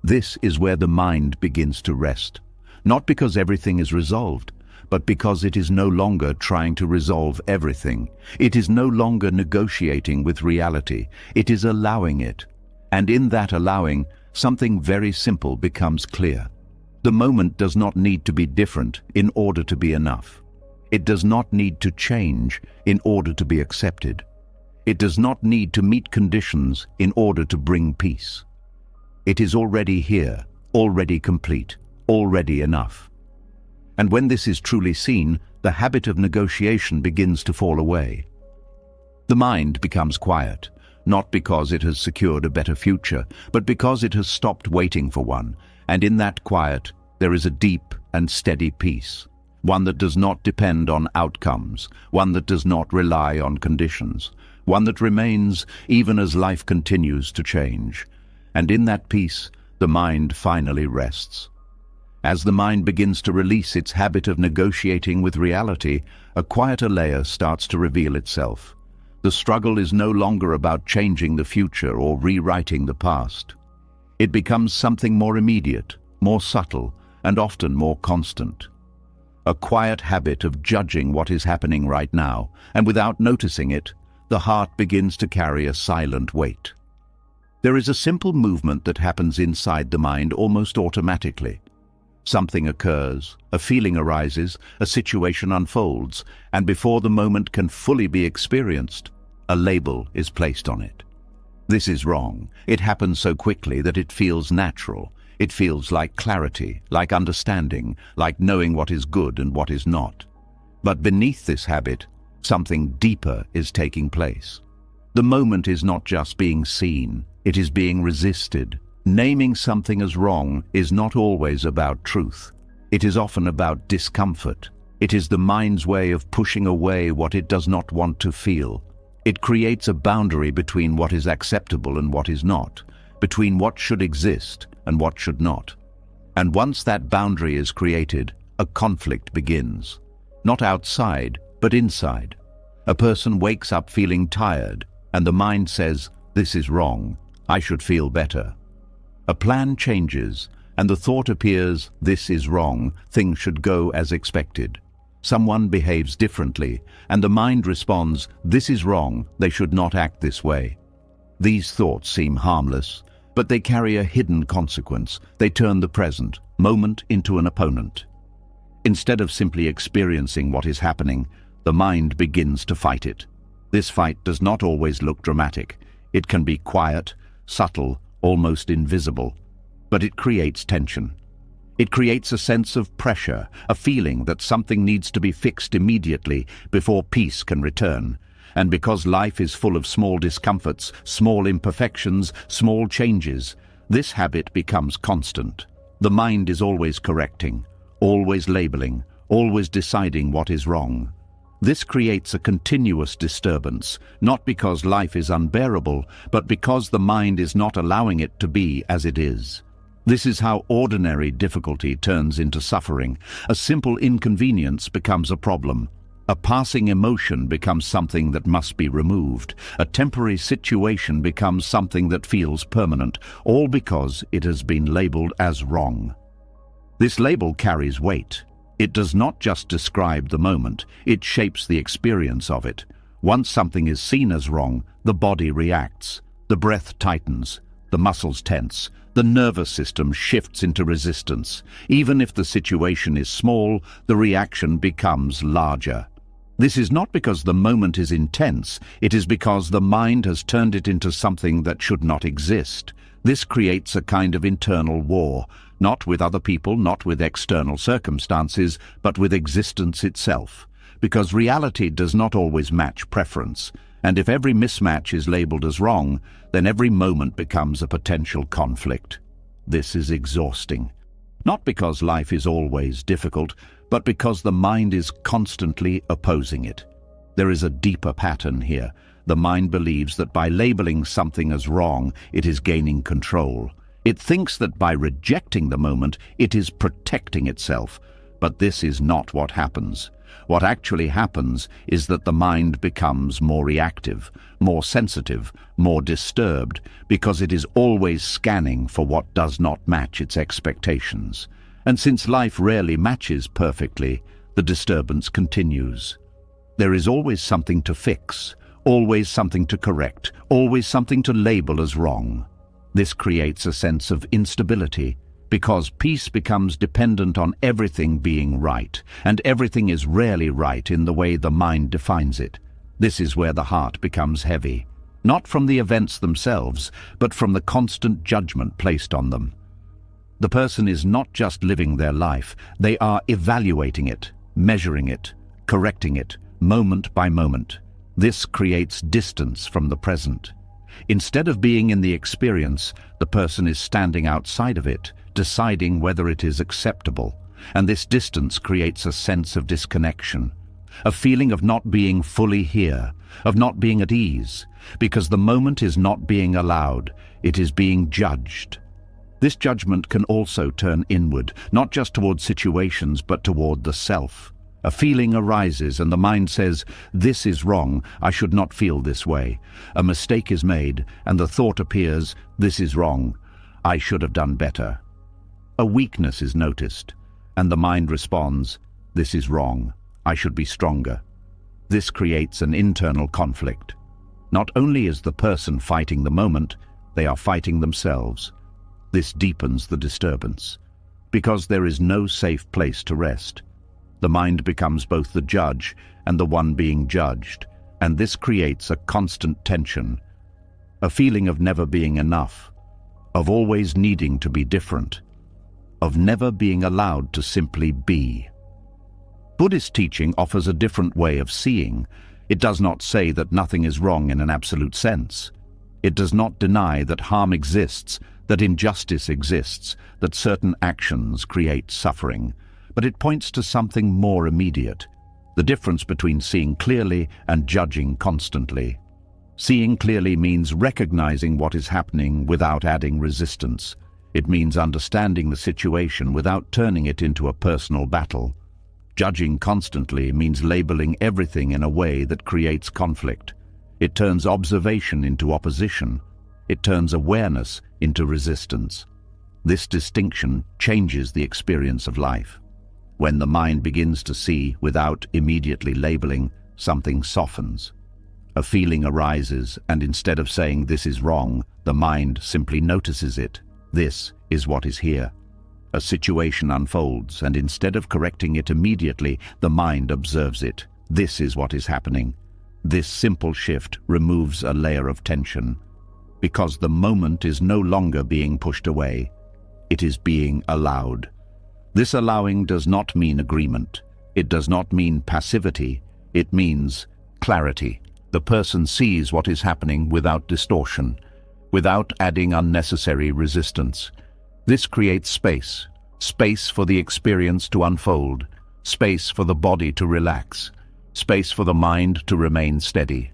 This is where the mind begins to rest, not because everything is resolved, but because it is no longer trying to resolve everything. It is no longer negotiating with reality. It is allowing it. And in that allowing, something very simple becomes clear. The moment does not need to be different in order to be enough. It does not need to change in order to be accepted. It does not need to meet conditions in order to bring peace. It is already here, already complete, already enough. And when this is truly seen, the habit of negotiation begins to fall away. The mind becomes quiet, not because it has secured a better future, but because it has stopped waiting for one, and in that quiet there is a deep and steady peace, one that does not depend on outcomes, one that does not rely on conditions, one that remains even as life continues to change. And in that peace, the mind finally rests. As the mind begins to release its habit of negotiating with reality, a quieter layer starts to reveal itself. The struggle is no longer about changing the future or rewriting the past. It becomes something more immediate, more subtle, and often more constant. A quiet habit of judging what is happening right now, and without noticing it, the heart begins to carry a silent weight. There is a simple movement that happens inside the mind almost automatically. Something occurs, a feeling arises, a situation unfolds, and before the moment can fully be experienced, a label is placed on it. This is wrong. It happens so quickly that it feels natural. It feels like clarity, like understanding, like knowing what is good and what is not. But beneath this habit, something deeper is taking place. The moment is not just being seen, it is being resisted. Naming something as wrong is not always about truth. It is often about discomfort. It is the mind's way of pushing away what it does not want to feel. It creates a boundary between what is acceptable and what is not, between what should exist and what should not. And once that boundary is created, a conflict begins. Not outside, but inside. A person wakes up feeling tired, and the mind says, "This is wrong. I should feel better." A plan changes, and the thought appears, "This is wrong. Things should go as expected." Someone behaves differently, and the mind responds, "This is wrong. They should not act this way." These thoughts seem harmless, but they carry a hidden consequence. They turn the present moment into an opponent. Instead of simply experiencing what is happening, the mind begins to fight it. This fight does not always look dramatic. It can be quiet, subtle, almost invisible, but it creates tension. It creates a sense of pressure, a feeling that something needs to be fixed immediately before peace can return. And because life is full of small discomforts, small imperfections, small changes, this habit becomes constant. The mind is always correcting, always labeling, always deciding what is wrong. This creates a continuous disturbance, not because life is unbearable, but because the mind is not allowing it to be as it is. This is how ordinary difficulty turns into suffering. A simple inconvenience becomes a problem. A passing emotion becomes something that must be removed. A temporary situation becomes something that feels permanent, all because it has been labeled as wrong. This label carries weight. It does not just describe the moment, it shapes the experience of it. Once something is seen as wrong, the body reacts. The breath tightens, the muscles tense, the nervous system shifts into resistance. Even if the situation is small, the reaction becomes larger. This is not because the moment is intense, it is because the mind has turned it into something that should not exist. This creates a kind of internal war, not with other people, not with external circumstances, but with existence itself. Because reality does not always match preference, and if every mismatch is labeled as wrong, then every moment becomes a potential conflict. This is exhausting. Not because life is always difficult, but because the mind is constantly opposing it. There is a deeper pattern here. The mind believes that by labeling something as wrong, it is gaining control. It thinks that by rejecting the moment, it is protecting itself. But this is not what happens. What actually happens is that the mind becomes more reactive, more sensitive, more disturbed, because it is always scanning for what does not match its expectations. And since life rarely matches perfectly, the disturbance continues. There is always something to fix, always something to correct, always something to label as wrong. This creates a sense of instability, because peace becomes dependent on everything being right, and everything is rarely right in the way the mind defines it. This is where the heart becomes heavy, not from the events themselves, but from the constant judgment placed on them. The person is not just living their life, they are evaluating it, measuring it, correcting it, moment by moment. This creates distance from the present. Instead of being in the experience, the person is standing outside of it, deciding whether it is acceptable. And this distance creates a sense of disconnection, a feeling of not being fully here, of not being at ease, because the moment is not being allowed, it is being judged. This judgment can also turn inward, not just toward situations, but toward the self. A feeling arises and the mind says, "This is wrong, I should not feel this way." A mistake is made and the thought appears, "This is wrong, I should have done better." A weakness is noticed and the mind responds, "This is wrong, I should be stronger." This creates an internal conflict. Not only is the person fighting the moment, they are fighting themselves. This deepens the disturbance. Because there is no safe place to rest, the mind becomes both the judge and the one being judged, and this creates a constant tension, a feeling of never being enough, of always needing to be different, of never being allowed to simply be. Buddhist teaching offers a different way of seeing. It does not say that nothing is wrong in an absolute sense. It does not deny that harm exists, that injustice exists, that certain actions create suffering. But it points to something more immediate, the difference between seeing clearly and judging constantly. Seeing clearly means recognizing what is happening without adding resistance. It means understanding the situation without turning it into a personal battle. Judging constantly means labeling everything in a way that creates conflict. It turns observation into opposition. It turns awareness into resistance. This distinction changes the experience of life. When the mind begins to see without immediately labeling, something softens. A feeling arises, and instead of saying "this is wrong," the mind simply notices it. This is what is here. A situation unfolds, and instead of correcting it immediately, the mind observes it. This is what is happening. This simple shift removes a layer of tension, because the moment is no longer being pushed away. It is being allowed. This allowing does not mean agreement. It does not mean passivity. It means clarity. The person sees what is happening without distortion, without adding unnecessary resistance. This creates space. Space for the experience to unfold. Space for the body to relax. Space for the mind to remain steady.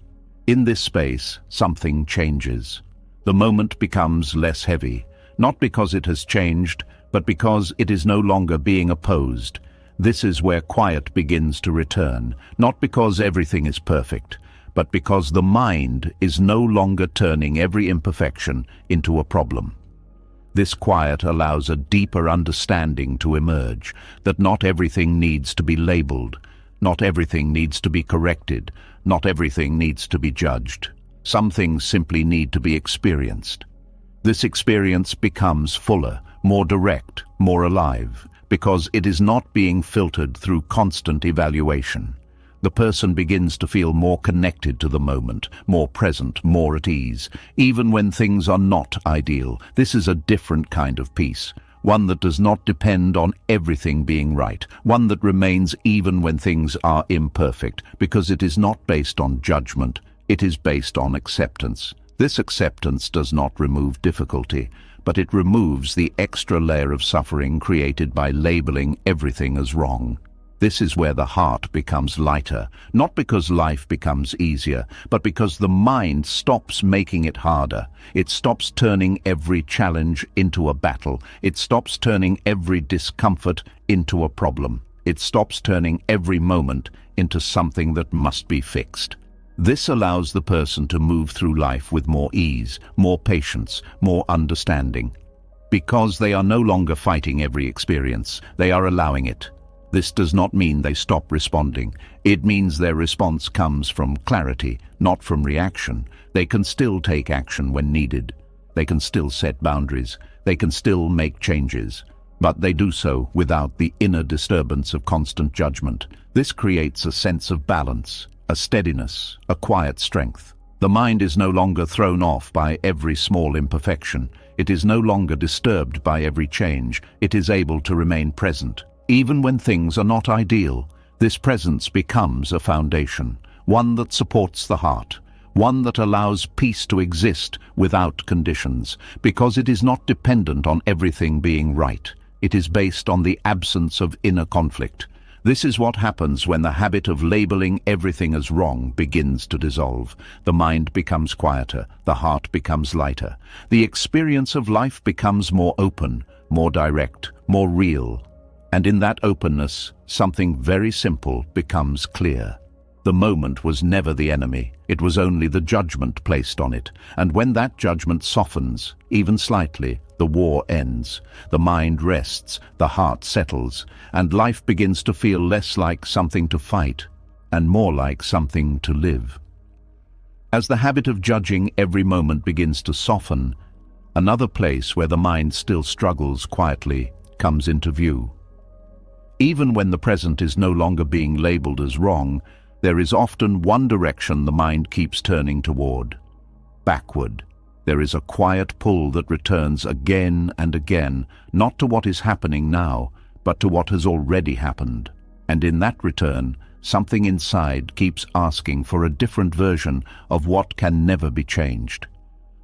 In this space, something changes. The moment becomes less heavy, not because it has changed, but because it is no longer being opposed. This is where quiet begins to return, not because everything is perfect, but because the mind is no longer turning every imperfection into a problem. This quiet allows a deeper understanding to emerge, that not everything needs to be labeled, not everything needs to be corrected, not everything needs to be judged. Some things simply need to be experienced. This experience becomes fuller, more direct, more alive, because it is not being filtered through constant evaluation. The person begins to feel more connected to the moment, more present, more at ease, even when things are not ideal. This is a different kind of peace, one that does not depend on everything being right, one that remains even when things are imperfect, because it is not based on judgment, it is based on acceptance. This acceptance does not remove difficulty, but it removes the extra layer of suffering created by labeling everything as wrong. This is where the heart becomes lighter, not because life becomes easier, but because the mind stops making it harder. It stops turning every challenge into a battle. It stops turning every discomfort into a problem. It stops turning every moment into something that must be fixed. This allows the person to move through life with more ease, more patience, more understanding. Because they are no longer fighting every experience, they are allowing it. This does not mean they stop responding. It means their response comes from clarity, not from reaction. They can still take action when needed. They can still set boundaries. They can still make changes. But they do so without the inner disturbance of constant judgment. This creates a sense of balance, a steadiness, a quiet strength. The mind is no longer thrown off by every small imperfection. It is no longer disturbed by every change. It is able to remain present. Even when things are not ideal, this presence becomes a foundation, one that supports the heart, one that allows peace to exist without conditions, because it is not dependent on everything being right. It is based on the absence of inner conflict. This is what happens when the habit of labeling everything as wrong begins to dissolve. The mind becomes quieter, the heart becomes lighter. The experience of life becomes more open, more direct, more real. And in that openness, something very simple becomes clear. The moment was never the enemy, it was only the judgment placed on it. And when that judgment softens, even slightly, the war ends. The mind rests, the heart settles, and life begins to feel less like something to fight and more like something to live. As the habit of judging every moment begins to soften, another place where the mind still struggles quietly comes into view. Even when the present is no longer being labeled as wrong, there is often one direction the mind keeps turning toward: backward. There is a quiet pull that returns again and again, not to what is happening now, but to what has already happened. And in that return, something inside keeps asking for a different version of what can never be changed.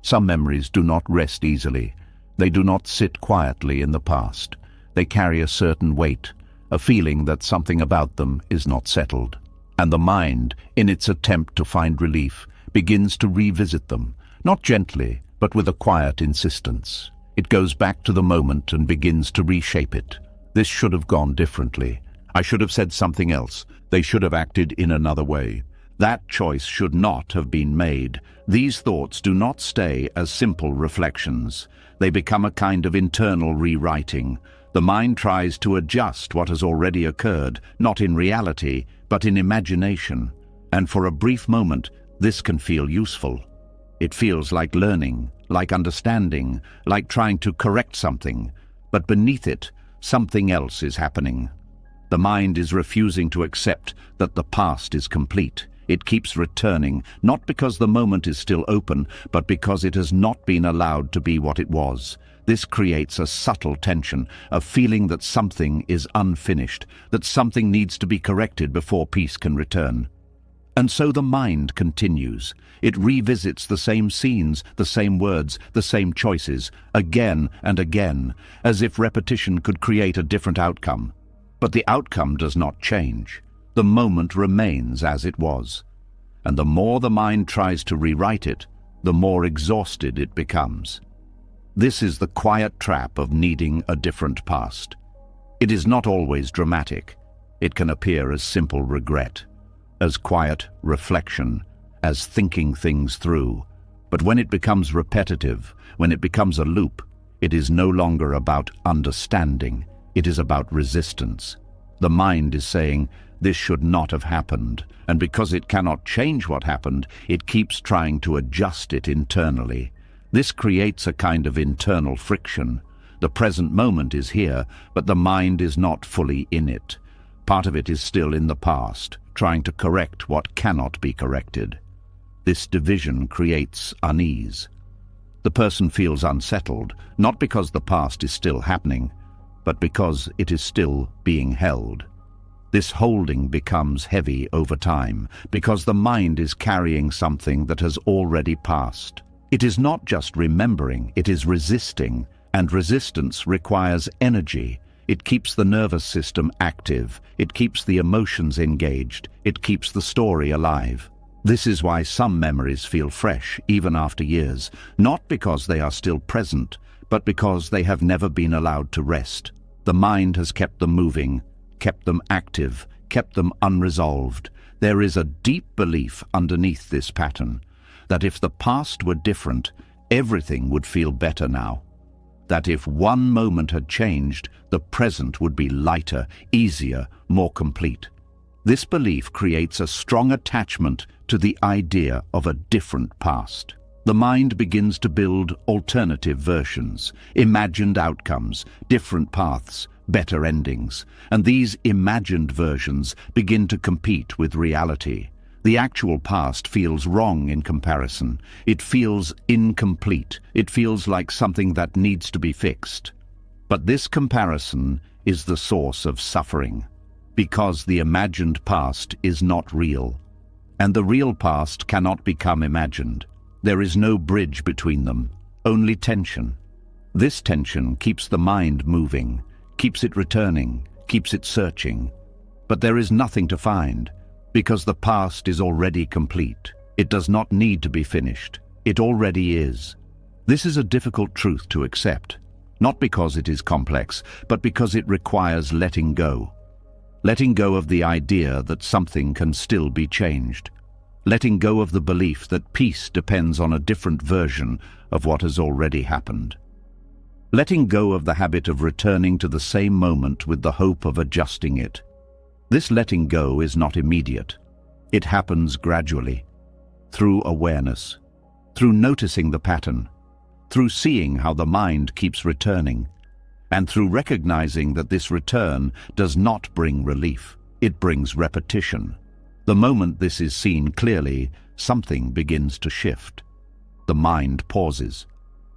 Some memories do not rest easily. They do not sit quietly in the past. They carry a certain weight, a feeling that something about them is not settled. And the mind, in its attempt to find relief, begins to revisit them, not gently, but with a quiet insistence. It goes back to the moment and begins to reshape it. This should have gone differently. I should have said something else. They should have acted in another way. That choice should not have been made. These thoughts do not stay as simple reflections. They become a kind of internal rewriting. The mind tries to adjust what has already occurred, not in reality, but in imagination. And for a brief moment, this can feel useful. It feels like learning, like understanding, like trying to correct something. But beneath it, something else is happening. The mind is refusing to accept that the past is complete. It keeps returning, not because the moment is still open, but because it has not been allowed to be what it was. This creates a subtle tension, a feeling that something is unfinished, that something needs to be corrected before peace can return. And so the mind continues. It revisits the same scenes, the same words, the same choices, again and again, as if repetition could create a different outcome. But the outcome does not change. The moment remains as it was. And the more the mind tries to rewrite it, the more exhausted it becomes. This is the quiet trap of needing a different past. It is not always dramatic. It can appear as simple regret, as quiet reflection, as thinking things through. But when it becomes repetitive, when it becomes a loop, it is no longer about understanding. It is about resistance. The mind is saying, this should not have happened, and because it cannot change what happened, it keeps trying to adjust it internally. This creates a kind of internal friction. The present moment is here, but the mind is not fully in it. Part of it is still in the past, trying to correct what cannot be corrected. This division creates unease. The person feels unsettled, not because the past is still happening, but because it is still being held. This holding becomes heavy over time, because the mind is carrying something that has already passed. It is not just remembering, it is resisting, and resistance requires energy. It keeps the nervous system active, it keeps the emotions engaged, it keeps the story alive. This is why some memories feel fresh, even after years, not because they are still present, but because they have never been allowed to rest. The mind has kept them moving, kept them active, kept them unresolved. There is a deep belief underneath this pattern, that if the past were different, everything would feel better now. That if one moment had changed, the present would be lighter, easier, more complete. This belief creates a strong attachment to the idea of a different past. The mind begins to build alternative versions, imagined outcomes, different paths, better endings, and these imagined versions begin to compete with reality. The actual past feels wrong in comparison. It feels incomplete. It feels like something that needs to be fixed. But this comparison is the source of suffering, because the imagined past is not real. And the real past cannot become imagined. There is no bridge between them, only tension. This tension keeps the mind moving, keeps it returning, keeps it searching. But there is nothing to find, because the past is already complete. It does not need to be finished. It already is. This is a difficult truth to accept, not because it is complex, but because it requires letting go. Letting go of the idea that something can still be changed. Letting go of the belief that peace depends on a different version of what has already happened. Letting go of the habit of returning to the same moment with the hope of adjusting it. This letting go is not immediate. It happens gradually, through awareness, through noticing the pattern, through seeing how the mind keeps returning, and through recognizing that this return does not bring relief, it brings repetition. The moment this is seen clearly, something begins to shift. The mind pauses,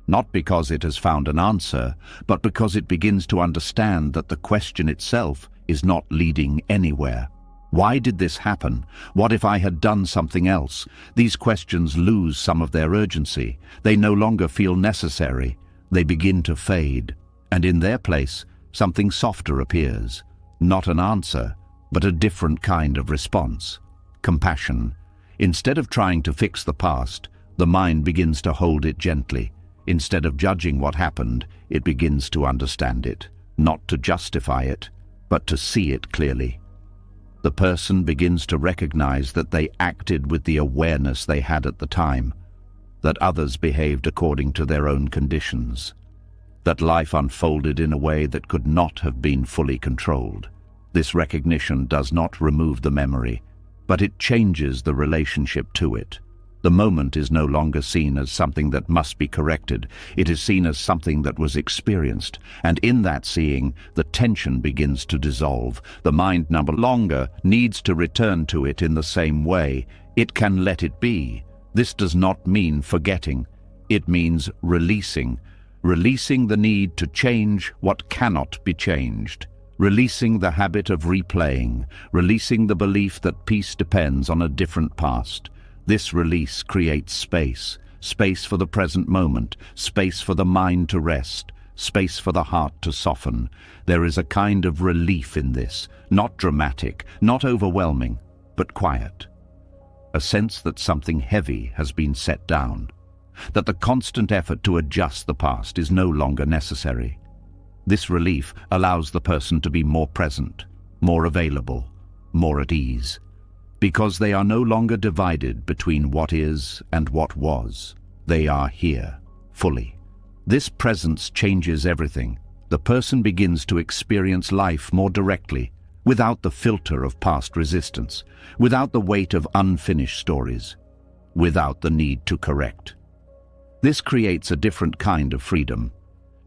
not because it has found an answer, but because it begins to understand that the question itself is not leading anywhere. Why did this happen? What if I had done something else? These questions lose some of their urgency. They no longer feel necessary. They begin to fade. And in their place, something softer appears. Not an answer, but a different kind of response. Compassion. Instead of trying to fix the past, the mind begins to hold it gently. Instead of judging what happened, it begins to understand it. Not to justify it, but to see it clearly. The person begins to recognize that they acted with the awareness they had at the time, that others behaved according to their own conditions, that life unfolded in a way that could not have been fully controlled. This recognition does not remove the memory, but it changes the relationship to it. The moment is no longer seen as something that must be corrected. It is seen as something that was experienced, and in that seeing, the tension begins to dissolve. The mind no longer needs to return to it in the same way. It can let it be. This does not mean forgetting. It means releasing. Releasing the need to change what cannot be changed. Releasing the habit of replaying. Releasing the belief that peace depends on a different past. This release creates space. Space for the present moment. Space for the mind to rest. Space for the heart to soften. There is a kind of relief in this. Not dramatic, not overwhelming, but quiet. A sense that something heavy has been set down. That the constant effort to adjust the past is no longer necessary. This relief allows the person to be more present, more available, more at ease, because they are no longer divided between what is and what was. They are here, fully. This presence changes everything. The person begins to experience life more directly, without the filter of past resistance, without the weight of unfinished stories, without the need to correct. This creates a different kind of freedom.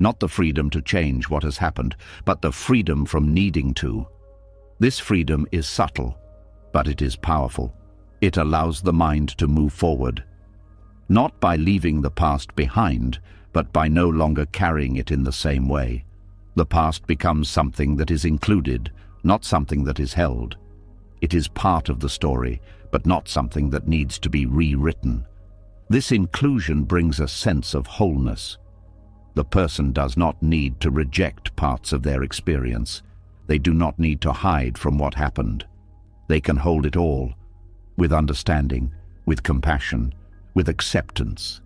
Not the freedom to change what has happened, but the freedom from needing to. This freedom is subtle, but it is powerful. It allows the mind to move forward, not by leaving the past behind, but by no longer carrying it in the same way. The past becomes something that is included, not something that is held. It is part of the story, but not something that needs to be rewritten. This inclusion brings a sense of wholeness. The person does not need to reject parts of their experience. They do not need to hide from what happened. They can hold it all, with understanding, with compassion, with acceptance.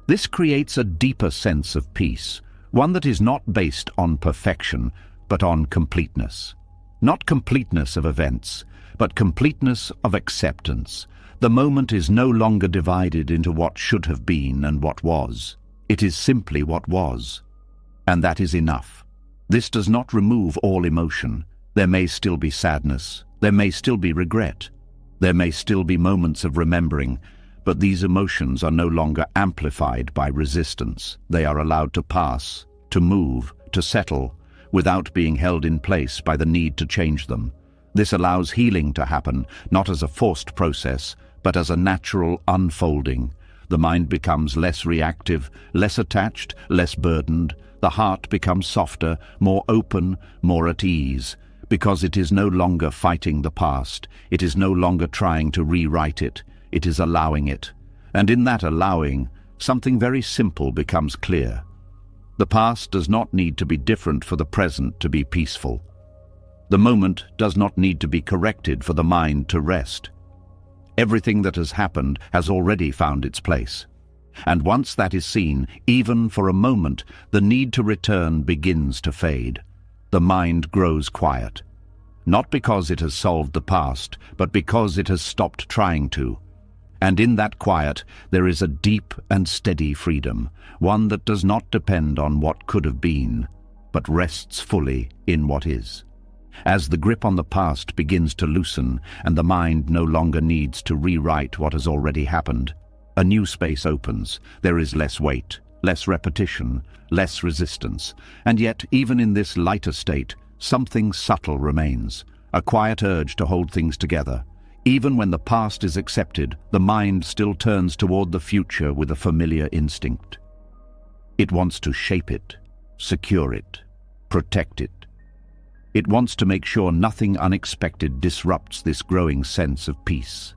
This creates a deeper sense of peace, one that is not based on perfection, but on completeness. Not completeness of events, but completeness of acceptance. The moment is no longer divided into what should have been and what was. It is simply what was, and that is enough. This does not remove all emotion. There may still be sadness. There may still be regret. There may still be moments of remembering, but these emotions are no longer amplified by resistance. They are allowed to pass, to move, to settle, without being held in place by the need to change them. This allows healing to happen, not as a forced process, but as a natural unfolding. The mind becomes less reactive, less attached, less burdened. The heart becomes softer, more open, more at ease. Because it is no longer fighting the past, it is no longer trying to rewrite it, it is allowing it. And in that allowing, something very simple becomes clear. The past does not need to be different for the present to be peaceful. The moment does not need to be corrected for the mind to rest. Everything that has happened has already found its place. And once that is seen, even for a moment, the need to return begins to fade. The mind grows quiet. Not because it has solved the past, but because it has stopped trying to. And in that quiet, there is a deep and steady freedom, one that does not depend on what could have been, but rests fully in what is. As the grip on the past begins to loosen and the mind no longer needs to rewrite what has already happened, a new space opens. There is less weight, less repetition, less resistance. And yet, even in this lighter state, something subtle remains, a quiet urge to hold things together. Even when the past is accepted, the mind still turns toward the future with a familiar instinct. It wants to shape it, secure it, protect it. It wants to make sure nothing unexpected disrupts this growing sense of peace.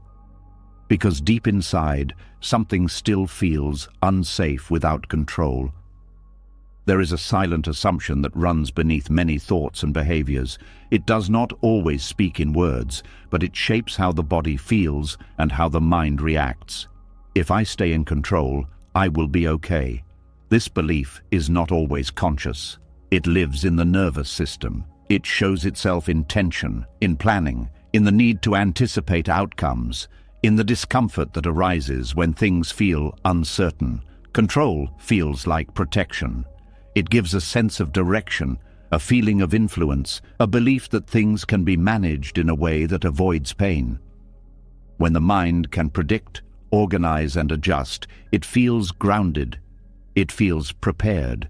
Because deep inside, something still feels unsafe without control. There is a silent assumption that runs beneath many thoughts and behaviors. It does not always speak in words, but it shapes how the body feels and how the mind reacts. If I stay in control, I will be okay. This belief is not always conscious. It lives in the nervous system. It shows itself in tension, in planning, in the need to anticipate outcomes, in the discomfort that arises when things feel uncertain. Control feels like protection. It gives a sense of direction, a feeling of influence, a belief that things can be managed in a way that avoids pain. When the mind can predict, organize, and adjust, it feels grounded. It feels prepared.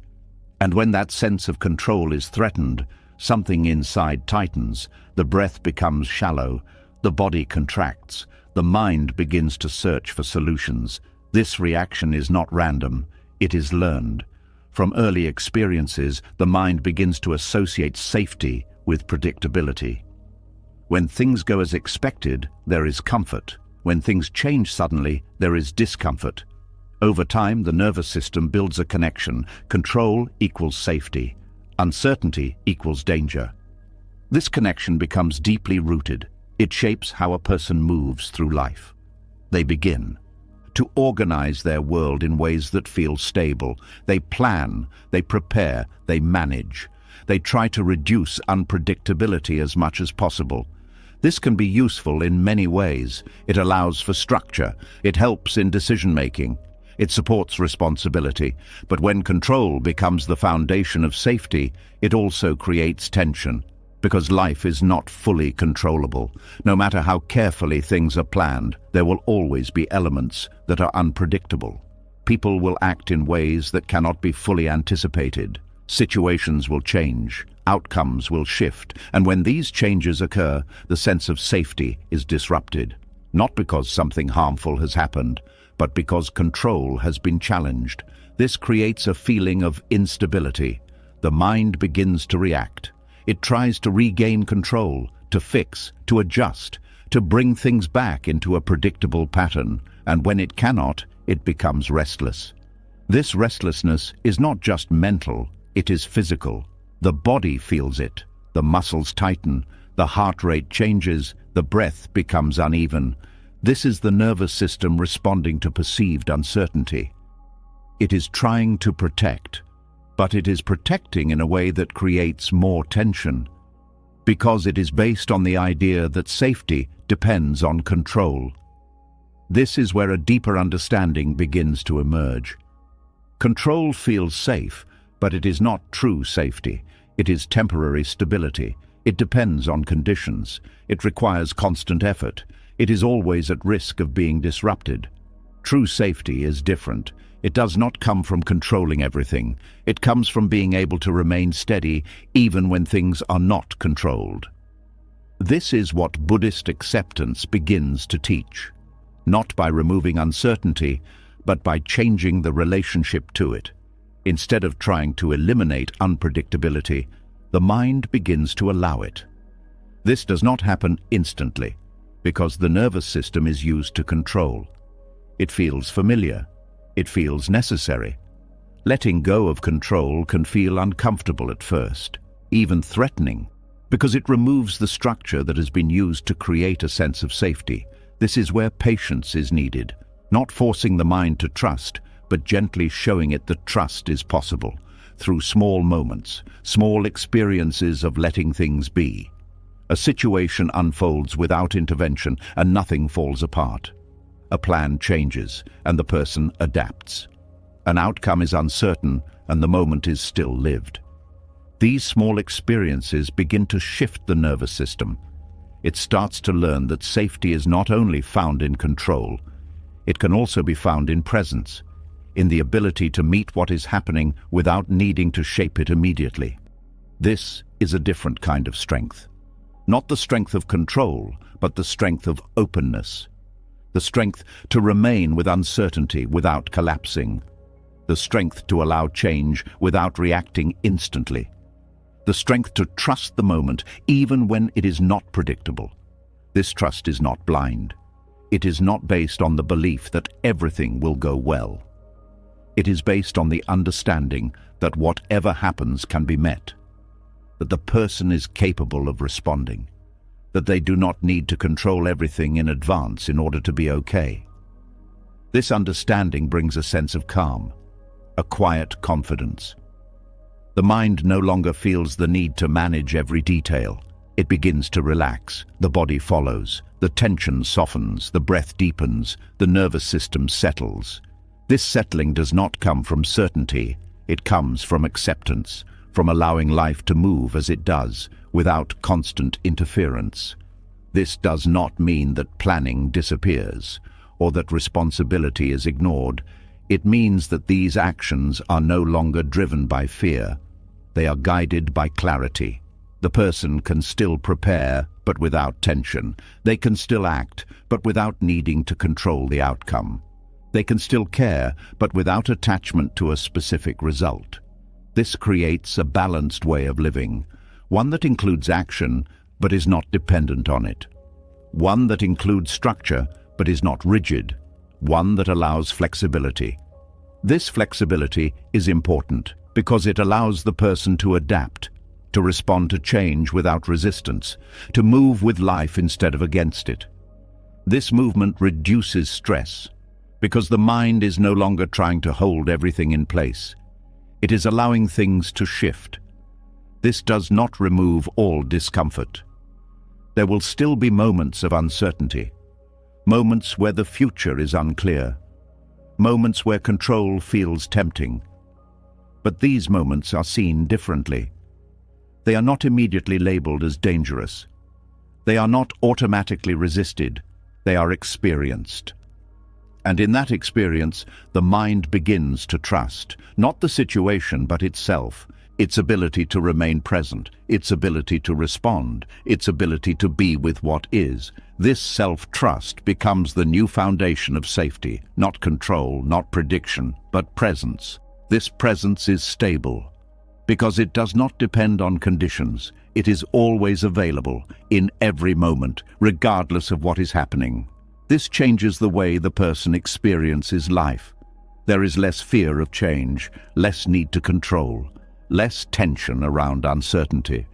And when that sense of control is threatened, something inside tightens, the breath becomes shallow, the body contracts, the mind begins to search for solutions. This reaction is not random, it is learned. From early experiences, the mind begins to associate safety with predictability. When things go as expected, there is comfort. When things change suddenly, there is discomfort. Over time, the nervous system builds a connection. Control equals safety. Uncertainty equals danger. This connection becomes deeply rooted. It shapes how a person moves through life. They begin to organize their world in ways that feel stable. They plan, they prepare, they manage. They try to reduce unpredictability as much as possible. This can be useful in many ways. It allows for structure. It helps in decision-making. It supports responsibility. But when control becomes the foundation of safety, it also creates tension. Because life is not fully controllable. No matter how carefully things are planned, there will always be elements that are unpredictable. People will act in ways that cannot be fully anticipated. Situations will change, outcomes will shift, and when these changes occur, the sense of safety is disrupted. Not because something harmful has happened, but because control has been challenged. This creates a feeling of instability. The mind begins to react. It tries to regain control, to fix, to adjust, to bring things back into a predictable pattern, and when it cannot, it becomes restless. This restlessness is not just mental, it is physical. The body feels it, the muscles tighten, the heart rate changes, the breath becomes uneven. This is the nervous system responding to perceived uncertainty. It is trying to protect, but it is protecting in a way that creates more tension, because it is based on the idea that safety depends on control. This is where a deeper understanding begins to emerge. Control feels safe, but it is not true safety. It is temporary stability. It depends on conditions. It requires constant effort. It is always at risk of being disrupted. True safety is different. It does not come from controlling everything. It comes from being able to remain steady even when things are not controlled. This is what Buddhist acceptance begins to teach, not by removing uncertainty, but by changing the relationship to it. Instead of trying to eliminate unpredictability, the mind begins to allow it. This does not happen instantly, because the nervous system is used to control. It feels familiar. It feels necessary. Letting go of control can feel uncomfortable at first, even threatening, because it removes the structure that has been used to create a sense of safety. This is where patience is needed, not forcing the mind to trust, but gently showing it that trust is possible, through small moments, small experiences of letting things be. A situation unfolds without intervention and nothing falls apart. A plan changes and the person adapts. An outcome is uncertain and the moment is still lived. These small experiences begin to shift the nervous system. It starts to learn that safety is not only found in control, it can also be found in presence, in the ability to meet what is happening without needing to shape it immediately. This is a different kind of strength. Not the strength of control, but the strength of openness. The strength to remain with uncertainty without collapsing. The strength to allow change without reacting instantly. The strength to trust the moment even when it is not predictable. This trust is not blind. It is not based on the belief that everything will go well. It is based on the understanding that whatever happens can be met, that the person is capable of responding, that they do not need to control everything in advance in order to be okay. This understanding brings a sense of calm, a quiet confidence. The mind no longer feels the need to manage every detail. It begins to relax, the body follows, the tension softens, the breath deepens, the nervous system settles. This settling does not come from certainty, it comes from acceptance, from allowing life to move as it does, without constant interference. This does not mean that planning disappears, or that responsibility is ignored. It means that these actions are no longer driven by fear. They are guided by clarity. The person can still prepare, but without tension. They can still act, but without needing to control the outcome. They can still care, but without attachment to a specific result. This creates a balanced way of living, one that includes action, but is not dependent on it. One that includes structure, but is not rigid. One that allows flexibility. This flexibility is important because it allows the person to adapt, to respond to change without resistance, to move with life instead of against it. This movement reduces stress because the mind is no longer trying to hold everything in place. It is allowing things to shift. This does not remove all discomfort. There will still be moments of uncertainty, moments where the future is unclear, moments where control feels tempting. But these moments are seen differently. They are not immediately labeled as dangerous. They are not automatically resisted. They are experienced. And in that experience, the mind begins to trust, not the situation but itself, its ability to remain present, its ability to respond, its ability to be with what is. This self-trust becomes the new foundation of safety, not control, not prediction, but presence. This presence is stable, because it does not depend on conditions. It is always available, in every moment, regardless of what is happening. This changes the way the person experiences life. There is less fear of change, less need to control, less tension around uncertainty.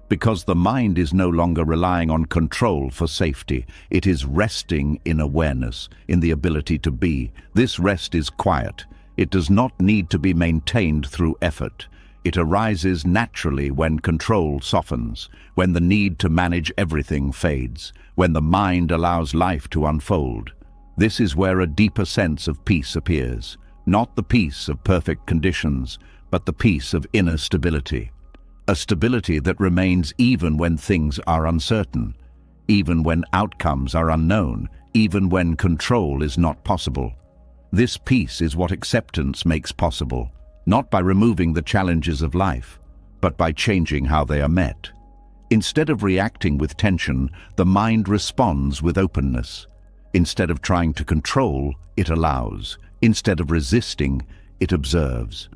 Because the mind is no longer relying on control for safety, it is resting in awareness, in the ability to be. This rest is quiet. It does not need to be maintained through effort. It arises naturally when control softens, when the need to manage everything fades, when the mind allows life to unfold. This is where a deeper sense of peace appears, not the peace of perfect conditions, but the peace of inner stability. A stability that remains even when things are uncertain, even when outcomes are unknown, even when control is not possible. This peace is what acceptance makes possible, not by removing the challenges of life, but by changing how they are met. Instead of reacting with tension, the mind responds with openness. Instead of trying to control, it allows. Instead of resisting, it observes.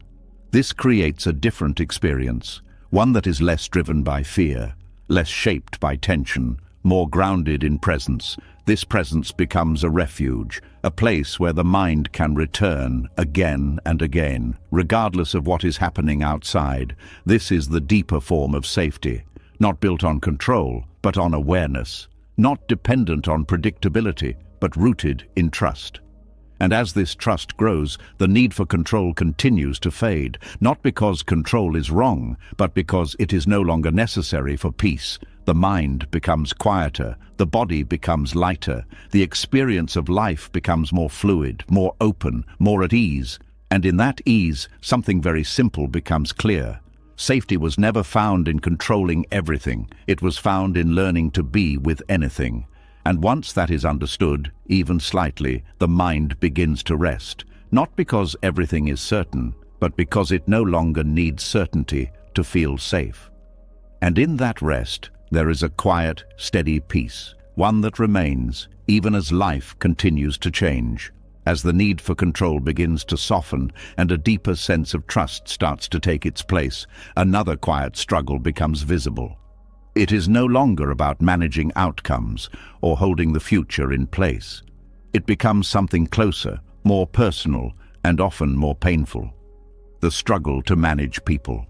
This creates a different experience, one that is less driven by fear, less shaped by tension, more grounded in presence. This presence becomes a refuge, a place where the mind can return again and again, regardless of what is happening outside. This is the deeper form of safety, not built on control, but on awareness, not dependent on predictability, but rooted in trust. And as this trust grows, the need for control continues to fade, not because control is wrong, but because it is no longer necessary for peace. The mind becomes quieter, the body becomes lighter, the experience of life becomes more fluid, more open, more at ease. And in that ease, something very simple becomes clear. Safety was never found in controlling everything. It was found in learning to be with anything. And once that is understood, even slightly, the mind begins to rest, not because everything is certain, but because it no longer needs certainty to feel safe. And in that rest, there is a quiet, steady peace, one that remains, even as life continues to change. As the need for control begins to soften and a deeper sense of trust starts to take its place, another quiet struggle becomes visible. It is no longer about managing outcomes or holding the future in place. It becomes something closer, more personal, and often more painful. The struggle to manage people.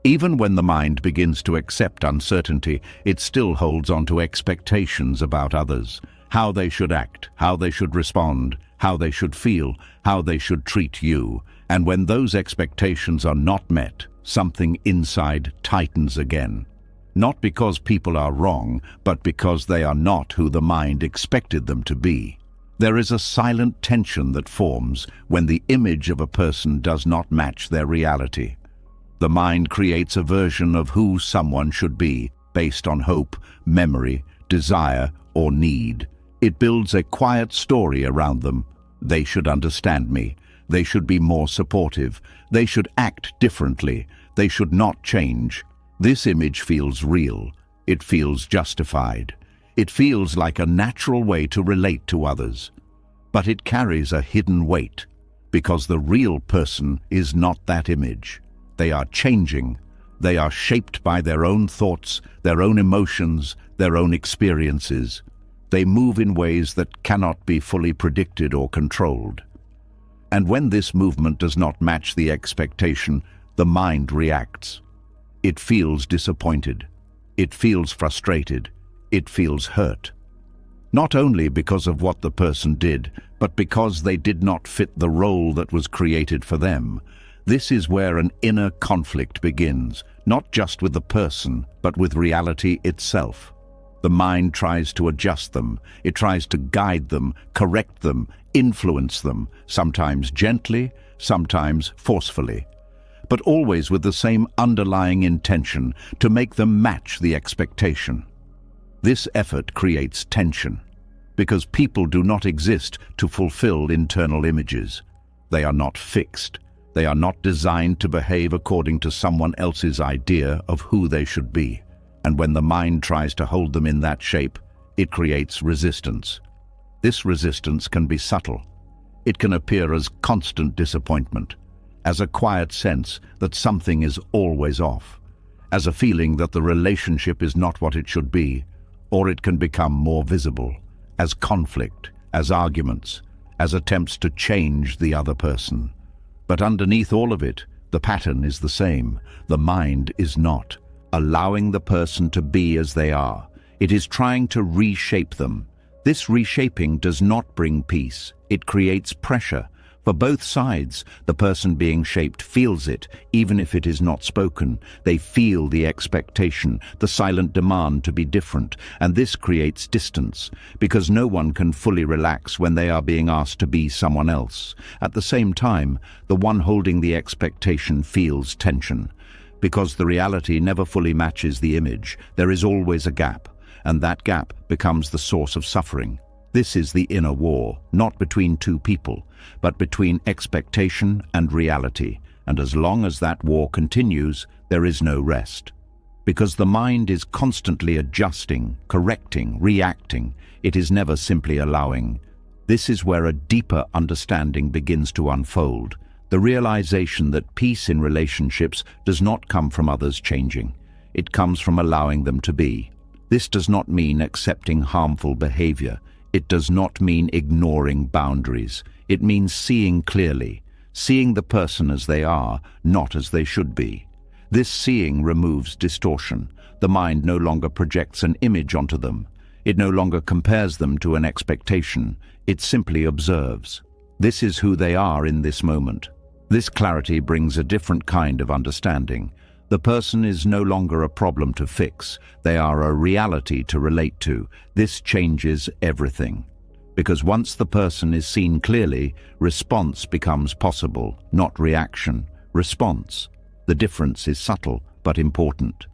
Even when the mind begins to accept uncertainty, it still holds on to expectations about others, how they should act, how they should respond, how they should feel, how they should treat you. And when those expectations are not met, something inside tightens again. Not because people are wrong, but because they are not who the mind expected them to be. There is a silent tension that forms when the image of a person does not match their reality. The mind creates a version of who someone should be, based on hope, memory, desire, or need. It builds a quiet story around them. They should understand me. They should be more supportive. They should act differently. They should not change. This image feels real. It feels justified. It feels like a natural way to relate to others. But it carries a hidden weight, because the real person is not that image. They are changing. They are shaped by their own thoughts, their own emotions, their own experiences. They move in ways that cannot be fully predicted or controlled. And when this movement does not match the expectation, the mind reacts. It feels disappointed. It feels frustrated. It feels hurt. Not only because of what the person did, but because they did not fit the role that was created for them. This is where an inner conflict begins, not just with the person, but with reality itself. The mind tries to adjust them. It tries to guide them, correct them, influence them, sometimes gently, sometimes forcefully, but always with the same underlying intention to make them match the expectation. This effort creates tension, because people do not exist to fulfill internal images. They are not fixed. They are not designed to behave according to someone else's idea of who they should be. And when the mind tries to hold them in that shape, it creates resistance. This resistance can be subtle. It can appear as constant disappointment, as a quiet sense that something is always off, as a feeling that the relationship is not what it should be, or it can become more visible, as conflict, as arguments, as attempts to change the other person. But underneath all of it, the pattern is the same. The mind is not allowing the person to be as they are. It is trying to reshape them. This reshaping does not bring peace. It creates pressure. For both sides, the person being shaped feels it, even if it is not spoken. They feel the expectation, the silent demand to be different, and this creates distance, because no one can fully relax when they are being asked to be someone else. At the same time, the one holding the expectation feels tension. Because the reality never fully matches the image, there is always a gap, and that gap becomes the source of suffering. This is the inner war, not between two people, but between expectation and reality. And as long as that war continues, there is no rest. Because the mind is constantly adjusting, correcting, reacting, it is never simply allowing. This is where a deeper understanding begins to unfold. The realization that peace in relationships does not come from others changing. it comes from allowing them to be. This does not mean accepting harmful behavior. It does not mean ignoring boundaries. It means seeing clearly, seeing the person as they are, not as they should be. This seeing removes distortion. The mind no longer projects an image onto them. It no longer compares them to an expectation. It simply observes. This is who they are in this moment. This clarity brings a different kind of understanding. The person is no longer a problem to fix. They are a reality to relate to. This changes everything. Because once the person is seen clearly, response becomes possible, not reaction. Response. The difference is subtle but important.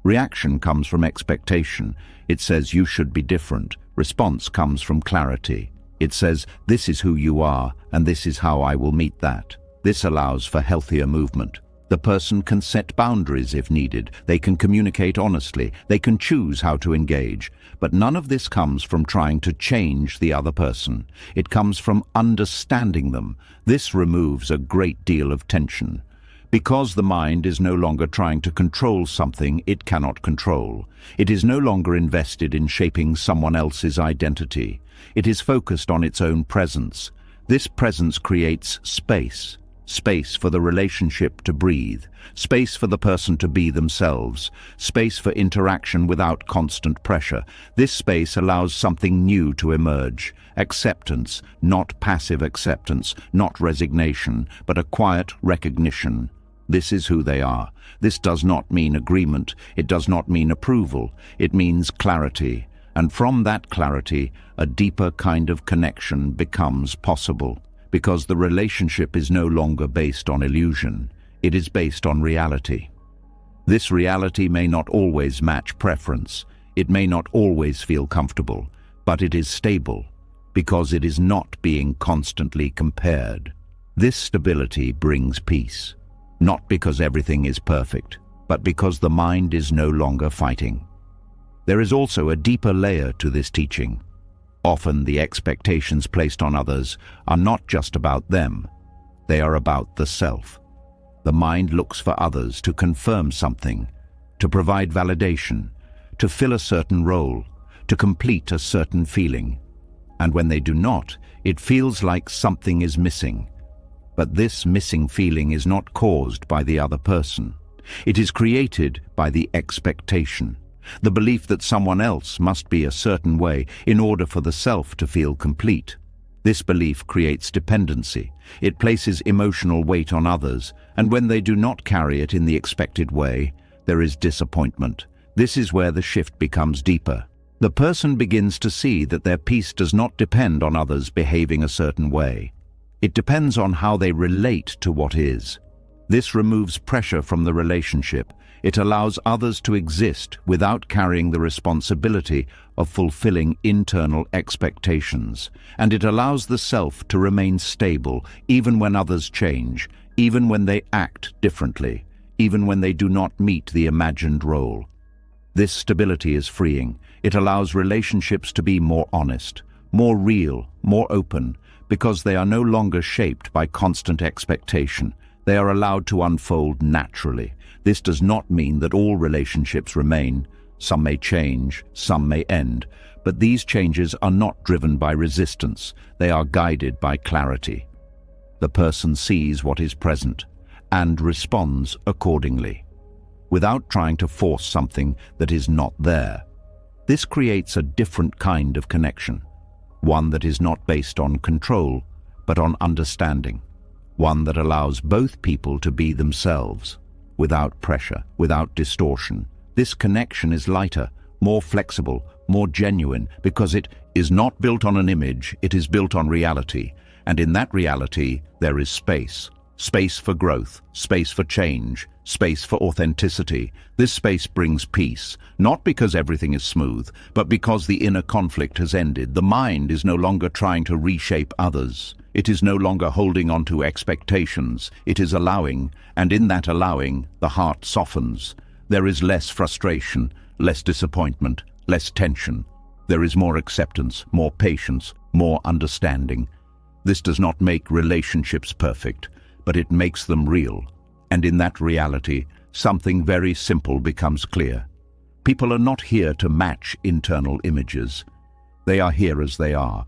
Reaction comes from expectation. It says you should be different. Response comes from clarity. It says this is who you are and this is how I will meet that. This allows for healthier movement. The person can set boundaries if needed. They can communicate honestly. They can choose how to engage. But none of this comes from trying to change the other person. It comes from understanding them. This removes a great deal of tension. Because the mind is no longer trying to control something it cannot control. It is no longer invested in shaping someone else's identity. It is focused on its own presence. This presence creates space. Space for the relationship to breathe, space for the person to be themselves, space for interaction without constant pressure. This space allows something new to emerge. Acceptance, not passive acceptance, not resignation, but a quiet recognition. This is who they are. This does not mean agreement. It does not mean approval. It means clarity. And from that clarity, a deeper kind of connection becomes possible. Because the relationship is no longer based on illusion. It is based on reality. This reality may not always match preference. It may not always feel comfortable, but it is stable because it is not being constantly compared. This stability brings peace, not because everything is perfect, but because the mind is no longer fighting. There is also a deeper layer to this teaching. Often the expectations placed on others are not just about them. They are about the self. The mind looks for others to confirm something, to provide validation, to fill a certain role, to complete a certain feeling. And when they do not, it feels like something is missing. But this missing feeling is not caused by the other person. It is created by the expectation. The belief that someone else must be a certain way in order for the self to feel complete. This belief creates dependency. It places emotional weight on others, and when they do not carry it in the expected way, there is disappointment. This is where the shift becomes deeper. The person begins to see that their peace does not depend on others behaving a certain way. It depends on how they relate to what is. This removes pressure from the relationship. It allows others to exist without carrying the responsibility of fulfilling internal expectations. And it allows the self to remain stable even when others change, even when they act differently, even when they do not meet the imagined role. This stability is freeing. It allows relationships to be more honest, more real, more open, because they are no longer shaped by constant expectation. They are allowed to unfold naturally. This does not mean that all relationships remain. Some may change, some may end, but these changes are not driven by resistance. They are guided by clarity. The person sees what is present and responds accordingly, without trying to force something that is not there. This creates a different kind of connection, one that is not based on control, but on understanding, one that allows both people to be themselves, without pressure, without distortion. This connection is lighter, more flexible, more genuine, because it is not built on an image, it is built on reality. And in that reality, there is space. Space for growth, space for change, space for authenticity. This space brings peace, not because everything is smooth, but because the inner conflict has ended. The mind is no longer trying to reshape others. It is no longer holding on to expectations. It is allowing, and in that allowing, the heart softens. There is less frustration, less disappointment, less tension. There is more acceptance, more patience, more understanding. This does not make relationships perfect, but it makes them real. And in that reality, something very simple becomes clear. People are not here to match internal images. They are here as they are.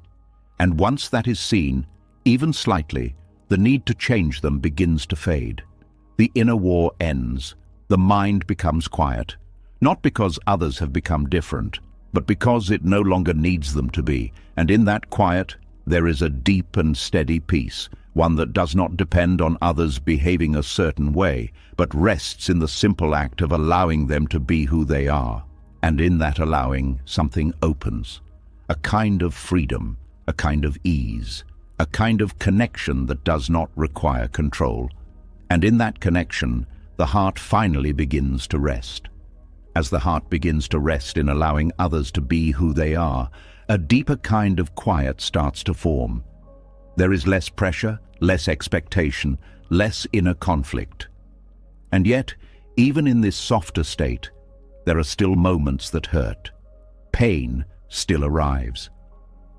And once that is seen, even slightly, the need to change them begins to fade. The inner war ends. The mind becomes quiet, not because others have become different, but because it no longer needs them to be. And in that quiet, there is a deep and steady peace, one that does not depend on others behaving a certain way, but rests in the simple act of allowing them to be who they are. And in that allowing, something opens. A kind of freedom, a kind of ease, a kind of connection that does not require control. And in that connection, the heart finally begins to rest. As the heart begins to rest in allowing others to be who they are, a deeper kind of quiet starts to form. There is less pressure, less expectation, less inner conflict. And yet, even in this softer state, there are still moments that hurt. Pain still arrives.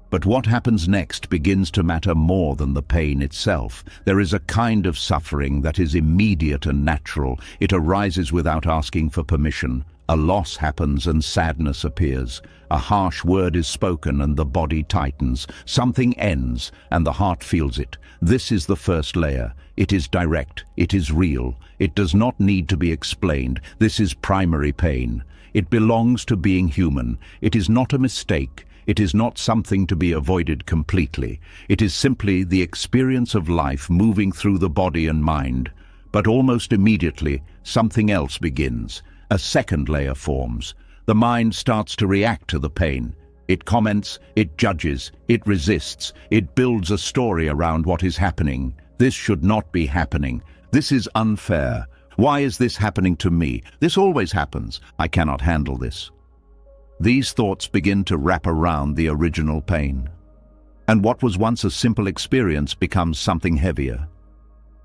But what happens next begins to matter more than the pain itself. There is a kind of suffering that is immediate and natural. It arises without asking for permission. A loss happens and sadness appears. A harsh word is spoken and the body tightens. Something ends and the heart feels it. This is the first layer. It is direct. It is real. It does not need to be explained. This is primary pain. It belongs to being human. It is not a mistake. It is not something to be avoided completely. It is simply the experience of life moving through the body and mind. But almost immediately, something else begins. A second layer forms. The mind starts to react to the pain. It comments, it judges, it resists, it builds a story around what is happening. This should not be happening. This is unfair. Why is this happening to me? This always happens. I cannot handle this. These thoughts begin to wrap around the original pain. And what was once a simple experience becomes something heavier.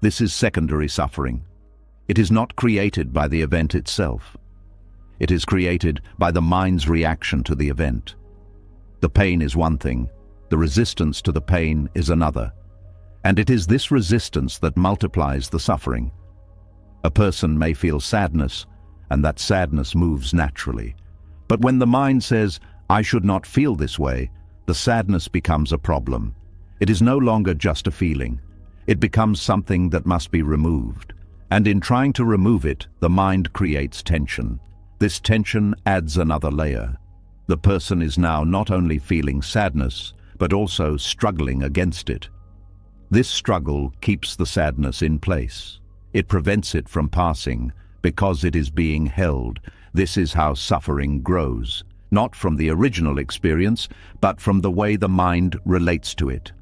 This is secondary suffering. It is not created by the event itself. It is created by the mind's reaction to the event. The pain is one thing, the resistance to the pain is another. And it is this resistance that multiplies the suffering. A person may feel sadness, and that sadness moves naturally. But when the mind says, I should not feel this way, the sadness becomes a problem. It is no longer just a feeling. It becomes something that must be removed. And in trying to remove it, the mind creates tension. This tension adds another layer. The person is now not only feeling sadness, but also struggling against it. This struggle keeps the sadness in place. It prevents it from passing because it is being held. This is how suffering grows, not from the original experience, but from the way the mind relates to it.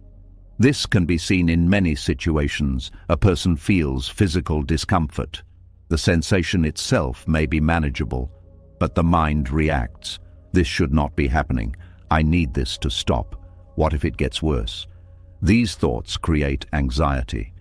This can be seen in many situations. A person feels physical discomfort. The sensation itself may be manageable, but the mind reacts. This should not be happening. I need this to stop. What if it gets worse? These thoughts create anxiety,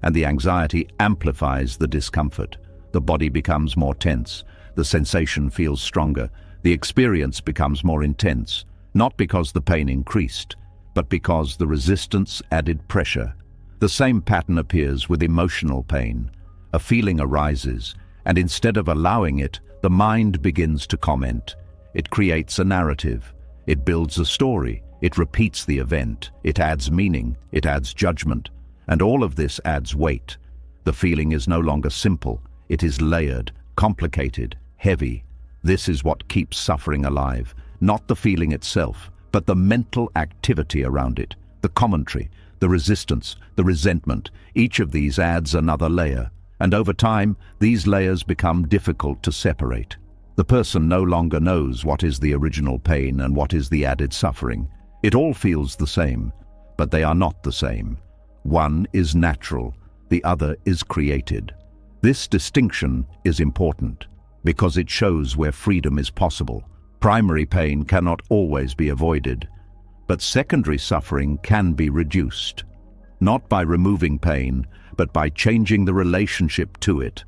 and the anxiety amplifies the discomfort. The body becomes more tense. The sensation feels stronger. The experience becomes more intense, not because the pain increased, but because the resistance added pressure. The same pattern appears with emotional pain. A feeling arises, and instead of allowing it, the mind begins to comment. It creates a narrative. It builds a story. It repeats the event. It adds meaning. It adds judgment. And all of this adds weight. The feeling is no longer simple. It is layered, complicated, heavy. This is what keeps suffering alive. Not the feeling itself, but the mental activity around it. The commentary, the resistance, the resentment. Each of these adds another layer. And over time, these layers become difficult to separate. The person no longer knows what is the original pain and what is the added suffering. It all feels the same, but they are not the same. One is natural, the other is created. This distinction is important because it shows where freedom is possible. Primary pain cannot always be avoided, but secondary suffering can be reduced. Not by removing pain, but by changing the relationship to it.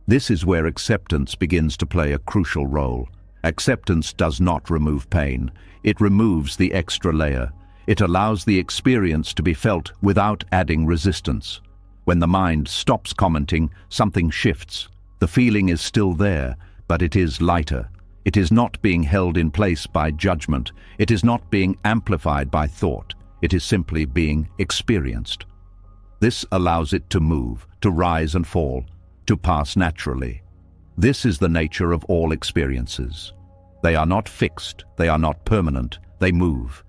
This is where acceptance begins to play a crucial role. Acceptance does not remove pain. It removes the extra layer. It allows the experience to be felt without adding resistance. When the mind stops commenting, something shifts. The feeling is still there, but it is lighter. It is not being held in place by judgment. It is not being amplified by thought. It is simply being experienced. This allows it to move, to rise and fall, to pass naturally. This is the nature of all experiences. They are not fixed, they are not permanent, they move.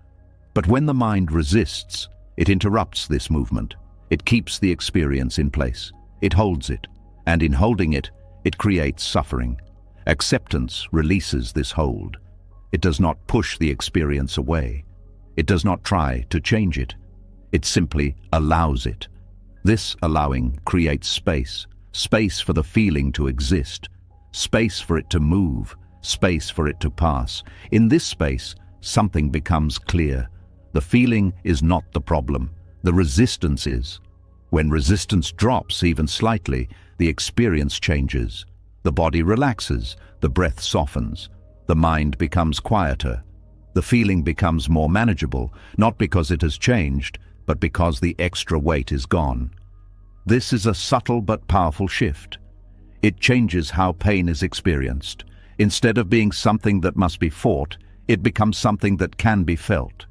But when the mind resists, it interrupts this movement. It keeps the experience in place. It holds it, and in holding it, it creates suffering. Acceptance releases this hold. It does not push the experience away. It does not try to change it. It simply allows it. This allowing creates space, space for the feeling to exist, space for it to move, space for it to pass. In this space, something becomes clear. The feeling is not the problem. The resistance is. When resistance drops even slightly, the experience changes. The body relaxes, the breath softens, the mind becomes quieter. The feeling becomes more manageable, not because it has changed, but because the extra weight is gone. This is a subtle but powerful shift. It changes how pain is experienced. Instead of being something that must be fought, it becomes something that can be felt.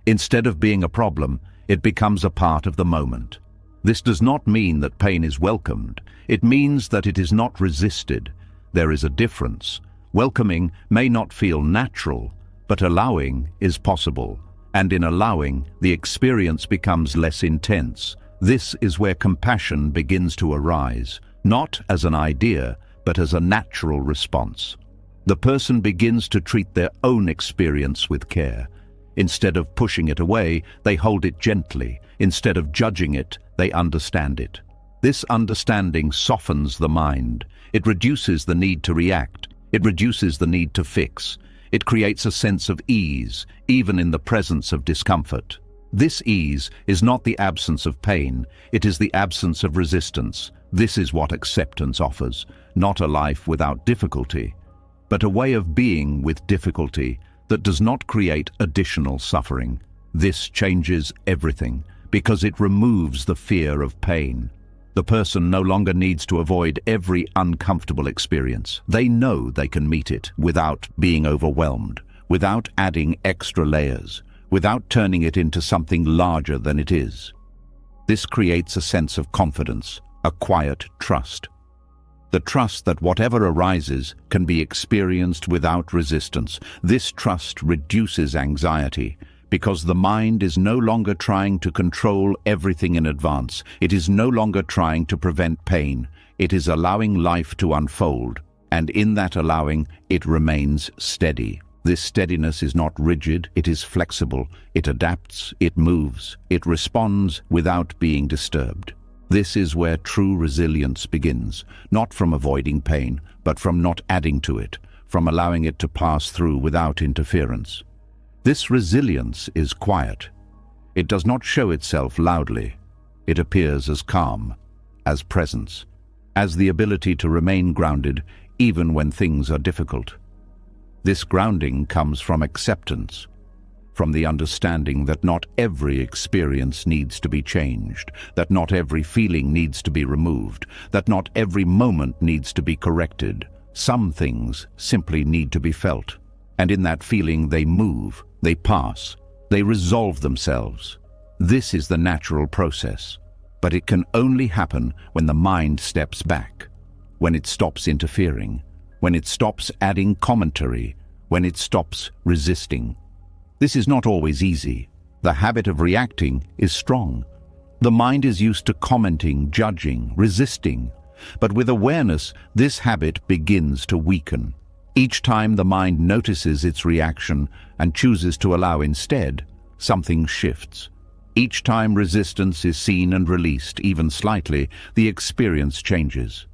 Instead of being a problem, it becomes a part of the moment. This does not mean that pain is welcomed. It means that it is not resisted. There is a difference. Welcoming may not feel natural, but allowing is possible. And in allowing, the experience becomes less intense. This is where compassion begins to arise, not as an idea, but as a natural response. The person begins to treat their own experience with care. Instead of pushing it away, they hold it gently. Instead of judging it, they understand it. This understanding softens the mind. It reduces the need to react. It reduces the need to fix. It creates a sense of ease, even in the presence of discomfort. This ease is not the absence of pain, it is the absence of resistance. This is what acceptance offers, not a life without difficulty, but a way of being with difficulty that does not create additional suffering. This changes everything, because it removes the fear of pain. The person no longer needs to avoid every uncomfortable experience. They know they can meet it without being overwhelmed, without adding extra layers, without turning it into something larger than it is. This creates a sense of confidence, a quiet trust. The trust that whatever arises can be experienced without resistance. This trust reduces anxiety, because the mind is no longer trying to control everything in advance. It is no longer trying to prevent pain. It is allowing life to unfold, and in that allowing, it remains steady. This steadiness is not rigid, it is flexible. It adapts, it moves, it responds without being disturbed. This is where true resilience begins, not from avoiding pain, but from not adding to it, from allowing it to pass through without interference. This resilience is quiet. It does not show itself loudly. It appears as calm, as presence, as the ability to remain grounded even when things are difficult. This grounding comes from acceptance, from the understanding that not every experience needs to be changed, that not every feeling needs to be removed, that not every moment needs to be corrected. Some things simply need to be felt, and in that feeling they move, they pass, they resolve themselves. This is the natural process, but it can only happen when the mind steps back, when it stops interfering, when it stops adding commentary, when it stops resisting. This is not always easy. The habit of reacting is strong. The mind is used to commenting, judging, resisting. But with awareness, this habit begins to weaken. Each time the mind notices its reaction and chooses to allow instead, something shifts. Each time resistance is seen and released, even slightly, the experience changes.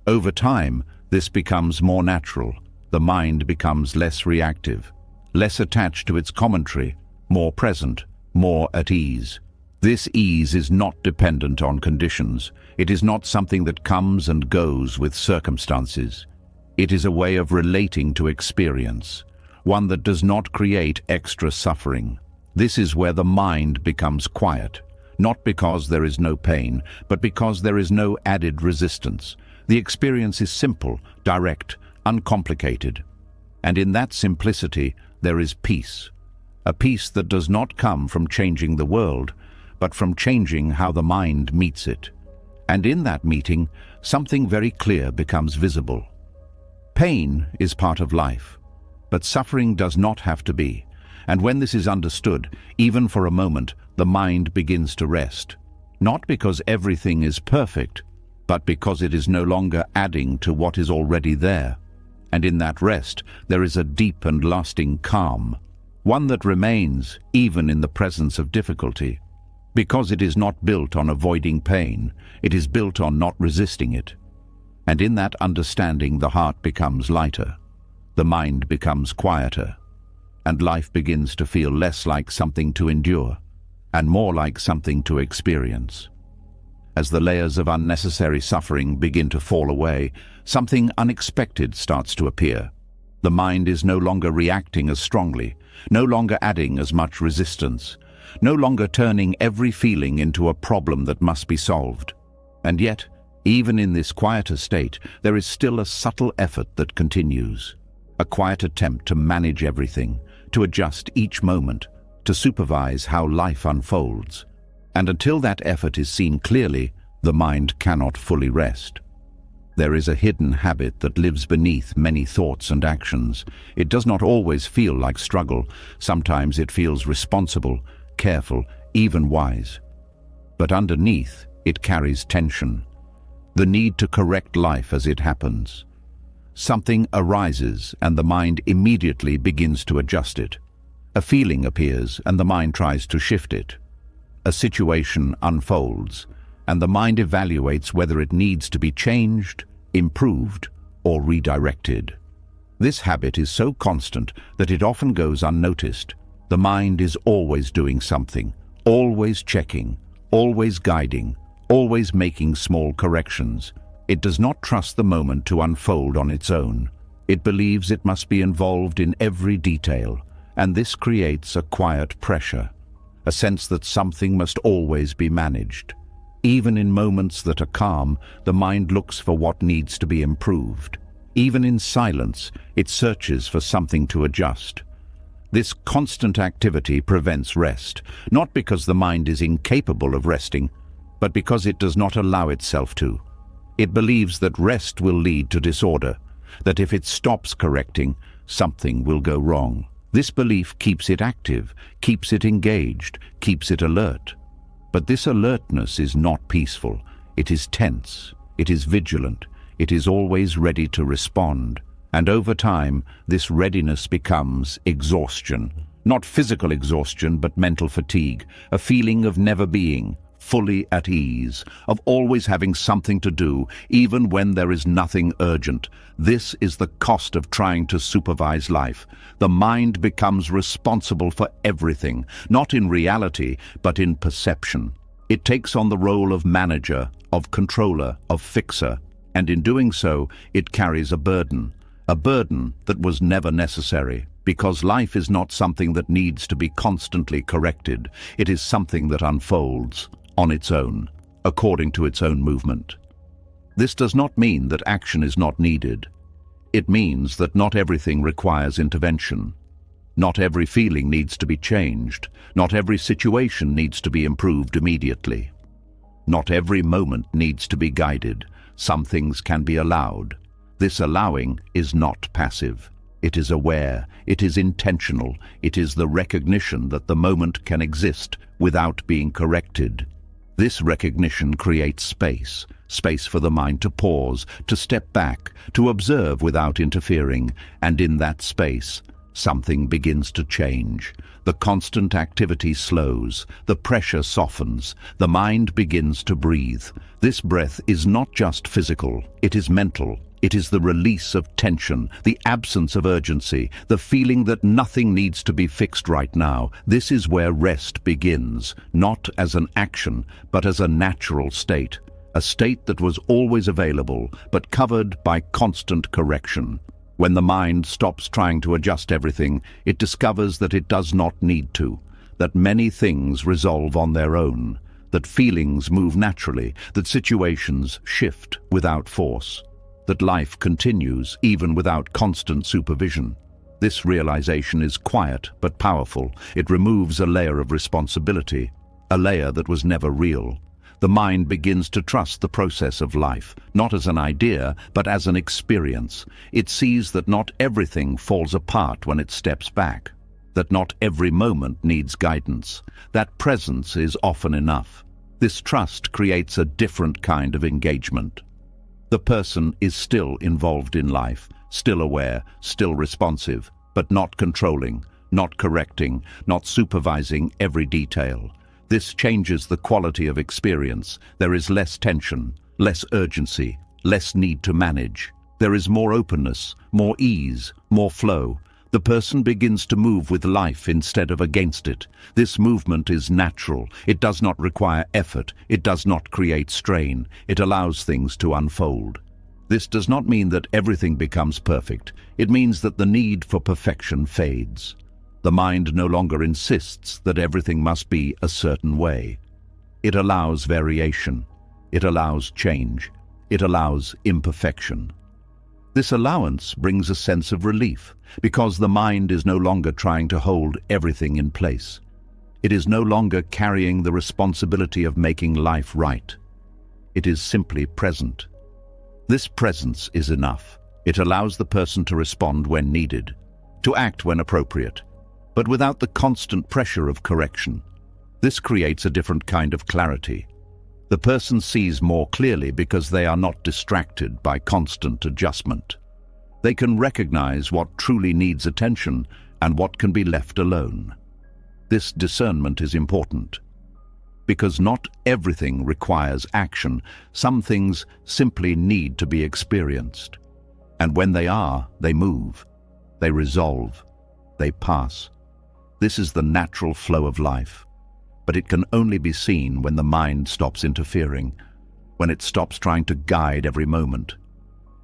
Over time, this becomes more natural. The mind becomes less reactive, less attached to its commentary, more present, more at ease. This ease is not dependent on conditions. It is not something that comes and goes with circumstances. It is a way of relating to experience, one that does not create extra suffering. This is where the mind becomes quiet, not because there is no pain, but because there is no added resistance. The experience is simple, direct, uncomplicated. And in that simplicity, there is peace. A peace that does not come from changing the world, but from changing how the mind meets it. And in that meeting, something very clear becomes visible. Pain is part of life, but suffering does not have to be. And when this is understood, even for a moment, the mind begins to rest. Not because everything is perfect, but because it is no longer adding to what is already there. And in that rest, there is a deep and lasting calm, one that remains even in the presence of difficulty. Because it is not built on avoiding pain, it is built on not resisting it. And in that understanding, the heart becomes lighter, the mind becomes quieter, and life begins to feel less like something to endure, and more like something to experience. As the layers of unnecessary suffering begin to fall away, something unexpected starts to appear. The mind is no longer reacting as strongly, no longer adding as much resistance, no longer turning every feeling into a problem that must be solved. And yet, even in this quieter state, there is still a subtle effort that continues. A quiet attempt to manage everything, to adjust each moment, to supervise how life unfolds. And until that effort is seen clearly, the mind cannot fully rest. There is a hidden habit that lives beneath many thoughts and actions. It does not always feel like struggle. Sometimes it feels responsible, careful, even wise. But underneath, it carries tension. The need to correct life as it happens. Something arises and the mind immediately begins to adjust it. A feeling appears and the mind tries to shift it. A situation unfolds and the mind evaluates whether it needs to be changed, improved, or redirected. This habit is so constant that it often goes unnoticed. The mind is always doing something, always checking, always guiding, always making small corrections. It does not trust the moment to unfold on its own. It believes it must be involved in every detail, and this creates a quiet pressure, a sense that something must always be managed. Even in moments that are calm, the mind looks for what needs to be improved. Even in silence, it searches for something to adjust. This constant activity prevents rest, not because the mind is incapable of resting, but because it does not allow itself to. It believes that rest will lead to disorder, that if it stops correcting, something will go wrong. This belief keeps it active, keeps it engaged, keeps it alert. But this alertness is not peaceful. It is tense, it is vigilant, it is always ready to respond. And over time, this readiness becomes exhaustion. Not physical exhaustion, but mental fatigue, a feeling of never being fully at ease, of always having something to do, even when there is nothing urgent. This is the cost of trying to supervise life. The mind becomes responsible for everything, not in reality, but in perception. It takes on the role of manager, of controller, of fixer, and in doing so, it carries a burden that was never necessary, because life is not something that needs to be constantly corrected. It is something that unfolds on its own, according to its own movement. This does not mean that action is not needed. It means that not everything requires intervention. Not every feeling needs to be changed. Not every situation needs to be improved immediately. Not every moment needs to be guided. Some things can be allowed. This allowing is not passive. It is aware, it is intentional, it is the recognition that the moment can exist without being corrected. This recognition creates space for the mind to pause, to step back, to observe without interfering, and in that space, something begins to change. The constant activity slows, the pressure softens, the mind begins to breathe. This breath is not just physical, it is mental. It is the release of tension, the absence of urgency, the feeling that nothing needs to be fixed right now. This is where rest begins, not as an action, but as a natural state. A state that was always available, but covered by constant correction. When the mind stops trying to adjust everything, it discovers that it does not need to, that many things resolve on their own, that feelings move naturally, that situations shift without force, that life continues even without constant supervision. This realization is quiet but powerful. It removes a layer of responsibility, a layer that was never real. The mind begins to trust the process of life, not as an idea, but as an experience. It sees that not everything falls apart when it steps back, that not every moment needs guidance, that presence is often enough. This trust creates a different kind of engagement. The person is still involved in life, still aware, still responsive, but not controlling, not correcting, not supervising every detail. This changes the quality of experience. There is less tension, less urgency, less need to manage. There is more openness, more ease, more flow. The person begins to move with life instead of against it. This movement is natural. It does not require effort. It does not create strain. It allows things to unfold. This does not mean that everything becomes perfect. It means that the need for perfection fades. The mind no longer insists that everything must be a certain way. It allows variation. It allows change. It allows imperfection. This allowance brings a sense of relief, because the mind is no longer trying to hold everything in place. It is no longer carrying the responsibility of making life right. It is simply present. This presence is enough. It allows the person to respond when needed, to act when appropriate, but without the constant pressure of correction. This creates a different kind of clarity. The person sees more clearly because they are not distracted by constant adjustment. They can recognize what truly needs attention and what can be left alone. This discernment is important, because not everything requires action. Some things simply need to be experienced. And when they are, they move, they resolve, they pass. This is the natural flow of life, but it can only be seen when the mind stops interfering, when it stops trying to guide every moment,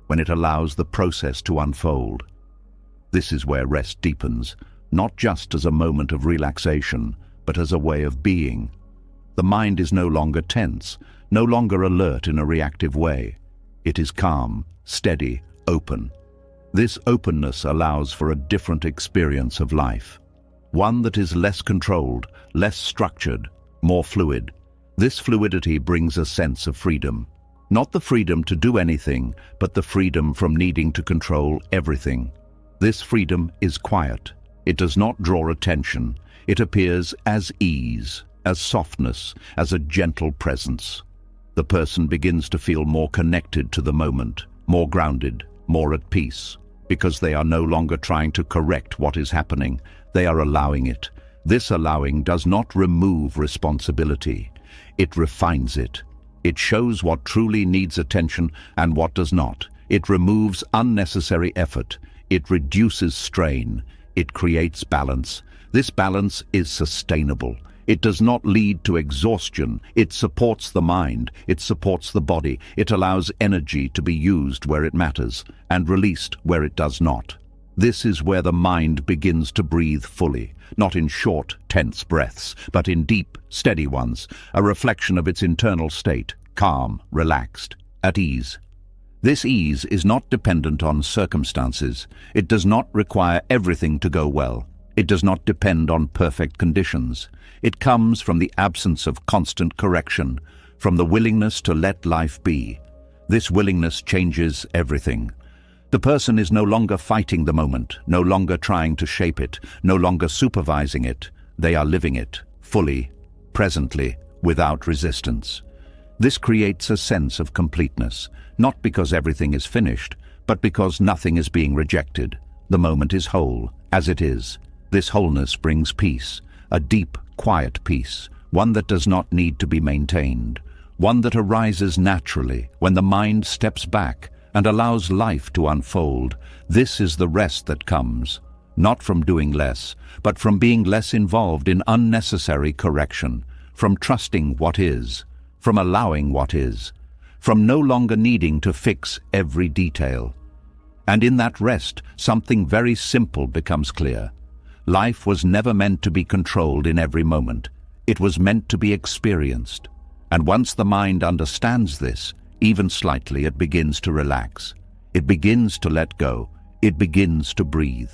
when it allows the process to unfold. This is where rest deepens, not just as a moment of relaxation, but as a way of being. The mind is no longer tense, no longer alert in a reactive way. It is calm, steady, open. This openness allows for a different experience of life. One that is less controlled, less structured, more fluid. This fluidity brings a sense of freedom. Not the freedom to do anything, but the freedom from needing to control everything. This freedom is quiet. It does not draw attention. It appears as ease, as softness, as a gentle presence. The person begins to feel more connected to the moment, more grounded, more at peace, because they are no longer trying to correct what is happening. They are allowing it. This allowing does not remove responsibility. It refines it. It shows what truly needs attention and what does not. It removes unnecessary effort. It reduces strain. It creates balance. This balance is sustainable. It does not lead to exhaustion. It supports the mind. It supports the body. It allows energy to be used where it matters and released where it does not. This is where the mind begins to breathe fully, not in short, tense breaths, but in deep, steady ones, a reflection of its internal state, calm, relaxed, at ease. This ease is not dependent on circumstances. It does not require everything to go well. It does not depend on perfect conditions. It comes from the absence of constant correction, from the willingness to let life be. This willingness changes everything. The person is no longer fighting the moment, no longer trying to shape it, no longer supervising it. They are living it, fully, presently, without resistance. This creates a sense of completeness, not because everything is finished, but because nothing is being rejected. The moment is whole, as it is. This wholeness brings peace, a deep, quiet peace, one that does not need to be maintained, one that arises naturally when the mind steps back and allows life to unfold. This is the rest that comes, not from doing less, but from being less involved in unnecessary correction, from trusting what is, from allowing what is, from no longer needing to fix every detail. And in that rest, something very simple becomes clear. Life was never meant to be controlled in every moment. It was meant to be experienced, And once the mind understands this, even slightly, it begins to relax. It begins to let go. It begins to breathe.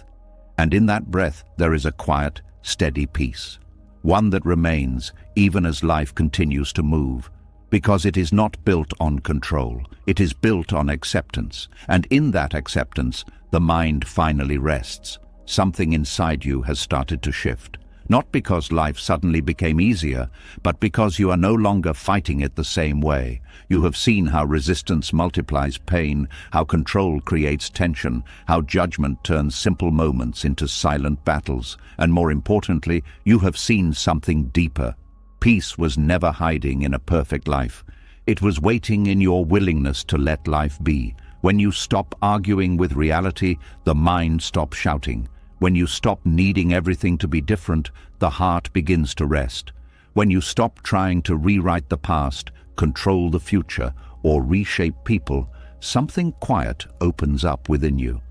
And in that breath, there is a quiet, steady peace. One that remains even as life continues to move, because it is not built on control. It is built on acceptance. And in that acceptance, the mind finally rests. Something inside you has started to shift. Not because life suddenly became easier, but because you are no longer fighting it the same way. You have seen how resistance multiplies pain, how control creates tension, how judgment turns simple moments into silent battles. And more importantly, you have seen something deeper. Peace was never hiding in a perfect life. It was waiting in your willingness to let life be. When you stop arguing with reality, the mind stops shouting. When you stop needing everything to be different, the heart begins to rest. When you stop trying to rewrite the past, control the future, or reshape people, something quiet opens up within you.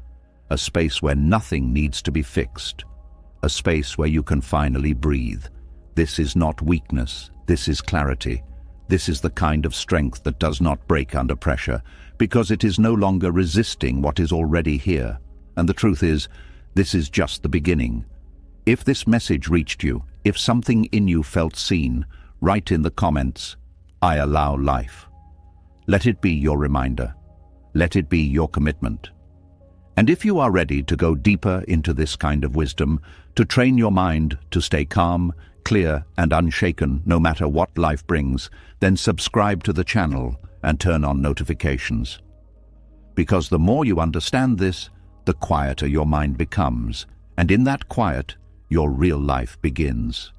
A space where nothing needs to be fixed. A space where you can finally breathe. This is not weakness, this is clarity. This is the kind of strength that does not break under pressure, because it is no longer resisting what is already here. And the truth is, this is just the beginning. If this message reached you, if something in you felt seen, write in the comments, "I allow life." Let it be your reminder. Let it be your commitment. And if you are ready to go deeper into this kind of wisdom, to train your mind to stay calm, clear, and unshaken no matter what life brings, then subscribe to the channel and turn on notifications. Because the more you understand this, the quieter your mind becomes, and in that quiet, your real life begins.